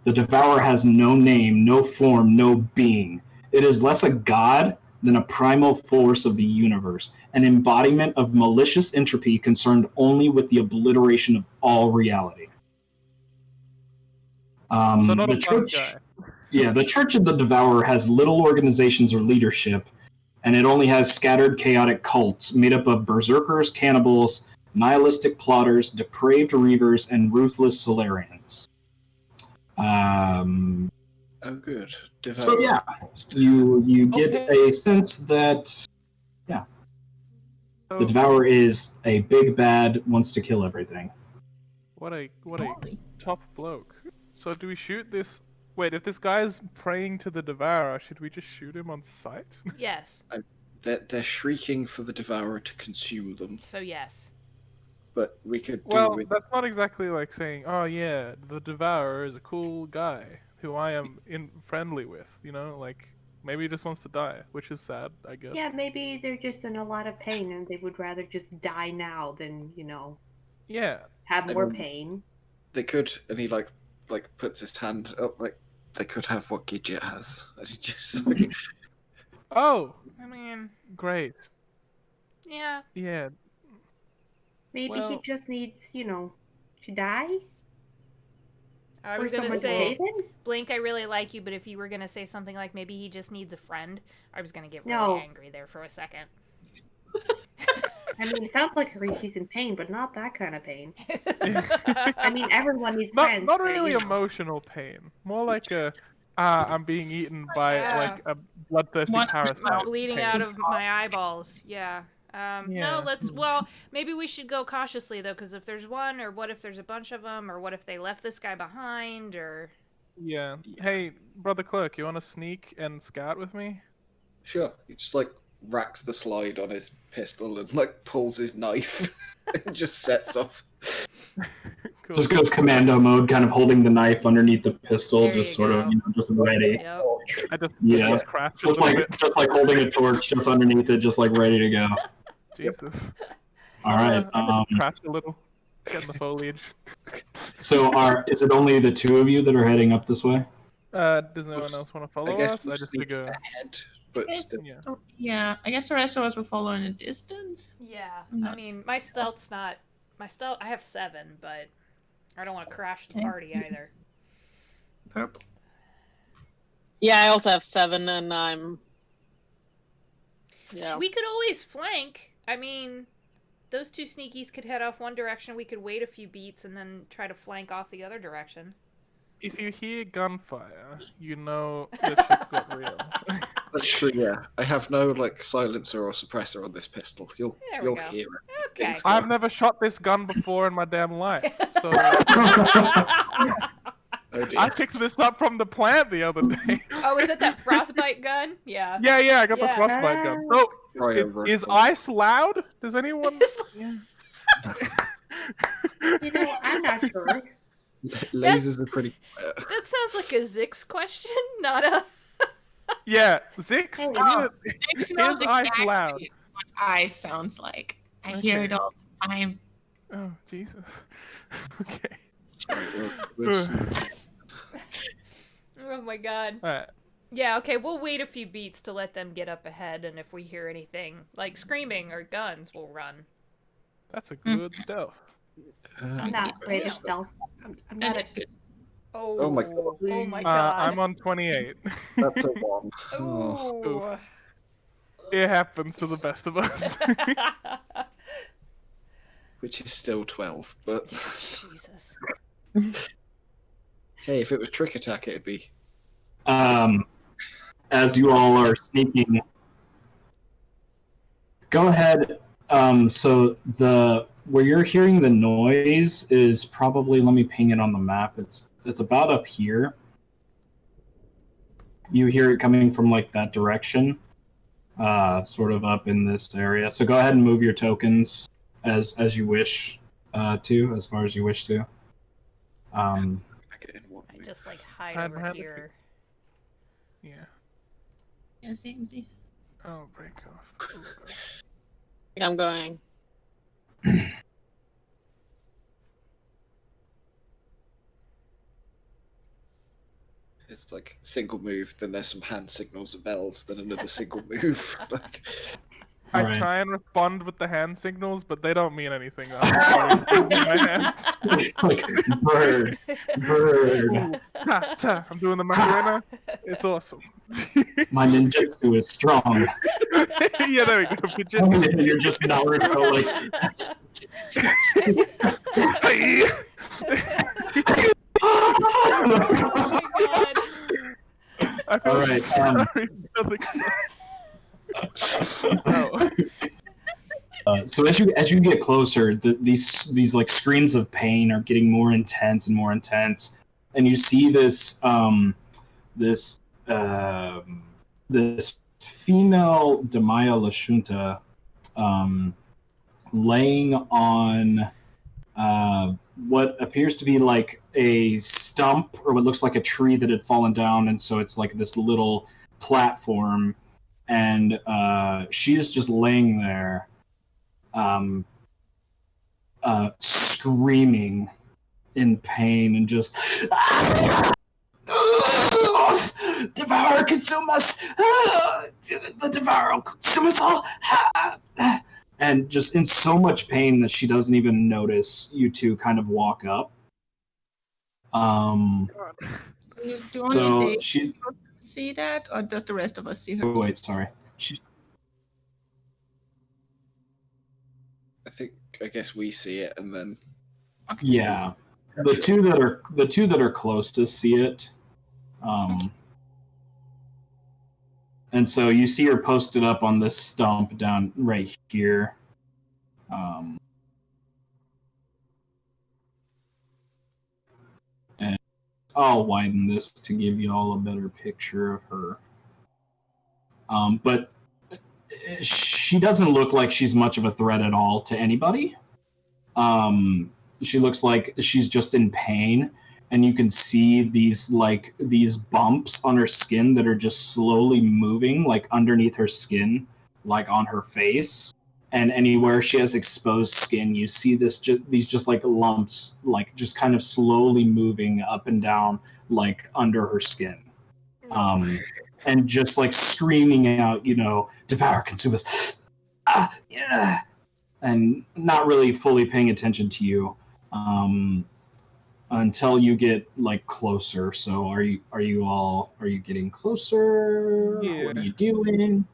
The Devourer has no name, no form, no being. It is less a god than a primal force of the universe, an embodiment of malicious entropy concerned only with the obliteration of all reality. So not The a fun church, guy. yeah, the Church of the Devourer has little organizations or leadership, and it only has scattered chaotic cults made up of berserkers, cannibals, nihilistic plotters, depraved reavers, and ruthless Solarians. Oh, good. So yeah, you get Okay. a sense that the So, Devourer is a big bad, wants to kill everything. what a top bloke. So do we shoot this? Wait, if this guy's praying to the Devourer, should we just shoot him on sight? Yes. They're shrieking for the Devourer to consume them, So yes. but we could do Well, with that's not exactly like saying, "Oh yeah, the Devourer is a cool guy who I am friendly with." You know, like maybe he just wants to die, which is sad, I guess. Yeah, maybe they're just in a lot of pain and they would rather just die now than, Yeah. have I more mean- pain. They could, and he like puts his hand up, like they could have what Gidget has. And he just like, Oh, I mean, great. yeah. Yeah. Maybe he Well- just needs, to die? I Or was gonna someone to say, save him? Blink, I really like you, but if you were gonna say something like maybe he just needs a friend, I was gonna get really No. angry there for a second. I mean, it sounds like he's in pain, but not that kind of pain. I mean, everyone needs Not friends. not but, really emotional pain. More like I'm being eaten by Yeah. like a bloodthirsty One- parasite. Bleeding pain. out of my eyeballs. Yeah. Yeah. No, maybe we should go cautiously, though, because if there's one, or what if there's a bunch of them, or what if they left this guy behind, or... Yeah. Hey, brother clerk, you want to sneak and scout with me? sure. He just like racks the slide on his pistol and like pulls his knife and just sets off. Cool. Just goes commando mode, kind of holding the knife underneath the pistol, There just you sort of, go. just ready. Yep. I just Yeah. crash a Just little like bit. just like holding a torch, just underneath it, just like ready to go. Jesus. All right. I just crash a little. Get in the foliage. So is it only the two of you that are heading up this way? Does no one else want to I follow guess us? we'll I just sneak figure. ahead, but Yes. still. Yeah. Oh, yeah, I guess the rest of us will follow in the distance. Yeah. I'm I not- mean, my stealth's not... I have 7, but I don't want to crash the Okay. party either. Purple. Yeah, I also have 7, and I'm. Yeah. We could always flank. I mean, those two sneakies could head off one direction. We could wait a few beats and then try to flank off the other direction. If you hear gunfire, you know that shit's got real. That's true. Yeah, I have no like silencer or suppressor on this pistol. There we You'll go. hear it. Okay. I've never shot this gun before in my damn life. So Oh dear. I picked this up from the plant the other day. Oh, is it that frostbite gun? Yeah. Yeah, I got the Yeah. frostbite gun. So, Try a is rifle. ice loud? Does anyone? You know, I'm not sure. Lasers are pretty quiet. That sounds like a Zix question, not a. Yeah, Zix. Oh, Is knows ice exactly loud? what ice sounds like. I hear Okay. it all the time. Oh Jesus. Okay. Sorry, we'll see. Oh my god. Alright. Yeah, okay, we'll wait a few beats to let them get up ahead, and if we hear anything like screaming or guns, we'll run. That's a good stealth. I'm not great at stealth. I'm That not is good. Oh, my God. Oh my god. I'm on 28. That's a one. Oh. Ooh. It happens to the best of us. Which is still 12, but Jesus. hey, if it was trick attack, it'd be. As you all are sneaking, go ahead. So where you're hearing the noise is probably, let me ping it on the map. It's about up here. You hear it coming from like that direction, sort of up in this area. So go ahead and move your tokens as you wish to, as far as you wish to. I get in one I move. just like hide I'm over happy. here. Yeah. Yeah, same. Oh, break off. Ooh, God. I'm going. It's like single move, then there's some hand signals and bells, then another single move. Like, I Alright. try and respond with the hand signals, but they don't mean anything. I'm just moving my hands. Like bird. Ooh, ta, ta. I'm doing the Macarena. It's awesome. My ninjutsu is strong. Yeah, there we go. Fidget. You're just Naruto, like. Hey! Oh my god. I feel Alright, sorry for the Oh. So as you get closer, these like screams of pain are getting more intense and more intense, and you see this this female Demaya Lashunta laying on what appears to be like a stump or what looks like a tree that had fallen down, and so it's like this little platform, and she's just laying there screaming in pain and just devour, consume us, the devourer consume us all, and just in so much pain that she doesn't even notice you two kind of walk up. Do So only they she's see that, or does the rest of us see her? oh, wait, sorry. I guess we see it, and then Yeah, the two that are closest see it, and so you see her posted up on this stump down right here. And I'll widen this to give you all a better picture of her. But she doesn't look like she's much of a threat at all to anybody. She looks like she's just in pain, and you can see these bumps on her skin that are just slowly moving, like underneath her skin, like on her face, and anywhere she has exposed skin, you see these just like lumps, like just kind of slowly moving up and down, like under her skin. And just like screaming out, devour, consume us, yeah, and not really fully paying attention to you until you get like closer. So are you getting closer? Yeah. What are you doing?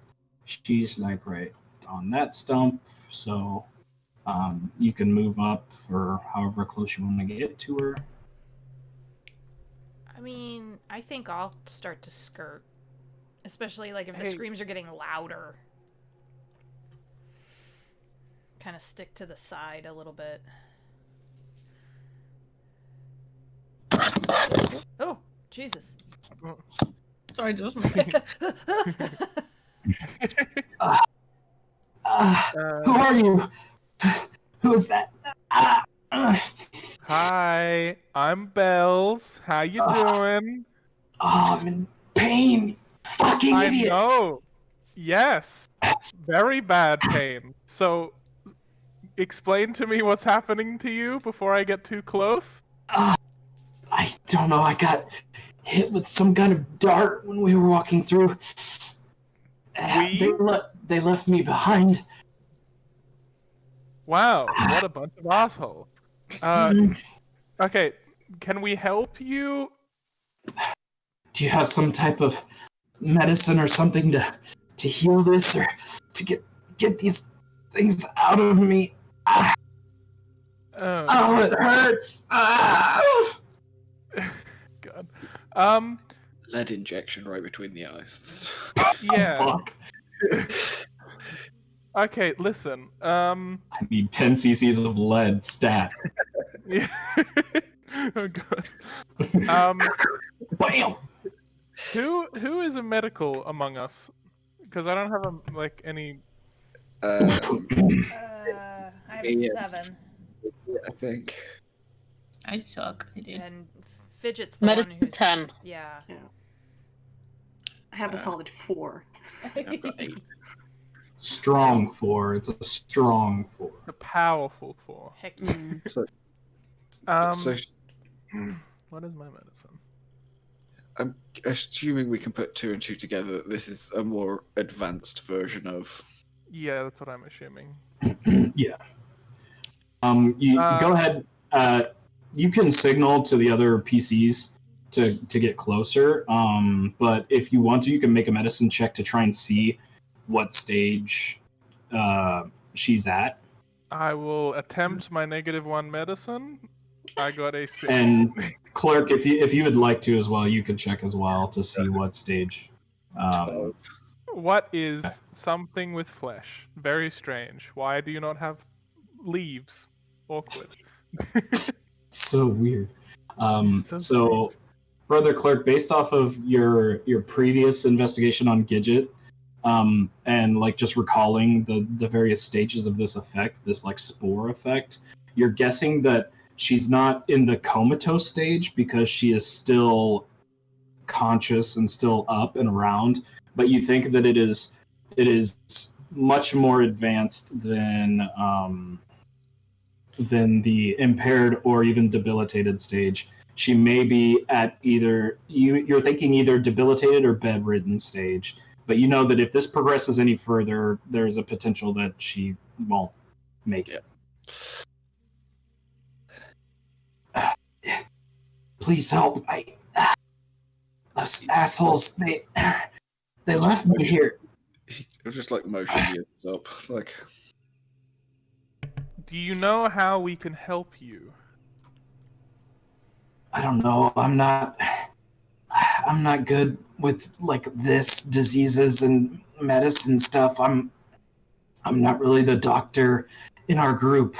She's like right on that stump, so you can move up for however close you want to get to her. I mean, I think I'll start to skirt. Especially like if the Hey. screams are getting louder. kind of stick to the side a little bit. Oh, Jesus. Sorry, that was my Who are you? Who is that? Hi, I'm Bells. How you doing? I'm in pain. Fucking I idiot. know. Yes. Very bad pain. So, explain to me what's happening to you before I get too close. I don't know. I got hit with some kind of dart when we were walking through. We? They left me behind. Wow, what a bunch of assholes. Okay, can we help you? Do you have some type of medicine or something to heal this or to get these things out of me? Oh, it hurts. God. Lead injection right between the eyes. Yeah. Oh, fuck. Okay, listen. I need 10 cc's of lead stat. Yeah. Oh god. Bam. Who is a medical among us? Because I don't have any. I have a Yeah. 7. I think. I suck. I did. And Fidget's the Medicine one who's 10. Yeah. I have a solid 4. I've got 8. Strong 4. It's a strong 4. A powerful 4. Heck yeah. So, So, what is my medicine? I'm assuming we can put 2 and 2 together. That this is a more advanced version of. Yeah, that's what I'm assuming. Yeah. You go ahead. You can signal to the other PCs to get closer. But if you want to, you can make a medicine check to try and see what stage she's at. I will attempt my -1 medicine. I got a 6. And Clerk, if you would like to as well, you could check as well to see what stage. 12. What is something with flesh? Very strange. Why do you not have leaves? Awkward. So weird. So So, Brother Clerk, based off of your previous investigation on Gidget, and like just recalling the various stages of this effect, this like spore effect, you're guessing that she's not in the comatose stage because she is still conscious and still up and around, but you think that it is much more advanced than the impaired or even debilitated stage. She may be at you're thinking either debilitated or bedridden stage, but you know that if this progresses any further, there's a potential that she won't make it. Please help! Those assholes, they left me here. It was just like motion you up. Like, Do you know how we can help you? I don't know. I'm not good with like this diseases and medicine stuff. I'm not really the doctor in our group.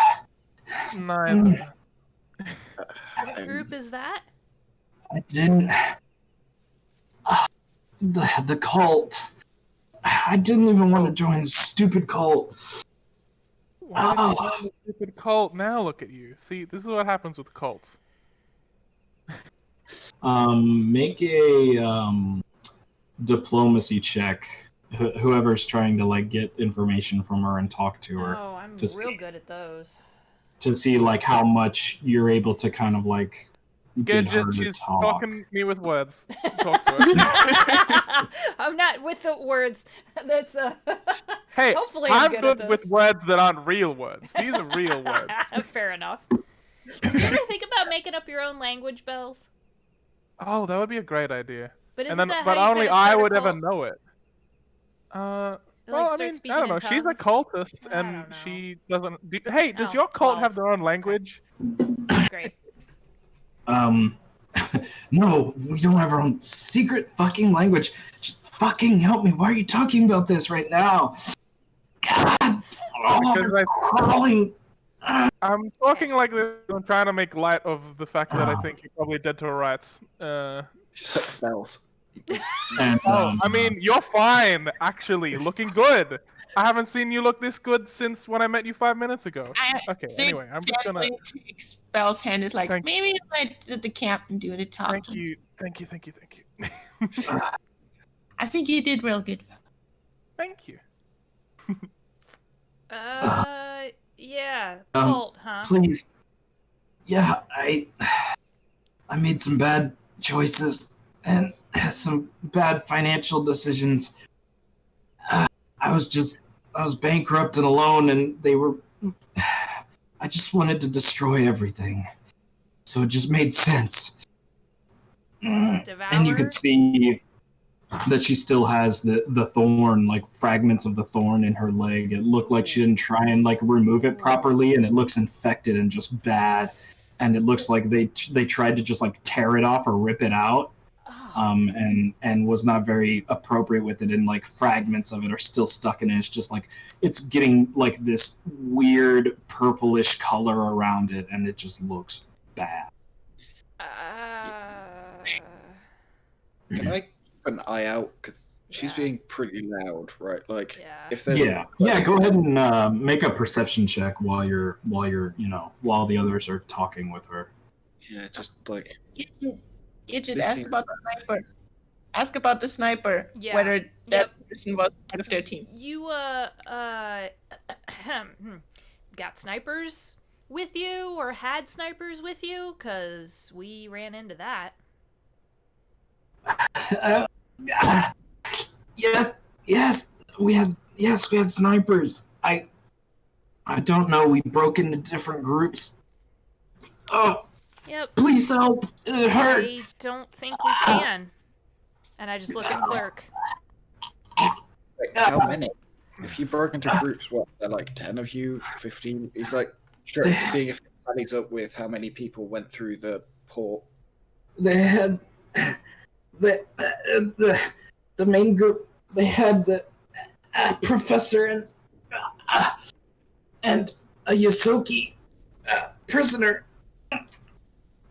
Neither. What group is that? I didn't. The cult. I didn't even want to join the stupid cult. Why did you join the stupid cult? Now look at you. See, this is what happens with cults. Make a diplomacy check. Whoever's trying to like get information from her and talk to her. Oh, I'm to real see, good at those. to see like how much you're able to kind of like get her Gadget, to she's talk. talking me with words. Talk to her. I'm not with the words. That's Hey, hopefully I'm good good at with this. words that aren't real words. These are real words. Fair enough. Did you ever think about making up your own language, Bells? Oh, that would be a great idea. But isn't And then, that but how you only kinda I start a would ever cult? know it. Like, Well, I start mean, speaking I don't know. in She's a tongues? cultist, I and don't know. she doesn't. Hey, does Oh, your cult 12. have their own language? Great. No, we don't have our own secret fucking language. Just fucking help me. Why are you talking about this right now? God. because crawling. I'm talking like this. I'm trying to make light of the fact that I think you're probably dead to our rights. Bells. And, I mean, you're fine, actually. Looking good. I haven't seen you look this good since when I met you 5 minutes ago. Okay, anyway, I'm just gonna... takes Belle's hand is like, Thank- maybe let the captain do the talking. Thank you. I think you did real good. Thank you. Yeah, Colt, huh? Please. Yeah, I made some bad choices and some bad financial decisions. I was bankrupt and alone, and they were... I just wanted to destroy everything. So it just made sense. Devour? And you could see that she still has the thorn, like fragments of the thorn in her leg. It looked like she didn't try and like remove it properly, and it looks infected and just bad. And it looks like they tried to just like tear it off or rip it out, and was not very appropriate with it. And like fragments of it are still stuck in it. It's just like it's getting like this weird purplish color around it, and it just looks bad. Can I keep an eye out? Because she's being pretty loud, right? Like, Yeah. if there's Yeah. Go ahead and make a perception check while the others are talking with her. Yeah, just like Gidget, This ask seems- about the sniper. Ask about the sniper. Yeah. Whether that Yep. person was part of their team. You, got snipers with you, or had snipers with you? 'Cause we ran into that. Yes, we had snipers. I don't know. We broke into different groups. Oh, Yep. please help! It I hurts. don't think we can. And I just look at Clerk. wait, how many? If you broke into groups, what? They're like 10 of you, 15. He's like seeing if it tallies up with how many people went through the port. They had the main group. They had the professor and a Yosoki prisoner.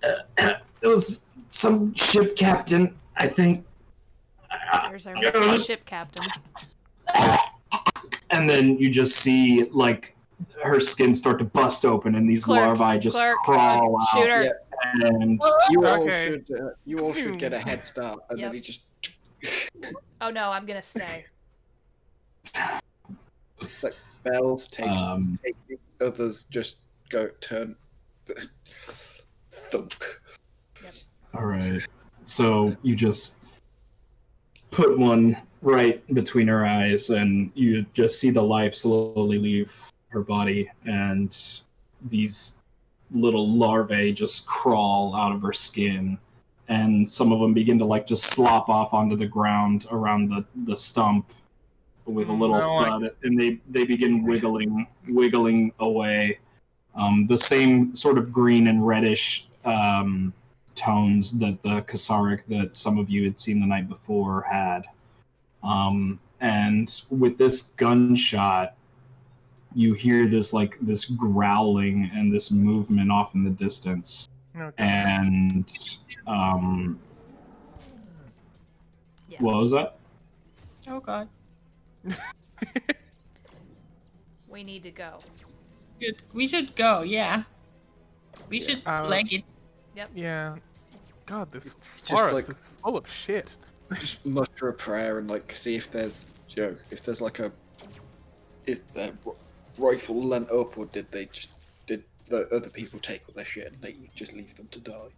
It was some ship captain, I think. There's our missing ship captain. And then you just see like her skin start to bust open, and these Clerk, larvae just Clerk, crawl out. Shoot her. Yeah. And Okay. You all should get a head start, and Yep. then he just Oh no, I'm gonna stay. like bells take the others just go turn thunk. All right. So you just put one right between her eyes, and you just see the life slowly leave her body, and these little larvae just crawl out of her skin, and some of them begin to like just slop off onto the ground around the stump with a little thud, and they begin wiggling away. The same sort of green and reddish tones that the Kasaric that some of you had seen the night before had. And with this gunshot, you hear this growling and this movement off in the distance. Okay. And Yeah. what was that? Oh god. We need to go. Good. We should go, yeah. We should flag it. Yeah. God, this Just, forest like- is full of shit. Just mutter a prayer and like see if there's like is their rifle lent up, or did the other people take all their shit and they just leave them to die?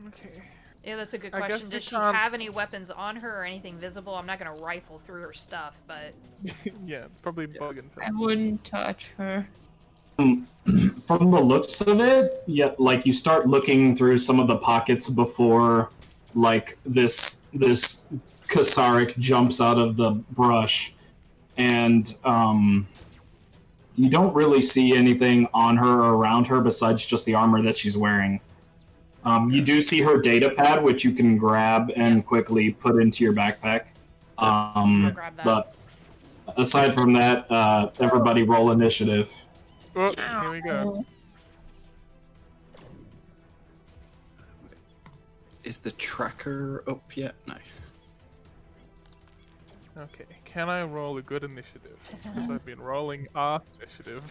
Okay. Yeah, that's a good I guess question. we Does she can't- have any weapons on her or anything visible? I'm not gonna rifle through her stuff, but Yeah, it's probably bugging. I wouldn't touch her. From the looks of it, yeah, like you start looking through some of the pockets before, like this Kasaric jumps out of the brush, and you don't really see anything on her or around her besides just the armor that she's wearing. You do see her data pad, which you can grab and quickly put into your backpack. I'll grab that. But aside from that, everybody roll initiative. Oh, here we go. Is the tracker up yet? No. Okay, can I roll a good initiative? Because I've been rolling off initiative.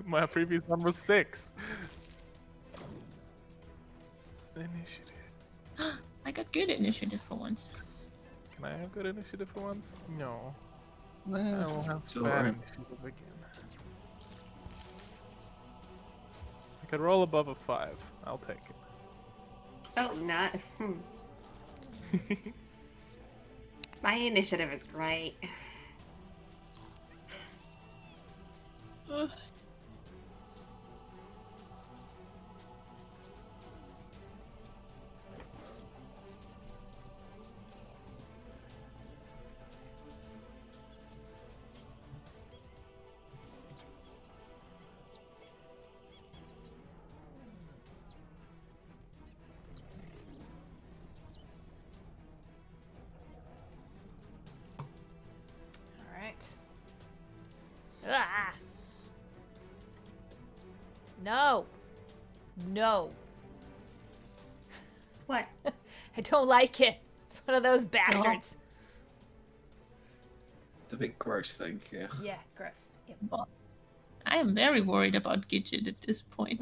My previous one was 6. Initiative. I got good initiative for once. Can I have good initiative for once? No. I Well, will have it's bad alright. initiative again. I could roll above a 5. I'll take it. Oh, not. My initiative is great. Alright. Ah! No! No! What? I don't like it. It's one of those bastards. The big gross thing, yeah. Yeah, gross. Yep. But I am very worried about Gidget at this point.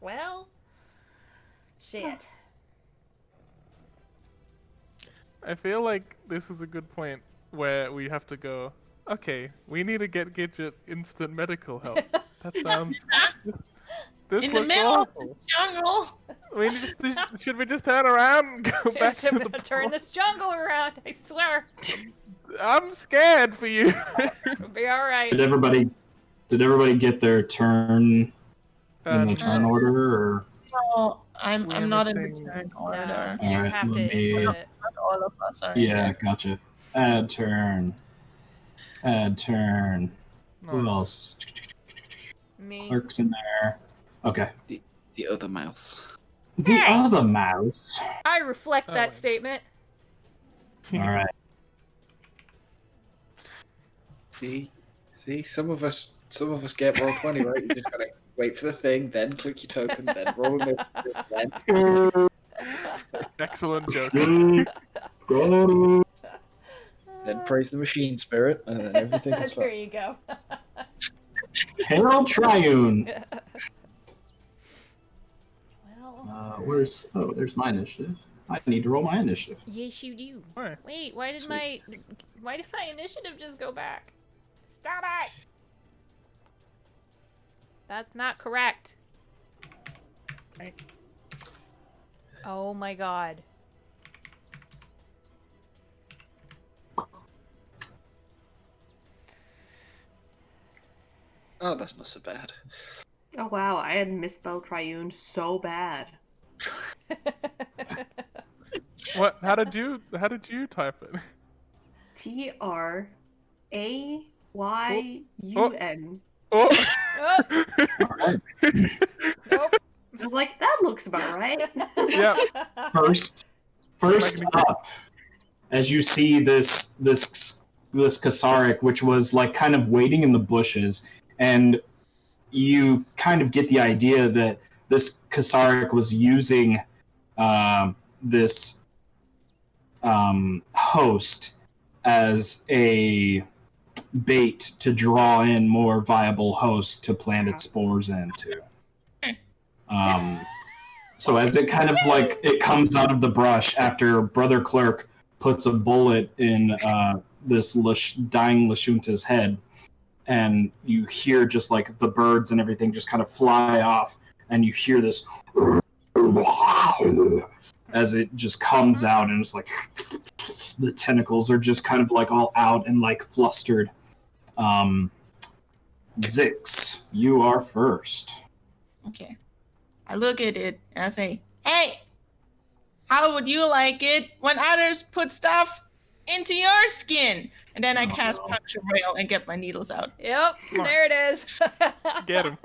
Well, shit. I feel like this is a good point where we have to go, okay, we need to get Gidget instant medical help. That sounds... This In the looks middle of awful. the jungle. Should we just turn around and go back to the Turn this jungle around, I swear. I'm scared for you. It'll be alright. Did everybody get their turn in the turn order, or? No, I'm We're not in the missing- turn No, order. you Alright, have to let me- input it. Not all of us are in Yeah, there. gotcha. Add turn. Add turn. Who Nice. else? Me. Clerk's in there. Okay. The other mouse. The Hey! other mouse. I reflect Oh, that wait. statement. All right. See, some of us get roll 20, right? You just gotta wait for the thing, then click your token, then roll initiative, then Excellent joke. praise the machine spirit, and then everything is There fine. you go. Harold Triune. Well, There's my initiative. I need to roll my initiative. yes, you do. Why? Wait, why did Sweet. my initiative just go back? Stop it! That's not correct. Okay. Oh my god. Oh, that's not so bad. Oh wow, I had misspelled Triune so bad. What? How did you type it? TRAYUN. Oh. Oh, nope. I was like, that looks about right. Yeah. First up, as you see this Kasaric, which was like kind of waiting in the bushes, and you kind of get the idea that this Kasaric was using this host as a bait to draw in more viable hosts to plant its spores into. So as it kind of like it comes out of the brush after Brother Clerk puts a bullet in this dying Lashunta's head, and you hear just like the birds and everything just kind of fly off, and you hear this as it just comes out, and it's like the tentacles are just kind of like all out and like flustered. Zix, you are first. Okay. I look at it and I say, hey, how would you like it when others put stuff into your skin? And then I cast Puncture Rail and get my needles out. Yep, there it is. Get him.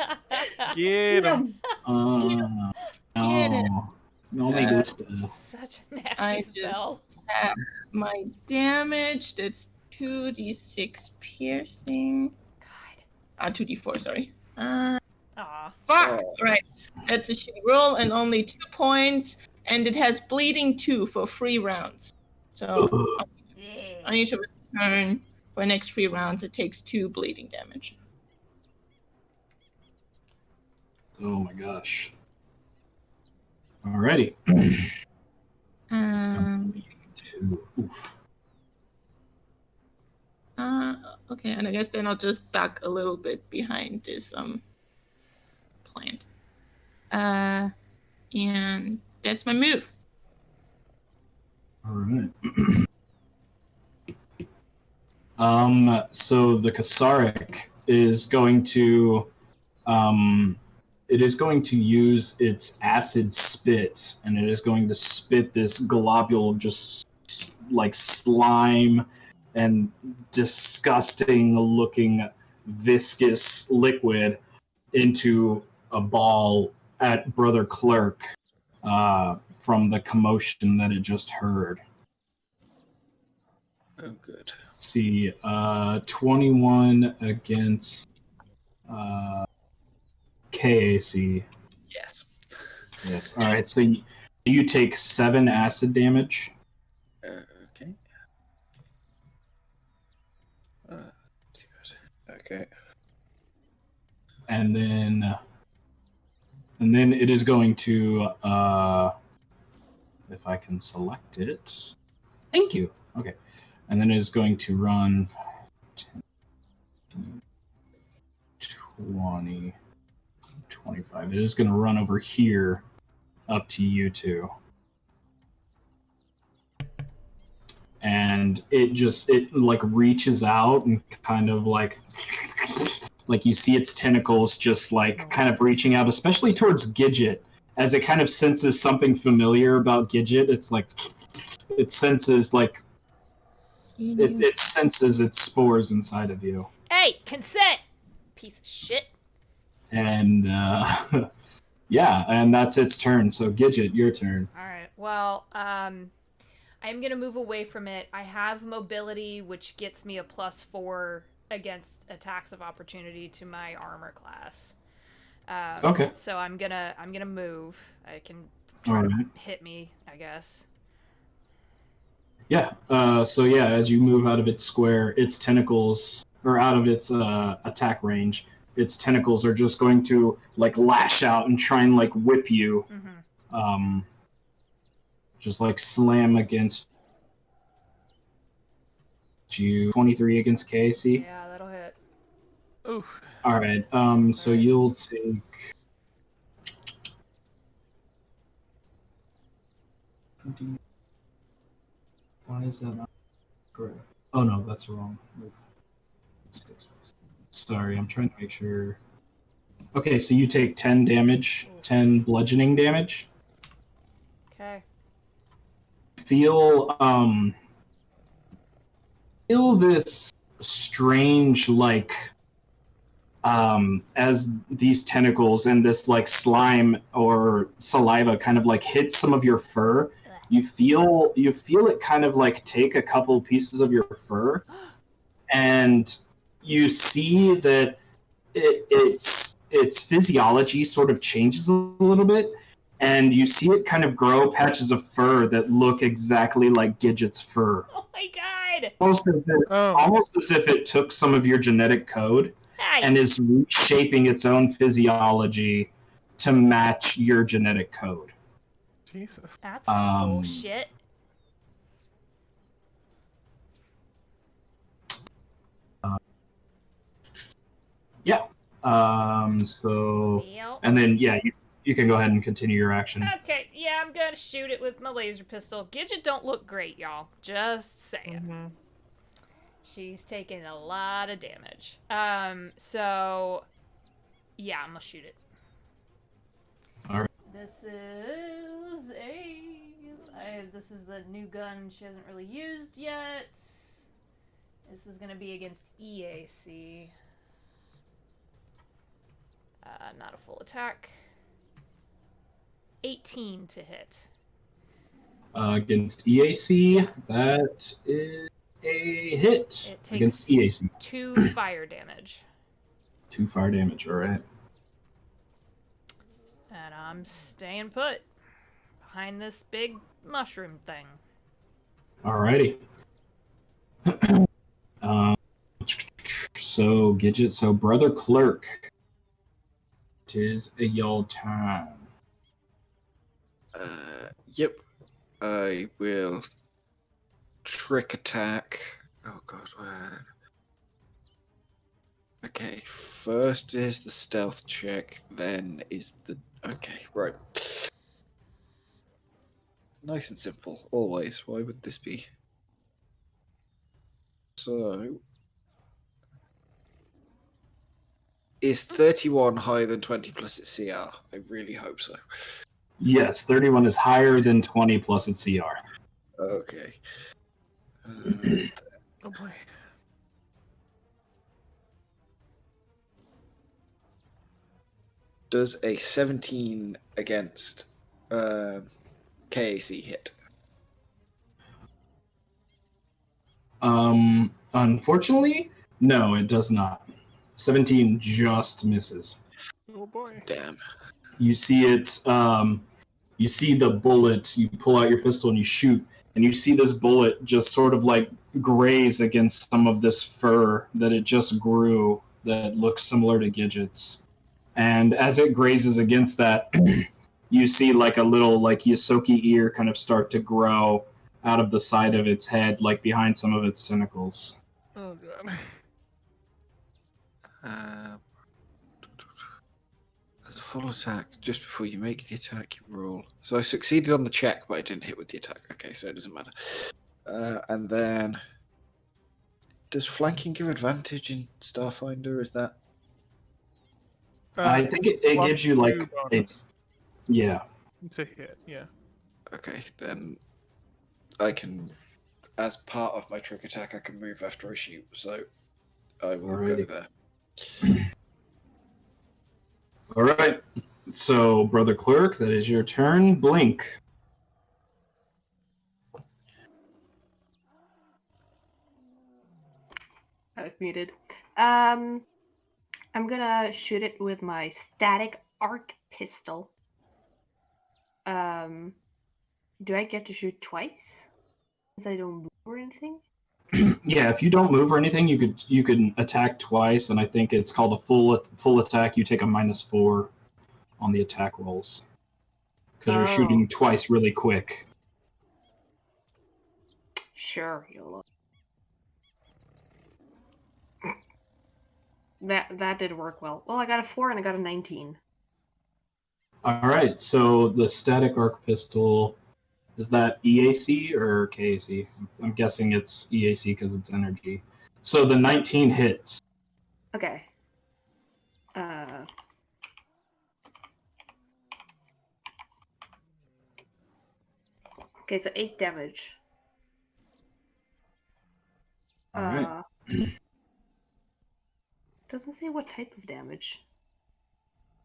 Get him. No. Get it. No me gusta. Such a nasty I just spell. have my damage. That's 2d6 piercing. God. 2d4, sorry. Aw. Fuck! Oh. Right. That's a shitty roll and only 2 points. And it has bleeding 2 for 3 rounds. So on each of its turn, for the next 3 rounds, it takes 2 bleeding damage. Oh my gosh. Alrighty. Um, Oof. okay, and I guess then I'll just duck a little bit behind this plant. And that's my move. Alright. So the Kasaric is going to it is going to use its acid spit, and it is going to spit this globule of just like slime and disgusting looking viscous liquid into a ball at Brother Clerk from the commotion that it just heard. Oh, good. Let's see, 21 against KAC. Yes. Yes. All right. So you take 7 acid damage. Okay. Okay. And then it is going to if I can select it. Thank you. Okay. And then it is going to run 10, 20, 25. It is going to run over here up to you two. And it like reaches out and kind of like you see its tentacles just like kind of reaching out, especially towards Gidget, as it kind of senses something familiar about Gidget. It's like it senses like it senses its spores inside of you. Hey, consent! Piece of shit. And yeah, and that's its turn. So Gidget, your turn. Alright, well, I'm gonna move away from it. I have mobility, which gets me a +4 against attacks of opportunity to my armor class. Okay. So I'm gonna move. I can try to hit me, I guess. Yeah. So yeah, as you move out of its square, its tentacles, or out of its attack range, its tentacles are just going to like lash out and try and like whip you. Mm-hmm. Just like slam against you. 23 against KAC. Yeah, that'll hit. Oof. All right. So you'll take. Why is that not correct? Oh no, that's wrong. Sorry, I'm trying to make sure. Okay, so you take 10 damage, 10 bludgeoning damage. Okay. Feel this strange like as these tentacles and this like slime or saliva kind of like hits some of your fur. You feel it kind of like take a couple pieces of your fur, and you see that its physiology sort of changes a little bit, and you see it kind of grow patches of fur that look exactly like Gidget's fur. Oh my god! Almost as if it took some of your genetic code and is reshaping its own physiology to match your genetic code. Jesus. That's bullshit. Yeah. So, and then yeah, you can go ahead and continue your action. Okay, yeah, I'm gonna shoot it with my laser pistol. Gidget don't look great, y'all. Just saying. Mm-hmm. She's taking a lot of damage. So yeah, I'm gonna shoot it. All right. This is the new gun she hasn't really used yet. This is gonna be against EAC. Not a full attack. 18 to hit. Against EAC, that is a hit. It Against takes EAC. 2 fire damage. 2 fire damage, alright. And I'm staying put behind this big mushroom thing. Alrighty. So, Gidget, so Brother Clerk. Tis a y'all time. Yep. I will trick attack. Oh god, where? Okay, first is the stealth check, then is the. Okay, right. Nice and simple, always. Why would this be? So. Is 31 higher than 20 plus its CR? I really hope so. Yes, 31 is higher than 20 plus its CR. Okay. Oh boy. Does a 17 against KAC hit? Unfortunately, no, it does not. 17 just misses. Oh boy. Damn. You see it, you see the bullet, you pull out your pistol and you shoot, and you see this bullet just sort of like graze against some of this fur that it just grew that looks similar to Gidget's. And as it grazes against that, you see like a little like Yosoki ear kind of start to grow out of the side of its head, like behind some of its tentacles. Oh god. As a full attack, just before you make the attack, you roll. So I succeeded on the check, but I didn't hit with the attack. Okay, so it doesn't matter. And then, does flanking give advantage in Starfinder? Is that? I think it gives you like a, yeah. To hit, yeah. Okay, then I can, as part of my trick attack, I can move after I shoot. So I will go Alrighty. there. All right. So, Brother Clerk, that is your turn. Blink. I was muted. I'm gonna shoot it with my static arc pistol. Do I get to shoot twice? Since I don't move or anything? Yeah, if you don't move or anything, you can attack twice, and I think it's called a full attack. You take a -4 on the attack rolls because you're shooting twice really quick. Sure, YOLO. That did work well. Well, I got a 4 and I got a 19. All right. So the static arc pistol, is that EAC or KAC? I'm guessing it's EAC because it's energy. So the 19 hits. Okay. Okay, so 8 damage. All right. Doesn't say what type of damage.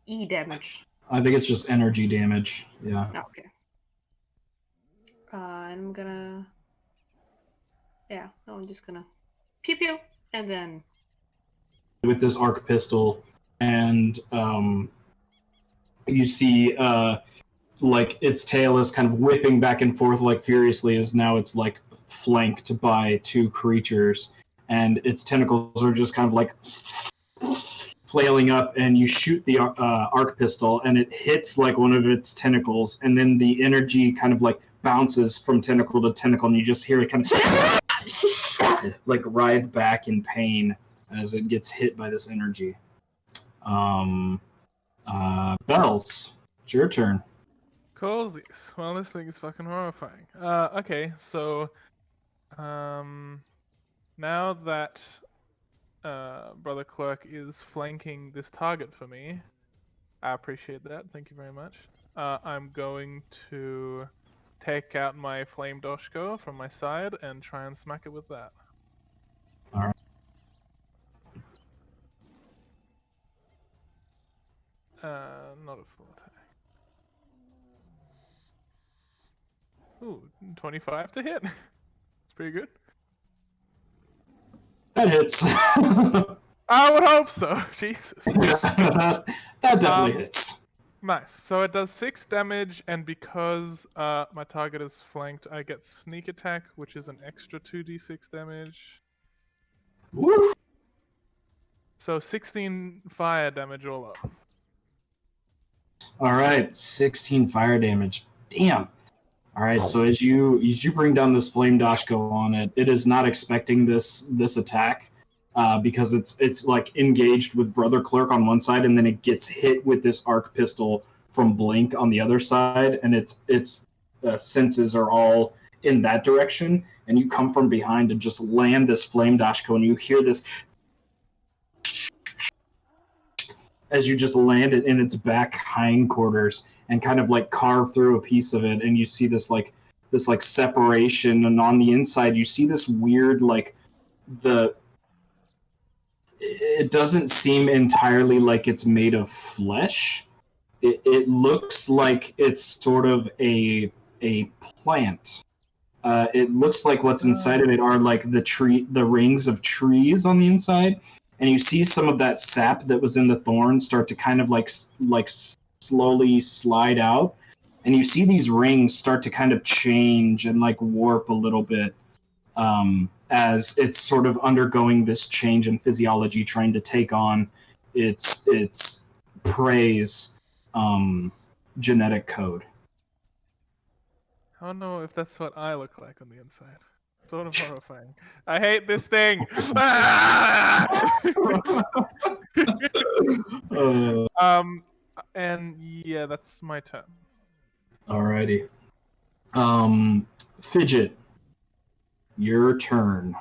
E damage. I think it's just energy damage. Yeah. Okay. I'm gonna. Yeah, no, I'm just gonna pew pew, and then. With this arc pistol, and you see like its tail is kind of whipping back and forth like furiously as now it's like flanked by 2 creatures, and its tentacles are just kind of like flailing up, and you shoot the arc pistol and it hits like one of its tentacles, and then the energy kind of like bounces from tentacle to tentacle, and you just hear it kind of like writhe back in pain as it gets hit by this energy. Bells, it's your turn. Cozies. Well, this thing is fucking horrifying. Okay, so now that Brother Clerk is flanking this target for me, I appreciate that. Thank you very much. I'm going to take out my flame doshko from my side and try and smack it with that. All right. Not a full attack. Ooh, 25 to hit. It's pretty good. That hits. I would hope so. Jesus. that definitely Um, hits. Nice. So it does 6 damage, and because my target is flanked, I get sneak attack, which is an extra 2d6 damage. Woo. So 16 fire damage all up. All right, 16 fire damage. Damn. All right, so as you bring down this flame dashko on it, it is not expecting this attack because it's like engaged with Brother Clerk on one side, and then it gets hit with this arc pistol from Blink on the other side, and its senses are all in that direction, and you come from behind and just land this flame dashko, and you hear this as you just land it in its back hindquarters and kind of like carve through a piece of it, and you see this separation, and on the inside you see this weird it doesn't seem entirely like it's made of flesh. It looks like it's sort of a plant. It looks like what's inside of it are like the rings of trees on the inside, and you see some of that sap that was in the thorn start to kind of like slowly slide out, and you see these rings start to kind of change and like warp a little bit as it's sort of undergoing this change in physiology, trying to take on its prey's genetic code. I don't know if that's what I look like on the inside. Sort of horrifying. I hate this thing. And yeah, that's my turn. Alrighty. Fidget, your turn.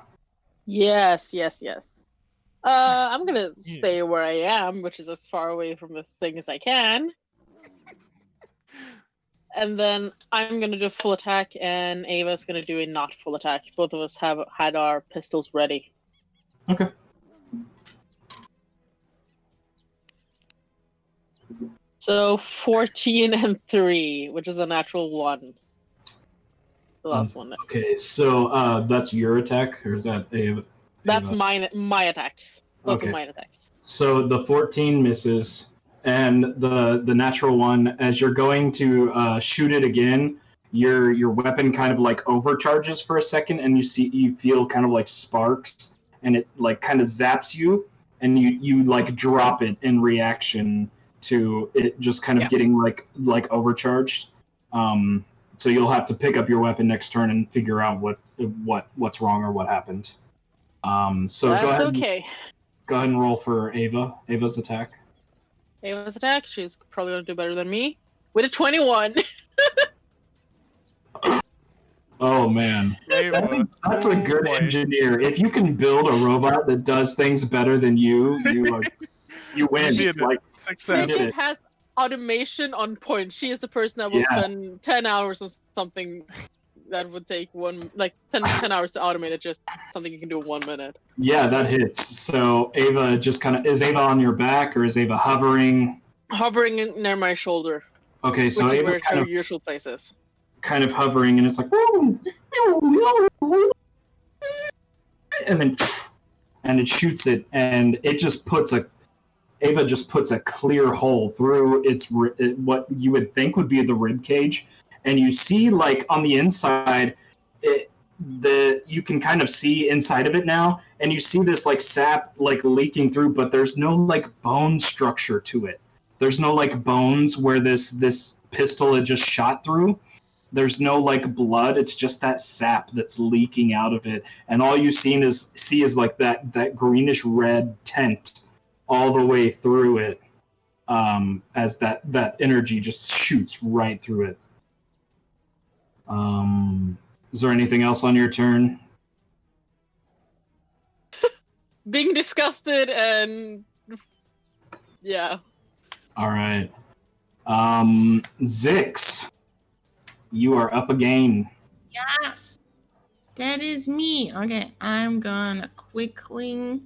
Yes. I'm gonna stay where I am, which is as far away from this thing as I can. And then I'm gonna do a full attack, and Ava's gonna do a not full attack. Both of us have had our pistols ready. Okay. So 14 and 3, which is a natural 1. The last one. Okay, so that's your attack, or is that Ava? That's my attacks. Both of mine attacks. So the 14 misses, and the natural one, as you're going to shoot it again, your weapon kind of like overcharges for a second, and you feel kind of like sparks, and it like kind of zaps you, and you like drop it in reaction to it just kind of getting like overcharged. So you'll have to pick up your weapon next turn and figure out what's wrong or what happened. So that's okay. Go ahead and roll for Ava. Ava's attack. Ava's attack. She's probably gonna do better than me with a 21. Oh man, that's a good engineer. If you can build a robot that does things better than you win. It has automation on point. She is the person that will spend 10 hours or something that would take 10 hours to automate it, just something you can do in 1 minute. Yeah, that hits. So Ava just kind of, is Ava on your back, or is Ava hovering? Hovering near my shoulder. Okay, so which is Ava's where her usual place is. Kind of hovering, and it's like, and it shoots it, and it just Ava just puts a clear hole through what you would think would be the rib cage, and you see like on the inside, you can kind of see inside of it now, and you see this like sap like leaking through, but there's no like bone structure to it. There's no like bones where this pistol had just shot through. There's no like blood. It's just that sap that's leaking out of it, and all you see is like that greenish red tent all the way through it, as that energy just shoots right through it. Is there anything else on your turn? Being disgusted and yeah. All right. Zix, you are up again. Yes. That is me. Okay, I'm gonna quickly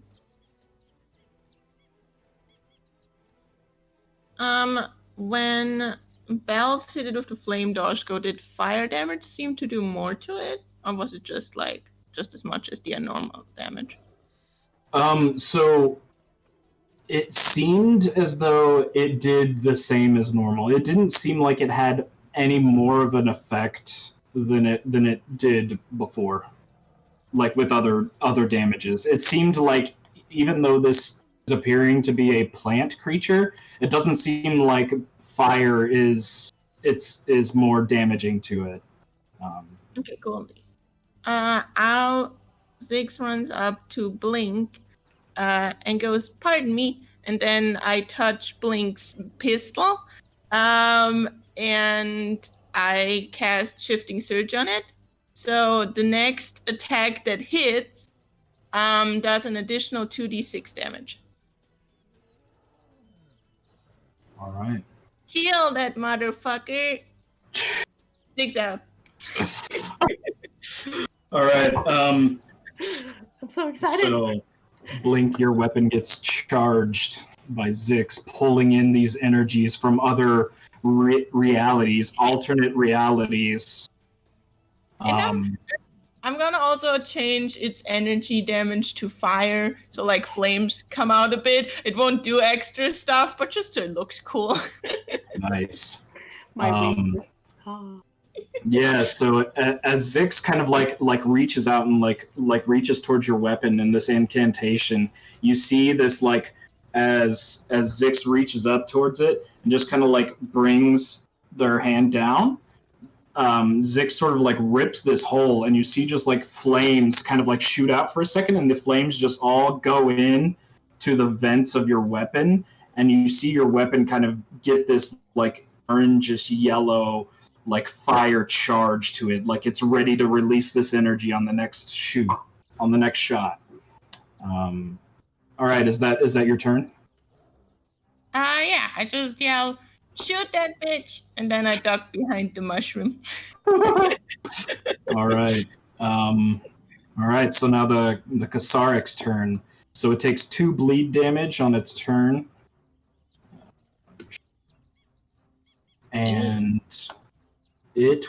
when Bells hit it with the flame dodge go, did fire damage seem to do more to it? Or was it just as much as the normal damage? So it seemed as though it did the same as normal. It didn't seem like it had any more of an effect than it did before. Like with other damages. It seemed like even though this is appearing to be a plant creature, it doesn't seem like fire is more damaging to it. Okay, cool. Ziggs runs up to Blink and goes, "Pardon me," and then I touch Blink's pistol, and I cast Shifting Surge on it. So the next attack that hits does an additional 2d6 damage. All right. Kill that motherfucker. Ziggs out. All right. I'm so excited. So, Blink, your weapon gets charged by Zix, pulling in these energies from other realities, alternate realities. I'm gonna also change its energy damage to fire, so like flames come out a bit. It won't do extra stuff, but just so it looks cool. Nice. My wings. Oh. Yeah, so as Zix kind of like reaches out and like reaches towards your weapon in this incantation, you see this like as Zix reaches up towards it and just kind of like brings their hand down, Zix sort of like rips this hole and you see just like flames kind of like shoot out for a second and the flames just all go in to the vents of your weapon and you see your weapon kind of get this like orangish yellow like fire charge to it, like it's ready to release this energy on the next shot. All right, is that your turn? Yeah, I just yell, "Shoot that bitch!" and then I duck behind the mushroom. All right. All right. So now the Kasarik's turn. So it takes 2 bleed damage on its turn, and it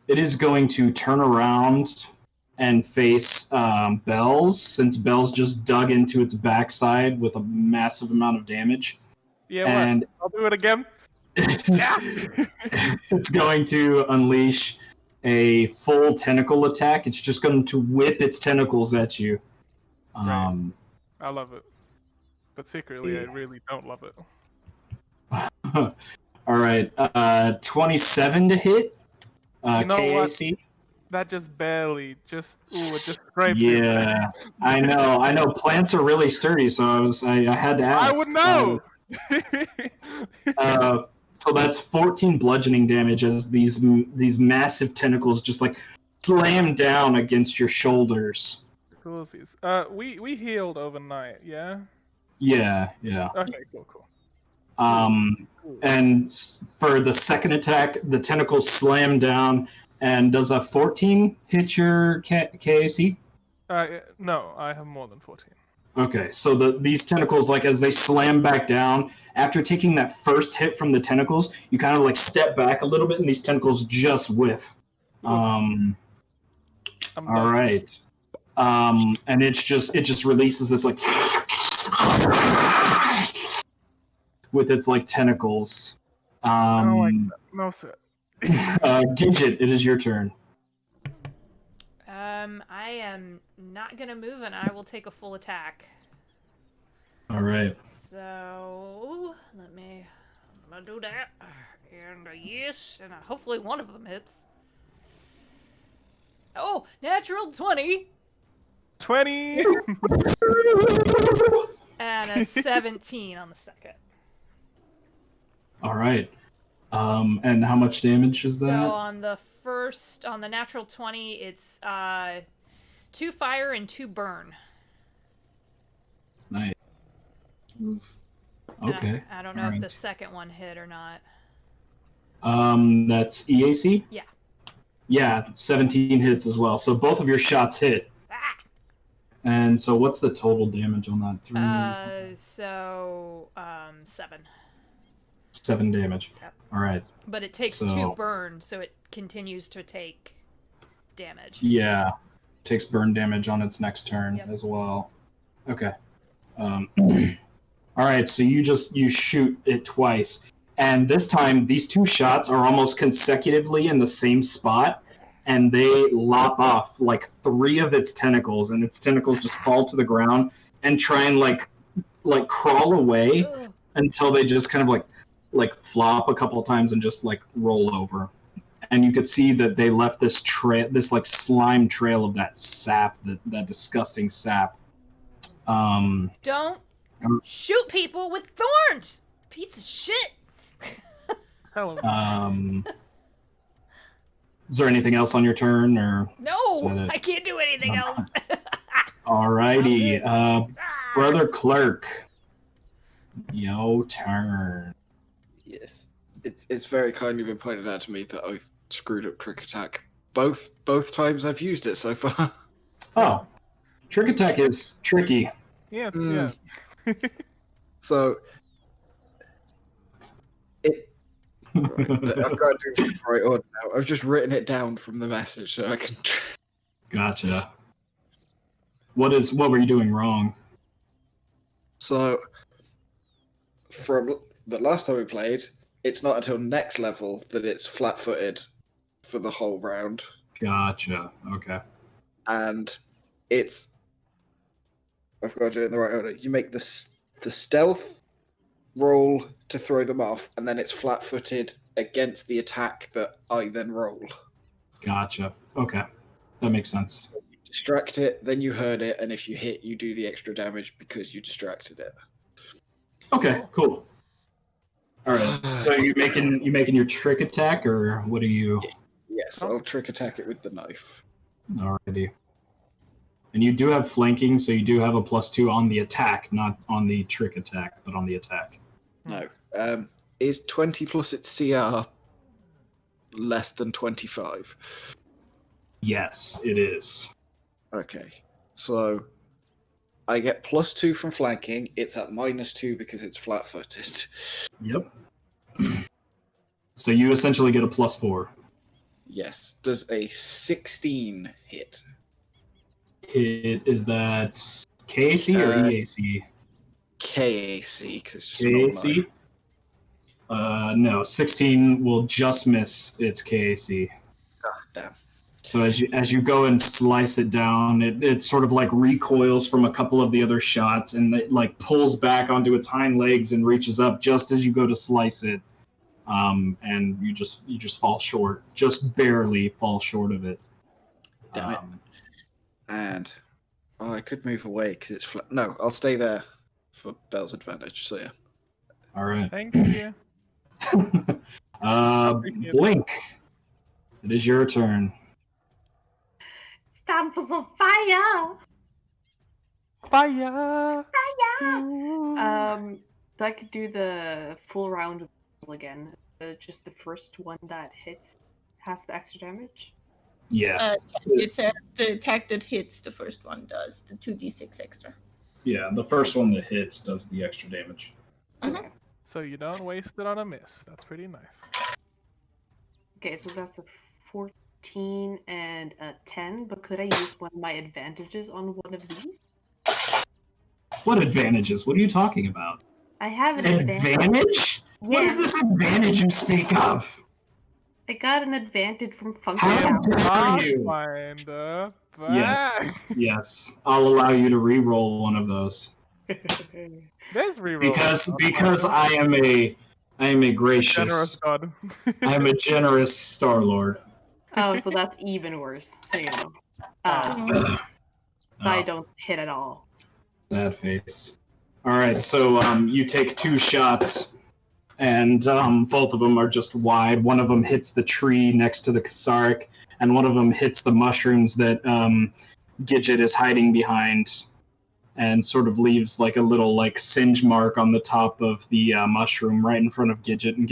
is going to turn around and face Bells, since Bells just dug into its backside with a massive amount of damage. Yeah, and I'll do it again. It's going to unleash a full tentacle attack. It's just going to whip its tentacles at you. Right. I love it. But secretly, I really don't love it. All right. 27 to hit. You know KAC. What? That just barely, it just scrapes Yeah, I know. Plants are really sturdy, so I had to ask. I would know! So that's 14 bludgeoning damage as these massive tentacles just like slam down against your shoulders. Coolsies. We healed overnight, yeah? Yeah. Okay, cool. And for the second attack, the tentacles slam down, and does a 14 hit your KAC? No, I have more than 14. Okay, so these tentacles, like as they slam back down, after taking that first hit from the tentacles, you kind of like step back a little bit, and these tentacles just whiff. All right, and it just releases this like with its like tentacles. I don't like that. No, sir. Gidget, it is your turn. I am not gonna move, and I will take a full attack. All right. So I'm gonna do that, and a yes, and hopefully one of them hits. Oh, natural 20. 20. And a 17 on the second. All right. And how much damage is that? So on the natural 20, it's 2 fire and 2 burn. Nice. Okay. I don't know if the second one hit or not. That's EAC? Yeah. Yeah, 17 hits as well. So both of your shots hit. Ah! And so what's the total damage on that? 7. 7 damage. Yep. All right. But it takes So- 2 burn, so it continues to take damage. Yeah. Takes burn damage on its next turn Yep. as well. Okay. All right. So you shoot it twice, and this time these 2 shots are almost consecutively in the same spot, and they lop off like 3 of its tentacles, and its tentacles just fall to the ground and try and like crawl away Ugh. until they just kind of like flop a couple times and just like roll over. And you could see that they left this this like slime trail of that sap, that disgusting sap. Don't shoot people with thorns! Piece of shit! Hello. Is there anything else on your turn, or? Is that No! it? I can't do anything else! Alrighty, Ah. Brother Clerk, your turn. Yes. It's very kindly been pointed out to me that I've screwed up Trick Attack both times I've used it so far. Oh, Trick Attack is tricky. Yeah, Mm. yeah. So right, I've got to do this in the right order now. I've just written it down from the message so I can. Gotcha. What were you doing wrong? So from the last time we played, it's not until next level that it's flat-footed for the whole round, Gotcha. Okay. and I've got to do it in the right order. You make the stealth roll to throw them off, and then it's flat-footed against the attack that I then roll. Gotcha. Okay. That makes sense. You distract it, then you hurt it, and if you hit, you do the extra damage because you distracted it. Okay, cool. All right. So you making your trick attack, or what are you? Yes, I'll trick attack it with the knife. Alrighty. And you do have flanking, so you do have a +2 on the attack, not on the trick attack, but on the attack. No. Is 20 plus its CR less than 25? Yes, it is. Okay. So I get +2 from flanking. It's at -2 because it's flat-footed. Yep. So you essentially get a +4. Yes. Does a 16 hit? Is that KAC or EAC? KAC, because it's just a normal KAC? knife. No, 16 will just miss its KAC. Ah, damn. So as you go and slice it down, it sort of like recoils from a couple of the other shots, and it like pulls back onto its hind legs and reaches up just as you go to slice it, and you just fall short, just barely fall short of it. Damn it. And I could move away because it's flat. No, I'll stay there for Bell's advantage. So yeah. All right. Thank you. Blink. It is your turn. It's time for some fire! Fire! So I could do the full round of again. Just the first one that hits has the extra damage. Yeah. It says the attack that hits the first one does the 2d6 extra. Yeah, the first one that hits does the extra damage. Okay. So you don't waste it on a miss. That's pretty nice. Okay, so that's a 14 and a 10, but could I use one of my advantages on one of these? What advantages? What are you talking about? I have an advantage. Advantage? What is this advantage you speak of? I got an advantage from function How power. dare you? Pathfinder, Yes. back. Yes, I'll allow you to re-roll one of those There's reroll. because I am a gracious, generous god. I am a generous Star Lord. Oh, so that's even worse. So you know. So I don't hit at all. Sad face. All right, so you take 2 shots, and both of them are just wide. One of them hits the tree next to the Kasaric, and one of them hits the mushrooms that Gidget is hiding behind, and sort of leaves like a little like singe mark on the top of the mushroom right in front of Gidget and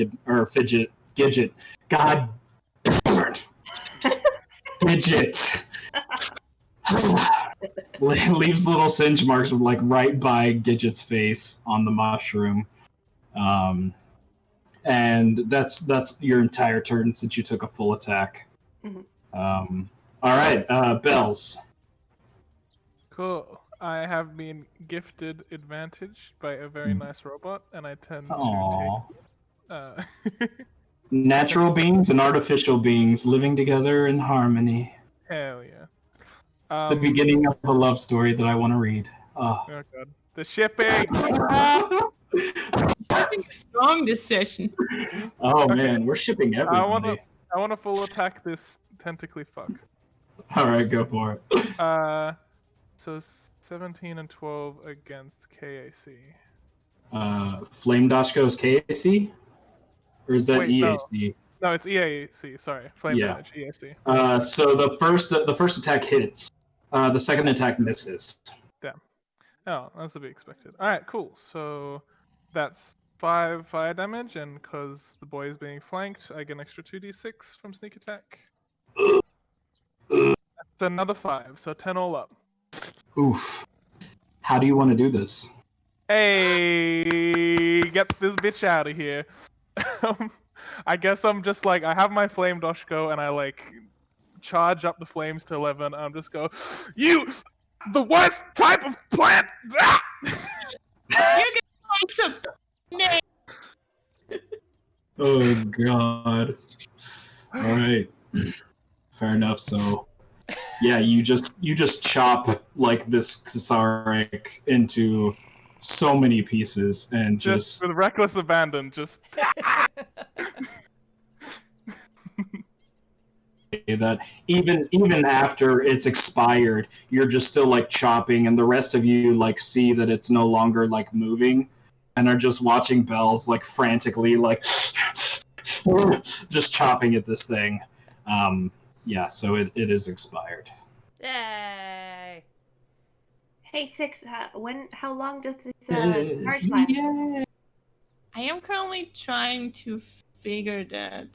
Gidget. God darn. Gidget. Leaves little singe marks like right by Gidget's face on the mushroom. And and that's your entire turn since you took a full attack. Mhm. All right, Bells. Cool. I have been gifted advantage by a very nice robot, and I tend to Aww. take. Natural beings and artificial beings living together in harmony. Hell yeah. It's the beginning of a love story that I want to read. Oh. Oh god. The shipping! Shipping is strong this session. Oh Okay. man, we're shipping everybody. I wanna full attack this tentacly fuck. All right, go for it. So 17 and 12 against KAC. Flame Dashko is KAC? Or is that Wait, no. EAC? No, it's EAC. Sorry, flame Yeah. damage. EAC. So the first attack hits. The second attack misses. Damn. Oh, that's to be expected. All right, cool. So that's 5 fire damage, and because the boy is being flanked, I get an extra 2d6 from sneak attack. That's another 5, so 10 all up. Oof. How do you want to do this? Hey, get this bitch out of here. I guess I'm just like, I have my flame doshko, and I like charge up the flames to 11. I'm just go, you, the worst type of plant. Ah! Oh god. All right. Fair enough. So, yeah, you just chop like this Xaric into so many pieces and just with reckless abandon, just that even after it's expired, you're just still like chopping, and the rest of you like see that it's no longer like moving, and are just watching Bells like frantically like just chopping at this thing. Yeah, so it is expired. Yay! Hey, Six, how long does this charge last? Yeah. I am currently trying to figure that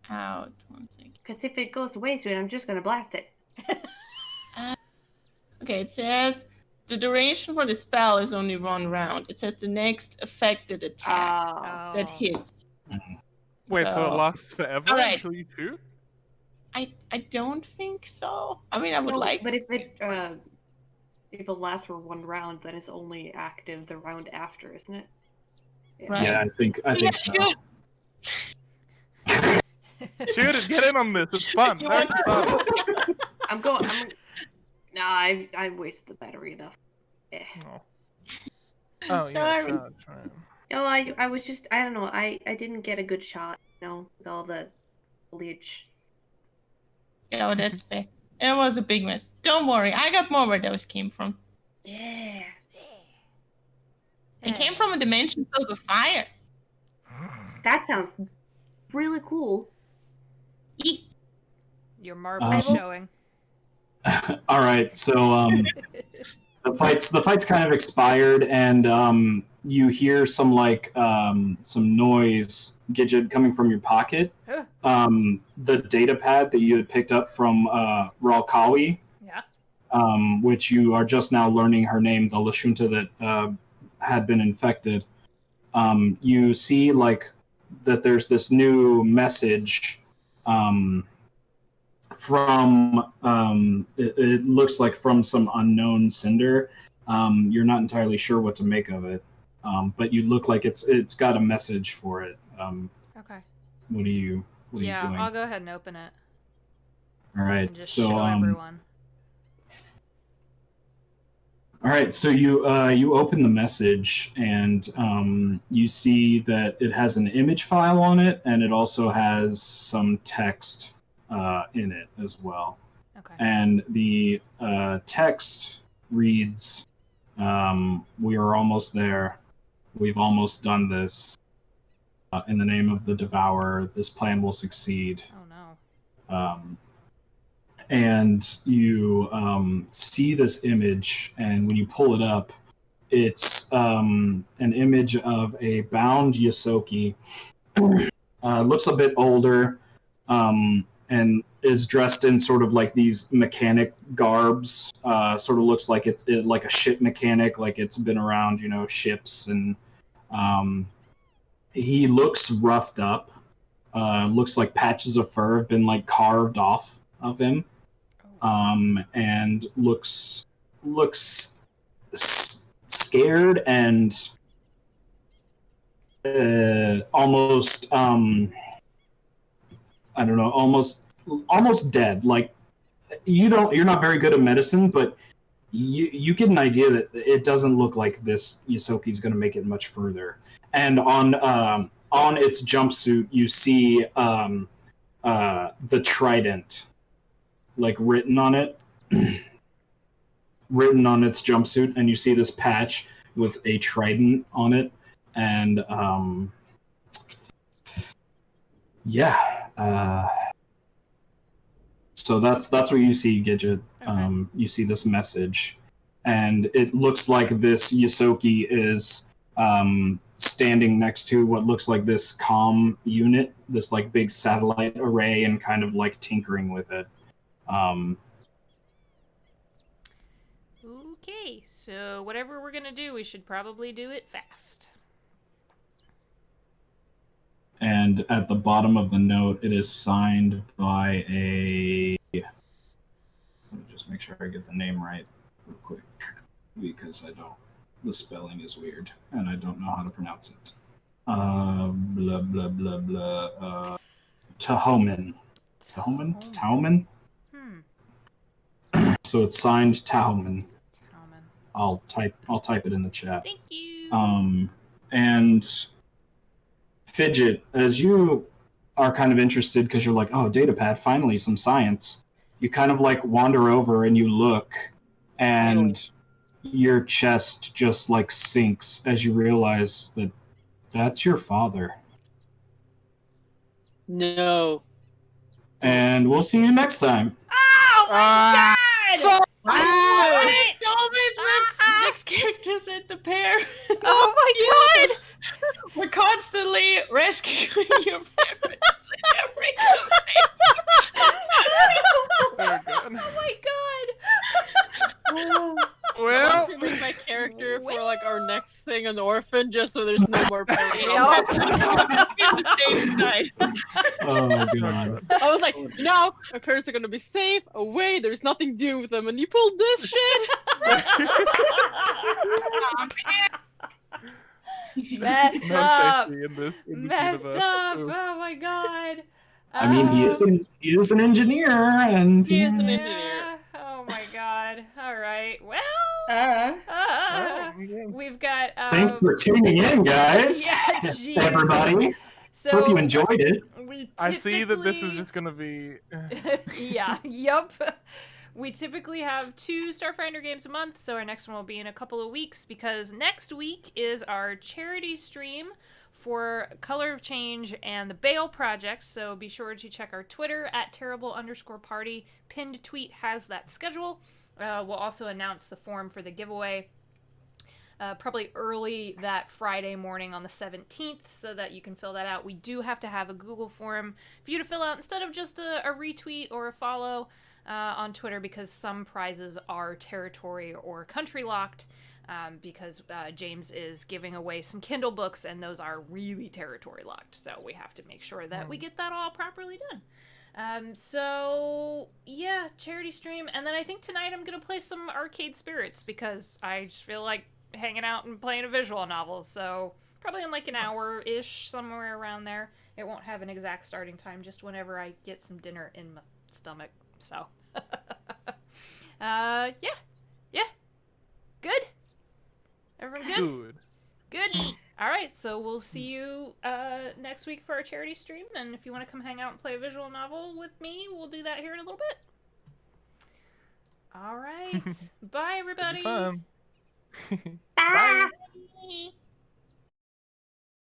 out. 1 second. Because if it goes away soon, I'm just gonna blast it. Okay, it says the duration for the spell is only 1 round. It says the next affected attack that hits. wait. So it lasts forever All right. until you shoot? I don't think so. I mean, I would like. But if it lasts for 1 round, then it's only active the round after, isn't it? Yeah. Right. Yeah, I think so. Shoot it! Get in on this. It's fun. You That's fun. I'm going. Nah, I wasted the battery enough. Eh. Oh, yeah. Sorry. Try. No, I was just, I don't know, I didn't get a good shot, with all the foliage. Yeah, that's fair. It was a big mess. Don't worry, I got more where those came from. Yeah. They came from a dimension filled with fire. That sounds really cool. Eek. Your marble is showing. All right, so the fight's kind of expired, and you hear some some noise, Gidget, coming from your pocket. The data pad that you had picked up from Ralkawi, which you are just now learning her name, the Lashunta that had been infected. You see that there's this new message from it looks like from some unknown sender. You're not entirely sure what to make of it, but you look like it's got a message for it. Okay. What are you doing? I'll go ahead and open it. All right. And just So show everyone. all right. So you open the message, and you see that it has an image file on it, and it also has some text in it as well. Okay. And the text reads, "We are almost there. We've almost done this. In the name of the Devourer, this plan will succeed." Oh no. And you see this image, and when you pull it up, it's an image of a bound Yosoki. Looks a bit older, and is dressed in sort of like these mechanic garbs. Sort of looks like it's like a ship mechanic, like it's been around, ships, and He looks roughed up. Looks like patches of fur have been like carved off of him. And looks scared and almost I don't know, almost dead. Like you're not very good at medicine, but you get an idea that it doesn't look like this Yosoki's going to make it much further. And on its jumpsuit, you see the trident, like written on it, written on its jumpsuit, and you see this patch with a trident on it, and so that's what you see, Gidget. Okay. You see this message, and it looks like this Yosoki is standing next to what looks like this comm unit, this like big satellite array, and kind of like tinkering with it. Okay, so whatever we're gonna do, we should probably do it fast. And at the bottom of the note, it is signed by a... Let me just make sure I get the name right real quick, because the spelling is weird, and I don't know how to pronounce it. Blah, blah, blah, blah. Tahoman. Tahoman? So it's signed Tahoman. I'll type it in the chat. Thank you. And Fidget, as you are kind of interested because you're like, oh, datapad, finally some science. You kind of like wander over and you look, and your chest just like sinks as you realize that that's your father. No. And we'll see you next time. Oh my god! What? Always with 6 characters at the pair. Oh my god! We're constantly rescuing your parents in every Very good. Oh my god! Well, Should make my character for like our next thing on the orphan, just so there's no more parents. Oh god. I was like, no, my parents are gonna be safe. Away, there's nothing to do with them, and you pulled this shit. Messed no up! safety in this Messed universe. up! Ooh. Oh my god! I mean, he is an engineer, and He is an engineer. Yeah. Oh my god! All right. Well, Oh, we've got. Thanks for tuning in, guys. Yeah, jeez. Everybody. So Hope you enjoyed it. we I see that this is typically- just gonna be. Yeah. Yup. We typically have 2 Starfinder games a month, so our next one will be in a couple of weeks, because next week is our charity stream for Color of Change and the Bale Project, so be sure to check our Twitter at terrible_party. Pinned tweet has that schedule. We'll also announce the form for the giveaway probably early that Friday morning on the 17th, so that you can fill that out. We do have to have a Google form for you to fill out instead of just a retweet or a follow on Twitter, because some prizes are territory or country locked, because James is giving away some Kindle books, and those are really territory locked, so we have to make sure that we get that all properly done. So yeah, charity stream, and then I think tonight I'm gonna play some Arcade Spirits, because I just feel like hanging out and playing a visual novel, so probably in like an hour-ish, somewhere around there. It won't have an exact starting time, just whenever I get some dinner in my stomach, so. Yeah. Good? Everyone good? Good. All right, so we'll see you next week for our charity stream, and if you want to come hang out and play a visual novel with me, we'll do that here in a little bit. All right. Bye, everybody. Fun. Ah!